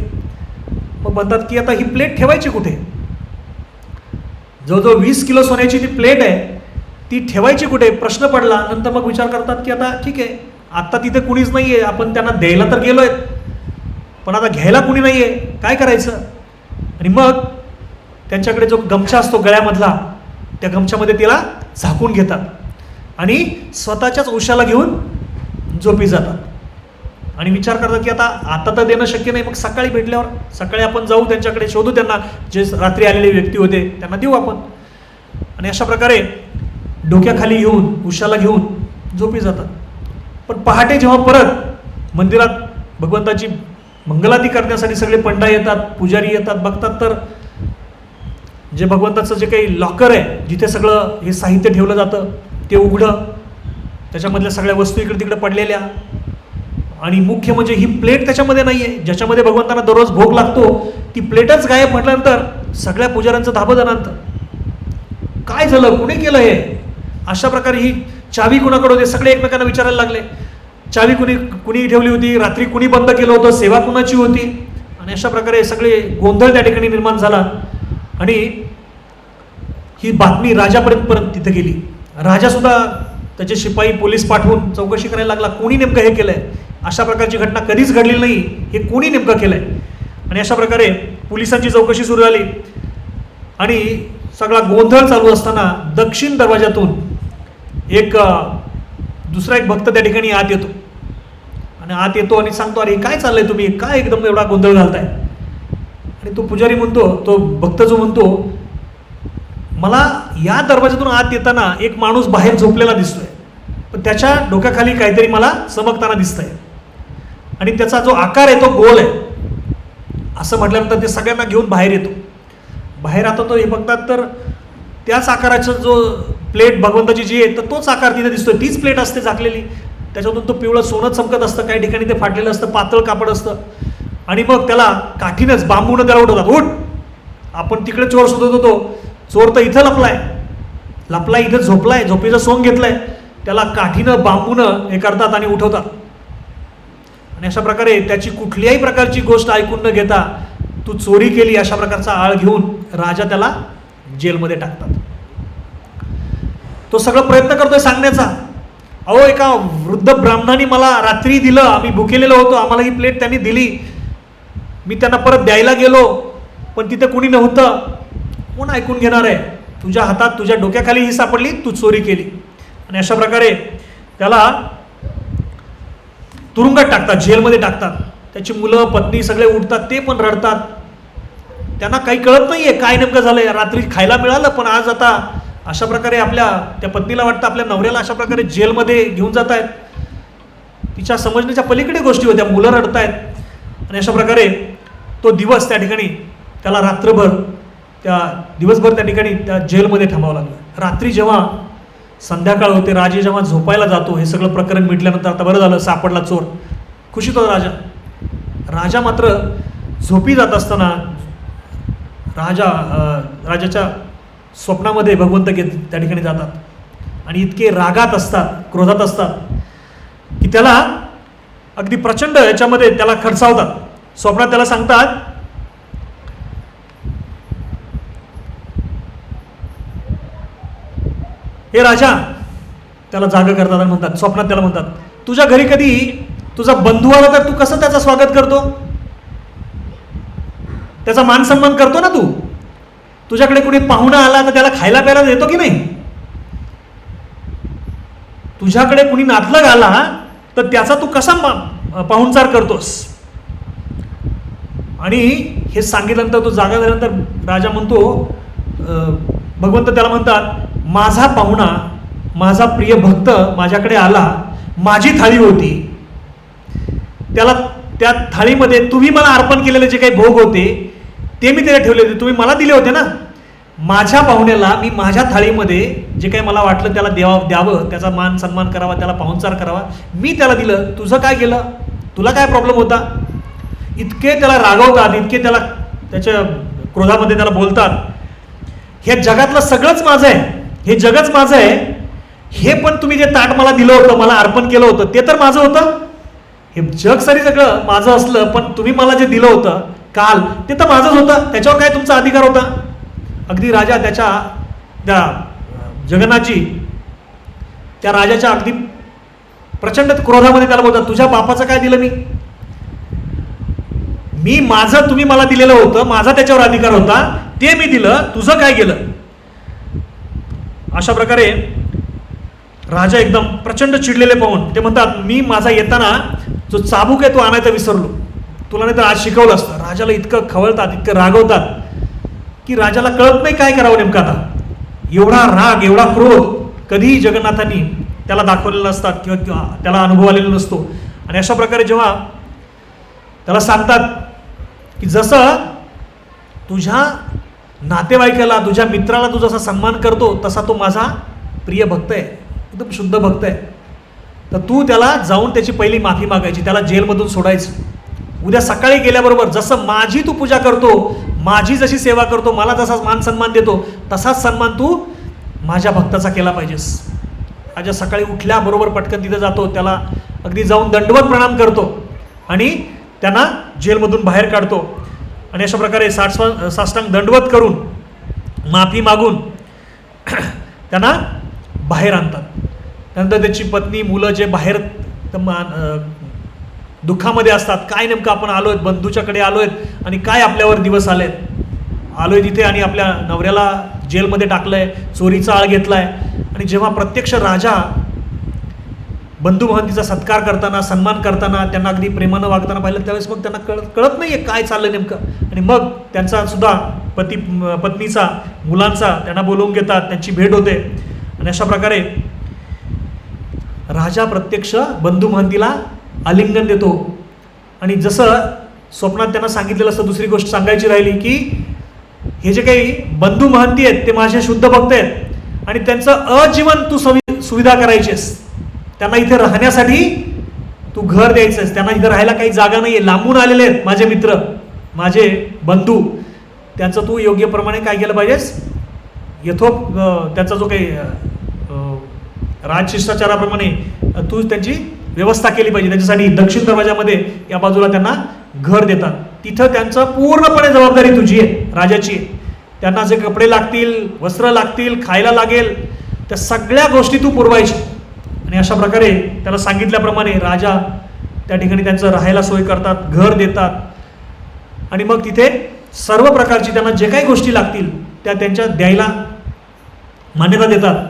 मग म्हणतात की आता ही प्लेट ठेवायची कुठे? जवळजवळ 20 किलो सोन्याची ती प्लेट आहे, ती ठेवायची कुठे प्रश्न पडला. नंतर मग विचार करतात की आता ठीक आहे, आता तिथे कुणीच नाही आहे, आपण त्यांना द्यायला तर गेलो आहेत पण आता घ्यायला कुणी नाही आहे, काय करायचं? आणि मग त्यांच्याकडे जो गमछा असतो गळ्यामधला, त्या गमछामध्ये तिला झाकून घेतात आणि स्वतःच्याच उशाला घेऊन झोपी जातात आणि विचार करतात की आता तर देणं शक्य नाही, मग सकाळी भेटल्यावर सकाळी आपण जाऊ, त्यांच्याकडे शोधू, त्यांना जे रात्री आलेले व्यक्ती होते त्यांना देऊ आपण. आणि अशा प्रकारे डोक्याखाली घेऊन उशाला घेऊन झोपी जातात. पण पहाटे जेव्हा परत मंदिरात भगवंताची मंगलाती करण्यासाठी सगळे पंडा येतात, पुजारी येतात, बघतात तर जे भगवंताचं जे काही लॉकर आहे, जिथे सगळं हे साहित्य ठेवलं जातं ते उघडं, त्याच्यामधल्या सगळ्या वस्तू इकडे तिकडे पडलेल्या आणि मुख्य म्हणजे ही प्लेट त्याच्यामध्ये नाही आहे, ज्याच्यामध्ये भगवंतांना दररोज भोग लागतो, ती प्लेटच गायब म्हटल्यानंतर सगळ्या पुजाऱ्यांचं धाबं जणांत. काय झालं, कुणी केलं हे? अशा प्रकारे ही चावी कुणाकडे होते सगळे एकमेकांना विचारायला लागले. चावी कुणी ठेवली होती, रात्री कुणी बंद केलं होतं, सेवा कुणाची होती? आणि अशा प्रकारे सगळे गोंधळ त्या ठिकाणी निर्माण झाला आणि ही बातमी राजापर्यंत तिथे गेली. राजासुद्धा त्याचे शिपाई पोलीस पाठवून चौकशी करायला लागला, कोणी नेमकं हे केलं आहे, अशा प्रकारची घटना कधीच घडलेली नाही, हे कोणी नेमकं केलं आहे? आणि अशा प्रकारे पोलिसांची चौकशी सुरू झाली आणि सगळा गोंधळ चालू असताना दक्षिण दरवाजातून दुसरा एक भक्त त्या ठिकाणी आत येतो आणि आत येतो आणि सांगतो, अरे काय चाललंय, तुम्ही काय एकदम एवढा गोंधळ घालताय? आणि तो पुजारी म्हणतो, तो भक्त जो म्हणतो, मला या दरवाजातून आत येताना एक माणूस बाहेर झोपलेला दिसतोय, पण त्याच्या डोक्याखाली काहीतरी मला चमकताना दिसतंय आणि त्याचा जो आकार आहे तो गोल आहे. असं म्हटल्यानंतर ते सगळ्यांना घेऊन बाहेर येतो. बाहेर आता तो हे बघतात तर त्याच आकाराचा जो प्लेट भगवंताची जी आहे तर तोच आकार तिथे दिसतोय, तीच प्लेट असते झाकलेली, त्याच्यातून तो पिवळं सोनं चमकत असतं, काही ठिकाणी ते फाटलेलं असतं, पातळ कापड असतं. आणि मग त्याला काठीनंच बांबूनं त्याला उठवतात, उठ, आपण तिकडे चोर शोधत होतो, चोर तर इथं लपलाय इथं झोपलाय, झोपेचं सोंग घेतलंय, त्याला काठीनं बांबूनं हे करतात आणि उठवतात. आणि अशा प्रकारे त्याची कुठल्याही प्रकारची गोष्ट ऐकून न घेता तू चोरी केली अशा प्रकारचा आळ घेऊन राजा त्याला जेलमध्ये टाकतात. तो सगळं प्रयत्न करतोय सांगण्याचा, अहो एका वृद्ध ब्राह्मणाने मला रात्री दिलं, आम्ही भुकेलेलो होतो, आम्हाला ही प्लेट त्यांनी दिली, मी त्यांना परत द्यायला गेलो पण तिथे कुणी नव्हतं, कोण ऐकून घेणार आहे? तुझ्या हातात तुझ्या डोक्याखाली ही सापडली, तू चोरी केली. आणि अशा प्रकारे त्याला तुरुंगात टाकतात, जेलमध्ये टाकतात. त्याची मुलं पत्नी सगळे उठतात, ते पण रडतात, त्यांना काही कळत नाहीये काय नेमकं झालंय. रात्री खायला मिळालं पण आज आता अशा प्रकारे आपल्या त्या पत्नीला वाटतं आपल्या नवऱ्याला अशा प्रकारे जेलमध्ये घेऊन जात आहेत. तिच्या समजण्याच्या पलीकडे गोष्टी होत्या, मुलं रडतायत. आणि अशा प्रकारे तो दिवस त्या ठिकाणी त्याला दिवसभर त्या ठिकाणी त्या जेलमध्ये थांबावं लागलं. रात्री जेव्हा संध्याकाळ होते, राजे जेव्हा झोपायला जातो, हे सगळं प्रकरण मिटल्यानंतर आता बरं झालं सापडला चोर, खुशीत होता राजा मात्र झोपी जात असताना राजाच्या स्वप्नामध्ये भगवंत त्या ठिकाणी जातात आणि इतके रागात असतात, क्रोधात असतात की त्याला अगदी प्रचंड याच्यामध्ये त्याला खडसावतात. स्वप्नात त्याला सांगतात, हे राजा, त्याला जागा करतात आणि म्हणतात, स्वप्नात त्याला म्हणतात, तुझ्या घरी कधी तुझा बंधू आला तर तू कसं त्याचं स्वागत करतो? त्याचा मान सन्मान करतो ना तू? तुझ्याकडे कुणी पाहुणा आला तर त्याला खायला प्यायला देतो की नाही? तुझ्याकडे कुणी नातलग आला तर त्याचा तू कसा पाहुणचार करतोस? आणि हे सांगितल्यानंतर तो जागा झाल्यानंतर राजा म्हणतो, भगवंत त्याला म्हणतात, माझा पाहुणा, माझा प्रिय भक्त माझ्याकडे आला, माझी थाळी होती, त्याला त्या थाळीमध्ये तुम्ही मला अर्पण केलेले जे काही भोग होते ते मी त्याला ठेवले होते, तुम्ही मला दिले होते ना. माझ्या पाहुण्याला मी माझ्या थाळीमध्ये जे काही मला वाटलं त्याला द्यावं, त्याचा मान सन्मान करावा, त्याला पाहुणचार करावा, मी त्याला दिलं. तुझं काय केलं? तुला काय प्रॉब्लेम होता? इतके त्याला रागवतात, इतके त्याला त्याच्या क्रोधामध्ये त्याला बोलतात, हे जगातलं सगळंच माझं आहे, हे जगच माझं आहे, हे पण तुम्ही जे ताट मला दिलं होतं, मला अर्पण केलं होतं, ते तर माझं होतं. हे जग सरी सगळं माझं असलं, पण तुम्ही मला जे दिलं होतं काल, ते तर माझंच होतं, त्याच्यावर काय तुमचा अधिकार होता? अगदी राजा त्या जगन्नाथजी त्या राजाच्या अगदी प्रचंड क्रोधामध्ये त्याला बोलतात, तुझ्या बापाचं काय दिलं मी माझं तुम्ही मला दिलेलं होतं, माझा त्याच्यावर अधिकार होता, ते मी दिलं, तुझं काय गेलं? अशा प्रकारे राजा एकदम प्रचंड चिडलेले पाहून ते म्हणतात, मी माझा येताना जो चाबूक आहे तो आणायचा विसरलो, तुला नाही तर आज शिकवलं असतं. राजाला इतकं खवळतात, इतकं रागवतात की राजाला कळत नाही काय करावं नेमकं आता. एवढा राग, एवढा क्रोध कधीही जगन्नाथांनी त्याला दाखवलेला असतात किंवा त्याला अनुभव आलेला नसतो. आणि अशा प्रकारे जेव्हा त्याला सांगतात की जसं तुझ्या नातेवाईकाला, तुझ्या मित्राला तू जसा सन्मान करतो तसा तो माझा प्रिय भक्त आहे, एकदम शुद्ध भक्त आहे, तर तू त्याला जाऊन त्याची पहिली माफी मागायची, त्याला जेलमधून सोडायचं. उद्या सकाळी गेल्याबरोबर जसं माझी तू पूजा करतो, माझी जशी सेवा करतो, मला जसा मान सन्मान देतो, तसाच सन्मान तू माझ्या भक्ताचा केला पाहिजेस. आज सकाळी उठल्याबरोबर पटकन तिथं जातो, त्याला अगदी जाऊन दंडवत प्रणाम करतो आणि त्यांना जेलमधून बाहेर काढतो. आणि अशा प्रकारे साष्टांग दंडवत करून माफी मागून त्यांना बाहेर आणतात. त्यानंतर त्याची पत्नी, मुलं जे बाहेर दुःखामध्ये असतात, काय नेमकं आपण आलोय, बंधूच्याकडे आलोय आणि काय आपल्यावर दिवस आलोय तिथे आणि आपल्या नवऱ्याला जेलमध्ये टाकलंय, चोरीचा आळ घेतलाय. आणि जेव्हा प्रत्यक्ष राजा बंधू महंतीचा सत्कार करताना, सन्मान करताना, त्यांना अगदी प्रेमानं वागताना पाहिलं, त्यावेळेस मग त्यांना कळत नाहीये काय चाललं नेमकं. आणि मग त्यांचा सुद्धा पत्नीचा, मुलांचा त्यांना बोलवून घेतात, त्यांची भेट होते. आणि अशा प्रकारे राजा प्रत्यक्ष बंधू महंतीला आलिंगन देतो. आणि जसं स्वप्नात त्यांना सांगितलेलं असतं, दुसरी गोष्ट सांगायची राहिली की हे जे काही बंधू महंती आहेत ते माझे शुद्ध भक्त आहेत आणि त्यांचं अजीवन तू सुविधा करायचीस, त्यांना इथे राहण्यासाठी तू घर द्यायचंस, त्यांना इथे राहायला काही जागा नाही आहे, लांबून आलेले आहेत माझे मित्र, माझे बंधू, त्यांचं तू योग्यप्रमाणे काय केलं पाहिजेस, त्यांचा जो काही राजशिष्टाचाराप्रमाणे तू त्यांची व्यवस्था केली पाहिजे. त्याच्यासाठी दक्षिण दरवाजामध्ये या बाजूला त्यांना घर देतात, तिथं त्यांचं पूर्णपणे जबाबदारी तुझी आहे, राजाची आहे. त्यांना जे कपडे लागतील, वस्त्र लागतील, खायला लागेल, त्या सगळ्या गोष्टी तू पुरवायची. आणि अशा प्रकारे त्याला सांगितल्याप्रमाणे राजा त्या ठिकाणी त्यांचं राहायला सोय करतात, घर देतात. आणि मग तिथे सर्व प्रकारची त्यांना जे काही गोष्टी लागतील त्या त्यांच्या द्यायला मान्यता देतात.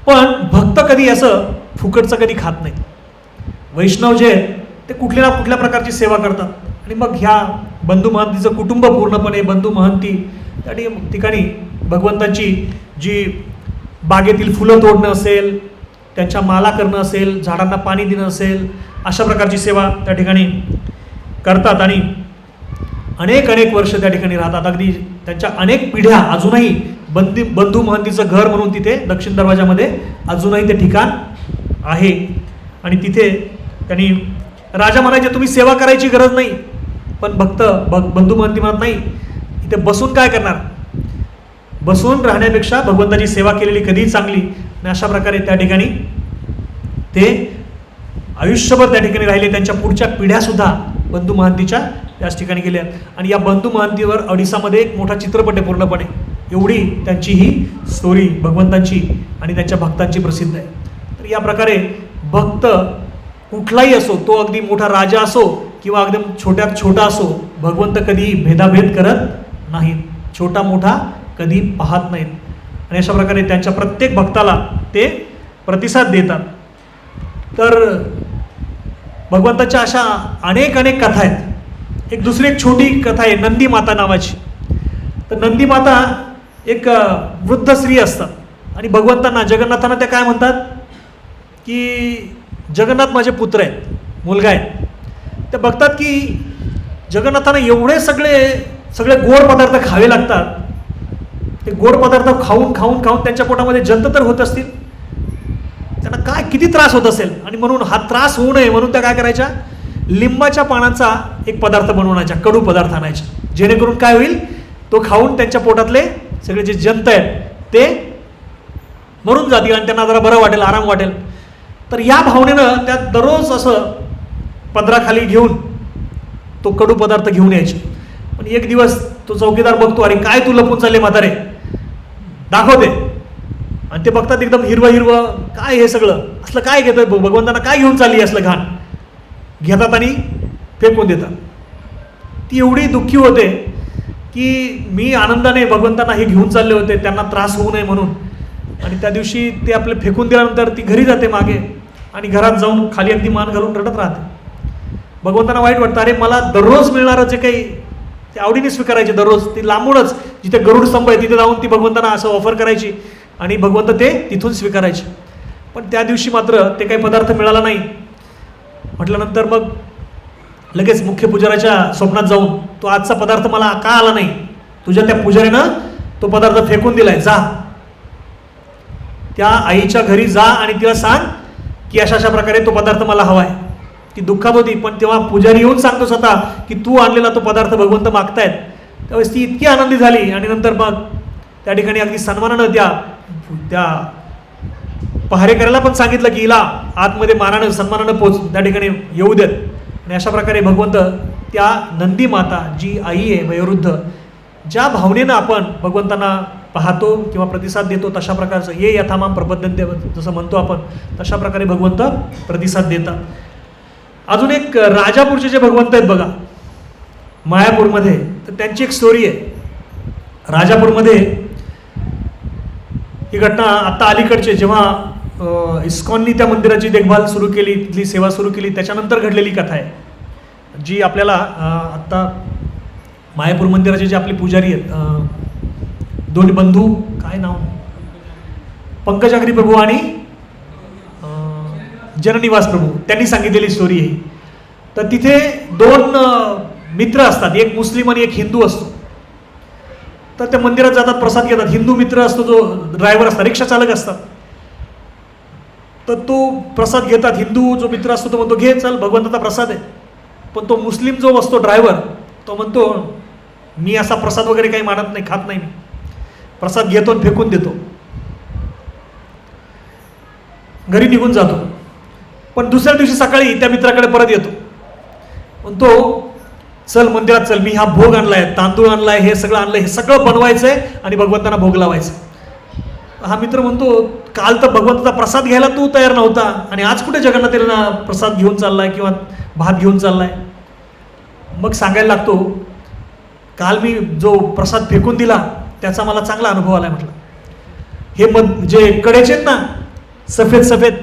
पण भक्त कधी असं फुकटचं कधी खात नाहीत. वैष्णव जे आहेत ते कुठल्या ना कुठल्या प्रकारची सेवा करतात. आणि मग ह्या बंधू महंतीचं कुटुंब पूर्णपणे, बंधू महंती त्या ठिकाणी भगवंताची जी बागेतील फुलं तोडणं असेल, त्यांच्या माला करणं असेल, झाडांना पाणी देणं असेल, अशा प्रकारची सेवा त्या ठिकाणी करतात. आणि अनेक वर्ष त्या ठिकाणी राहतात. अगदी त्यांच्या अनेक पिढ्या अजूनही बंधू महंतीचं घर म्हणून तिथे दक्षिण दरवाजामध्ये अजूनही ते ठिकाण आहे. आणि तिथे त्यांनी राजा म्हणायचे तुम्ही सेवा करायची गरज नाही, पण बंधू महंती म्हणत नाही, इथे बसून काय करणार, बसून राहण्यापेक्षा भगवंताची सेवा केलेली कधीही चांगली. आणि अशा प्रकारे त्या ठिकाणी ते आयुष्यभर त्या ठिकाणी राहिले. त्यांच्या पुढच्या पिढ्यासुद्धा बंधू महंतीच्या त्याच ठिकाणी गेल्या. आणि या बंधू महंतीवर ओडिसामध्ये एक मोठा चित्रपट आहे पूर्णपणे, एवढी त्यांची ही स्टोरी भगवंतांची आणि त्यांच्या भक्तांची प्रसिद्ध आहे. तर या प्रकारे भक्त कुठलाही असो, तो अगदी मोठा राजा असो किंवा अगदी छोट्यात छोटा असो, भगवंत कधी भेदाभेद करत नाहीत, छोटा मोठा कधी पाहत नाहीत. आणि अशा प्रकारे त्यांच्या प्रत्येक भक्ताला ते प्रतिसाद देतात. तर भगवंताच्या अशा अनेक कथा आहेत दुसरी एक छोटी कथा आहे नंदी माता नावाची. तर नंदी माता एक वृद्ध स्त्री असतात आणि भगवंतांना जगन्नाथांना त्या काय म्हणतात की जगन्नाथ माझे पुत्र आहेत, मुलगा आहे. ते बघतात की जगन्नाथांना एवढे सगळे गोड पदार्थ खावे लागतात. ते गोड पदार्थ खाऊन खाऊन खाऊन त्यांच्या पोटामध्ये जंत तर होत असतील, त्यांना काय किती त्रास होत असेल. आणि म्हणून हा त्रास होऊ नये म्हणून त्या काय करायच्या, लिंबाच्या पानाचा एक पदार्थ बनवण्याच्या, कडू पदार्थ आणायचा, जेणेकरून काय होईल, तो खाऊन त्यांच्या पोटातले सगळे जे जंत आहेत ते मरून जातील आणि त्यांना जरा बरं वाटेल, आराम वाटेल. तर या भावनेनं त्या दररोज असं पदराखाली घेऊन तो कडू पदार्थ घेऊन यायचे. पण एक दिवस तो चौकीदार बघतो, अरे काय तू लपून चालले म्हातारे, दाखवते. आणि ते बघतात एकदम हिरवं हिरवं, काय हे सगळं असलं काय घेतोय, भगवंतांना काय घेऊन चालली असलं घाण, घेतात आणि फेकून देतात. ती एवढी दुःखी होते की मी आनंदाने भगवंतांना हे घेऊन चालले होते, त्यांना त्रास होऊ नये म्हणून. आणि त्या दिवशी ते आपले फेकून दिल्यानंतर ती घरी जाते मागे आणि घरात जाऊन खाली अगदी मान घालून रडत राहते. भगवंतांना वाईट वाटतं, अरे मला दररोज मिळणारं जे काही ते आवडीने स्वीकारायचे, दररोज ती लांबूनच जिथे गरुड स्तंभ आहे तिथे जाऊन ती भगवंतांना असं ऑफर करायची आणि भगवंत ते तिथून स्वीकारायचे. पण त्या दिवशी मात्र ते काही पदार्थ मिळाला नाही. म्हटल्यानंतर मग लगेच मुख्य पुजाऱ्याच्या स्वप्नात जाऊन, तो आजचा पदार्थ मला का आला नाही, तुझ्या त्या पुजाऱ्यानं तो पदार्थ फेकून दिलाय, जा त्या आईच्या घरी जा आणि तिला सांग की अशा अशा प्रकारे तो पदार्थ मला हवाय. ती दुःखात होती, पण तेव्हा पुजारी येऊन सांगतो स्वतः की तू आणलेला तो पदार्थ भगवंत मागतायत. त्यावेळेस ती इतकी आनंदी झाली आणि नंतर मग त्या ठिकाणी अगदी सन्मानानं त्या पहारेकऱ्याला पण सांगितलं की हिला आतमध्ये मानानं सन्मानानं पोच, त्या ठिकाणी येऊ देत. आणि अशा प्रकारे भगवंत त्या नंदी माता जी आई आहे वयोवृद्ध, ज्या भावनेनं आपण भगवंतांना पाहतो किंवा प्रतिसाद देतो तशा प्रकारचं ये यथामाम प्रपद्यन्ते जसं म्हणतो आपण, तशा प्रकारे भगवंत प्रतिसाद देतात. अजून एक राजापूरचे जे भगवंत आहेत बघा मायापूरमध्ये, तर त्यांची एक स्टोरी आहे. राजापूरमध्ये ही घटना आत्ता अलीकडचे जेव्हा इस्कॉननी त्या मंदिराची देखभाल सुरू केली, तिथली सेवा सुरू केली, त्याच्यानंतर घडलेली कथा आहे, जी आपल्याला आत्ता मायापूर मंदिराचे जे आपले पुजारी आहेत, दोन बंधू, काय नाव, पंकजागरी प्रभू आणि जननिवास प्रभू, त्यांनी सांगितलेली स्टोरी आहे. तर तिथे दोन मित्र असतात, एक मुस्लिम आणि एक हिंदू असतो. तर त्या मंदिरात जातात, प्रसाद घेतात. हिंदू मित्र असतो, जो ड्रायव्हर असतात, रिक्षा चालक असतात, तर तो प्रसाद घेतात. हिंदू जो मित्र असतो तो म्हणतो घे चल भगवंताचा प्रसाद आहे. पण तो मुस्लिम जो असतो ड्रायव्हर, तो म्हणतो मी असा प्रसाद वगैरे काही मानत नाही, खात नाही, मी प्रसाद घेतो आणि फेकून देतो, घरी निघून जातो. पण दुसऱ्या दिवशी सकाळी त्या मित्राकडे परत येतो, म्हणतो चल मंदिरात चल, मी हा भोग आणलाय, तांदूळ आणलाय, हे सगळं आणलंय, हे सगळं बनवायचंय आणि भगवंतांना भोग लावायचं. हा मित्र म्हणतो काल तर भगवंताचा प्रसाद घ्यायला तू तयार नव्हता आणि आज कुठे जगन्नाथांना प्रसाद घेऊन चाललाय किंवा भात घेऊन चाललाय. मग सांगायला लागतो काल मी जो प्रसाद फेकून दिला त्याचा मला चांगला अनुभव आलाय. म्हटलं हे जे कडेचे आहेत ना सफेद सफेद,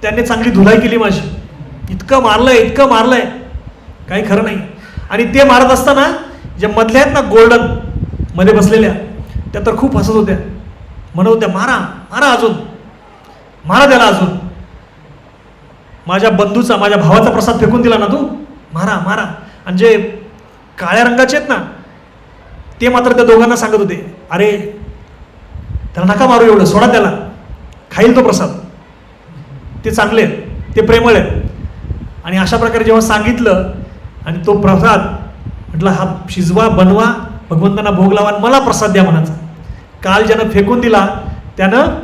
त्यांनी चांगली धुलाई केली माझी, इतकं मारलंय काही खरं नाही. आणि ते मारत असताना जे मधल्या आहेत ना गोल्डन मध्ये बसलेल्या, त्या तर खूप हसत होत्या, म्हणत होत्या मारा मारा, अजून मारा त्याला, अजून माझ्या बंधूचा, माझ्या भावाचा प्रसाद फेकून दिला ना तू, मारा मारा. आणि जे काळ्या रंगाचे आहेत ना ते मात्र त्या दोघांना सांगत होते अरे त्याला नका मारू, एवढं सोडा, त्याला खाईल तो प्रसाद, ते चांगले आहेत, ते प्रेमळ आहेत. आणि अशा प्रकारे जेव्हा सांगितलं आणि तो प्रसाद म्हटलं हा शिजवा, बनवा, भगवंतांना भोग लावा, मला प्रसाद द्या म्हणायचा. काल ज्यानं फेकून दिला त्यानं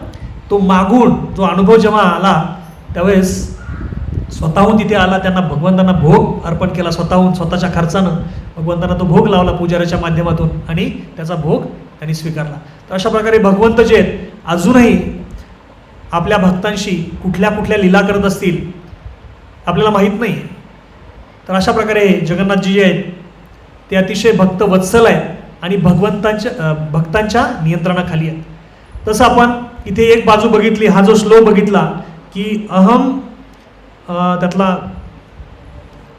तो मागून जो अनुभव जेव्हा आला त्यावेळेस स्वतःहून तिथे आला, त्यांना भगवंतांना भोग अर्पण केला, स्वतःहून स्वतःच्या खर्चानं भगवंतांना तो भोग लावला पुजाऱ्याच्या माध्यमातून आणि त्याचा भोग त्यांनी स्वीकारला. तर अशा प्रकारे भगवंत जे आहेत अजूनही आपल्या भक्तांशी कुठल्या कुठल्या लीला करत असतील आपल्याला माहीत नाही. तर अशा प्रकारे जगन्नाथजी जे आहेत ते अतिशय भक्त वत्सल आहेत आणि भक्तांच्या नियंत्रणाखाली आहेत. तसं आपण इथे एक बाजू बघितली, हा जो श्लोक बघितला की अहम, त्यातला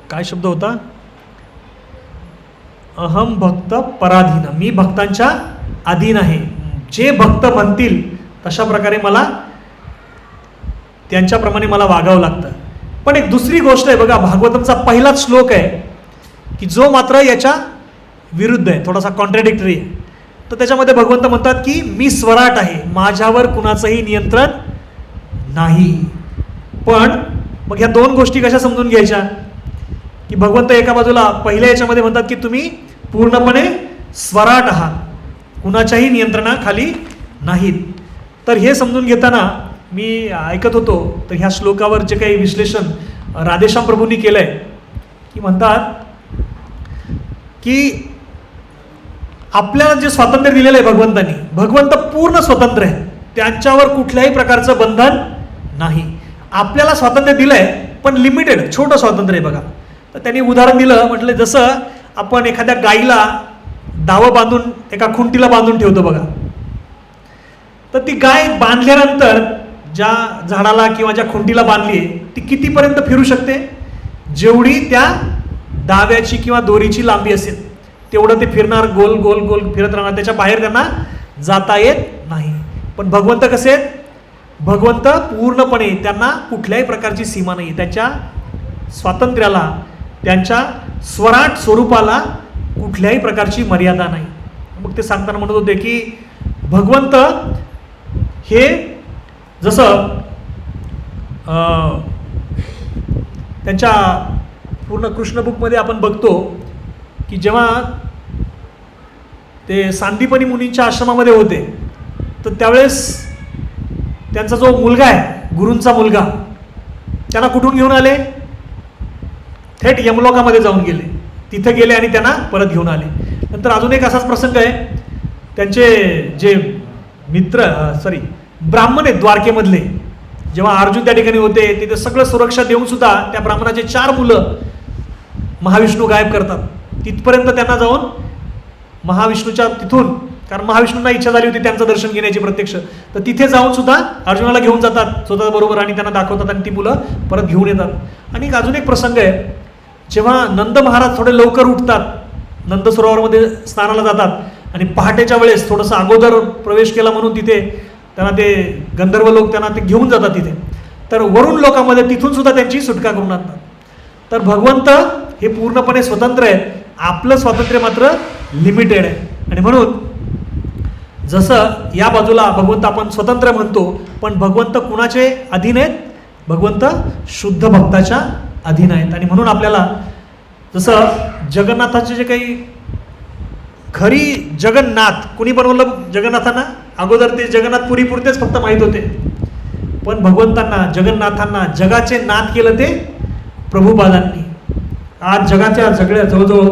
काय शब्द होता, अहम भक्त पराधीन, मी भक्तांच्या अधीन आहे. जे भक्त म्हणतील तशा प्रकारे मला त्यांच्याप्रमाणे मला वागावं लागतं. पण एक दुसरी गोष्ट आहे बघा, भागवतमचा पहिलाच श्लोक आहे की जो मात्र याच्या विरुद्ध आहे, थोडासा कॉन्ट्रडिक्टरी आहे. तर त्याच्यामध्ये भगवंत म्हणतात की मी स्वराट आहे, माझ्यावर कुणाचंही नियंत्रण नाही. पण मग ह्या दोन गोष्टी कशा समजून घ्यायच्या की भगवंत एका बाजूला पहिल्या याच्यामध्ये म्हणतात की तुम्ही पूर्णपणे स्वराट आहात, कुणाच्याही नियंत्रणाखाली नाहीत. तर हे समजून घेताना मी ऐकत होतो, तर ह्या श्लोकावर जे काही विश्लेषण राधेश्याम प्रभूंनी केलं आहे की म्हणतात की आपल्याला जे स्वातंत्र्य दिलेलं आहे भगवंतांनी, भगवंत पूर्ण स्वतंत्र आहे, त्यांच्यावर कुठल्याही प्रकारचं बंधन नाही. आपल्याला स्वातंत्र्य दिलं आहे पण लिमिटेड, छोटं स्वातंत्र्य आहे बघा. तर त्यांनी उदाहरण दिलं, म्हटलं जसं आपण एखाद्या गाईला दावं बांधून एका खुंटीला बांधून ठेवतो बघा, तर ती गाय बांधल्यानंतर ज्या झाडाला किंवा ज्या खुंटीला बांधली आहे ती कितीपर्यंत फिरू शकते, जेवढी त्या दाव्याची किंवा दोरीची लांबी असेल तेवढं ते फिरणार, गोल गोल गोल फिरत राहणार, त्याच्या बाहेर त्यांना जाता येत नाही. पण भगवंत कसे आहेत, भगवंत पूर्णपणे त्यांना कुठल्याही प्रकारची सीमा नाही, त्याच्या स्वातंत्र्याला, त्यांच्या स्वराट स्वरूपाला कुठल्याही प्रकारची मर्यादा नाही. मग ते सांगताना म्हणत होते की भगवंत हे जसं त्यांच्या पूर्ण कृष्ण बुकमध्ये आपण बघतो की जेव्हा ते सांदीपनी मुनींच्या आश्रमामध्ये होते तर त्यावेळेस त्यांचा जो मुलगा आहे, गुरूंचा मुलगा, त्यांना कुठून घेऊन आले, थेट यमलोकामध्ये जाऊन गेले, तिथे गेले आणि त्यांना परत घेऊन आले. नंतर अजून एक असाच प्रसंग आहे, त्यांचे जे ब्राह्मण आहेत द्वारकेमधले, जेव्हा अर्जुन त्या ठिकाणी होते तिथे सगळं सुरक्षा देऊन सुद्धा त्या ब्राह्मणाचे 4 मुलं महाविष्णू गायब करतात. तिथपर्यंत त्यांना जाऊन महाविष्णूच्या तिथून, कारण महाविष्णूंना इच्छा झाली होती त्यांचं दर्शन घेण्याची प्रत्यक्ष, तर तिथे जाऊन सुद्धा अर्जुनाला घेऊन जातात स्वतः बरोबर आणि त्यांना दाखवतात आणि ती मुलं परत घेऊन येतात. आणि अजून एक प्रसंग आहे, जेव्हा नंद महाराज थोडे लवकर उठतात, नंद सरोवरामध्ये स्नानाला जातात आणि पहाटेच्या वेळेस थोडंसं अगोदर प्रवेश केला म्हणून तिथे त्यांना ते गंधर्व लोक त्यांना ते घेऊन जातात तिथे, तर वरुण लोकामध्ये तिथून सुद्धा त्यांची सुटका करून आणतात. तर भगवंत हे पूर्णपणे स्वतंत्र आहेत, आपलं स्वातंत्र्य मात्र लिमिटेड आहे. आणि म्हणून जसं या बाजूला भगवंत आपण स्वतंत्र म्हणतो, पण भगवंत कुणाचे अधीन आहेत, भगवंत शुद्ध भक्ताच्या अधीन आहेत. आणि म्हणून आपल्याला जसं जगन्नाथाचे जे काही खरी जगन्नाथ कुणी बनवलं जगन्नाथांना, अगोदर ते जगन्नाथपुरी पुरतेच फक्त माहीत होते, पण भगवंतांना जगन्नाथांना जगाचे नाथ केलं ते प्रभुपादांनी. आज जगाच्या जवळजवळ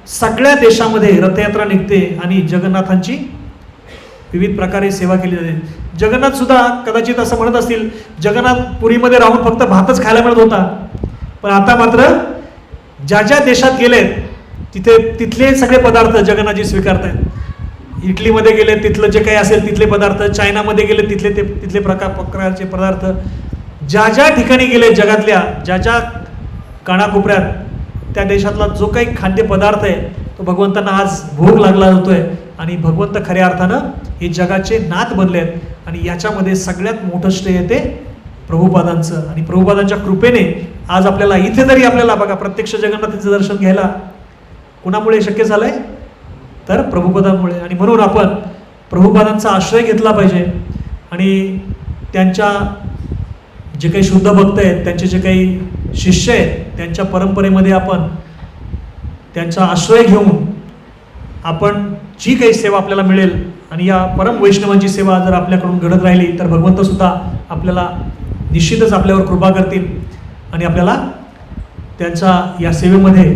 सगळ्या देशामध्ये रथयात्रा निघते आणि जगन्नाथांची विविध प्रकारे सेवा केली जाते. जगन्नाथ सुद्धा कदाचित असं म्हणत असतील, जगन्नाथपुरीमध्ये राहून फक्त भातच खायला मिळत होता, पण आता मात्र ज्या ज्या देशात गेलेत तिथे तिथले सगळे पदार्थ जगन्नाथजी स्वीकारतायत. इटलीमध्ये गेले तिथलं जे काही असेल तिथले पदार्थ, चायनामध्ये गेले तिथले प्रकारचे पदार्थ, ज्या ज्या ठिकाणी गेले जगातल्या ज्या ज्या कानाकोपऱ्यात त्या देशातला जो काही खाद्यपदार्थ आहे तो भगवंतांना आज भोग लागला जातोय. आणि भगवंत खऱ्या अर्थानं हे जगाचे नाथ बनले आहेत. आणि याच्यामध्ये सगळ्यात मोठं श्रेय ते प्रभुपादांचं. आणि प्रभुपादांच्या कृपेने आज आपल्याला इथे तरी आपल्याला बघा प्रत्यक्ष जगन्नाथांचं दर्शन घ्यायला कुणामुळे शक्य झालंय, तर प्रभुपादांमुळे. आणि म्हणून आपण प्रभुपादांचा आश्रय घेतला पाहिजे आणि त्यांच्या जे काही शुद्ध भक्त आहेत, त्यांचे जे काही शिष्य आहेत, त्यांच्या परंपरेमध्ये आपण त्यांचा आश्रय घेऊन आपण जी काही सेवा आपल्याला मिळेल आणि या परम वैष्णवांची सेवा जर आपल्याकडून घडत राहिली तर भगवंतसुद्धा आपल्याला निश्चितच आपल्यावर कृपा करतील आणि आपल्याला त्यांच्या या सेवेमध्ये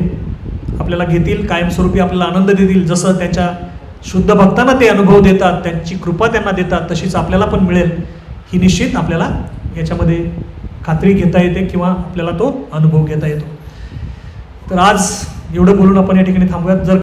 आपल्याला घेतील, कायमस्वरूपी आपल्याला आनंद देतील. जसं त्यांच्या शुद्ध भक्तांना ते अनुभव देतात, त्यांची कृपा त्यांना देतात, तशीच आपल्याला पण मिळेल ही निश्चित आपल्याला याच्यामध्ये खात्री घेता येते किंवा आपल्याला तो अनुभव घेता येतो. तर आज एवढं बोलून आपण या ठिकाणी थांबूयात. जर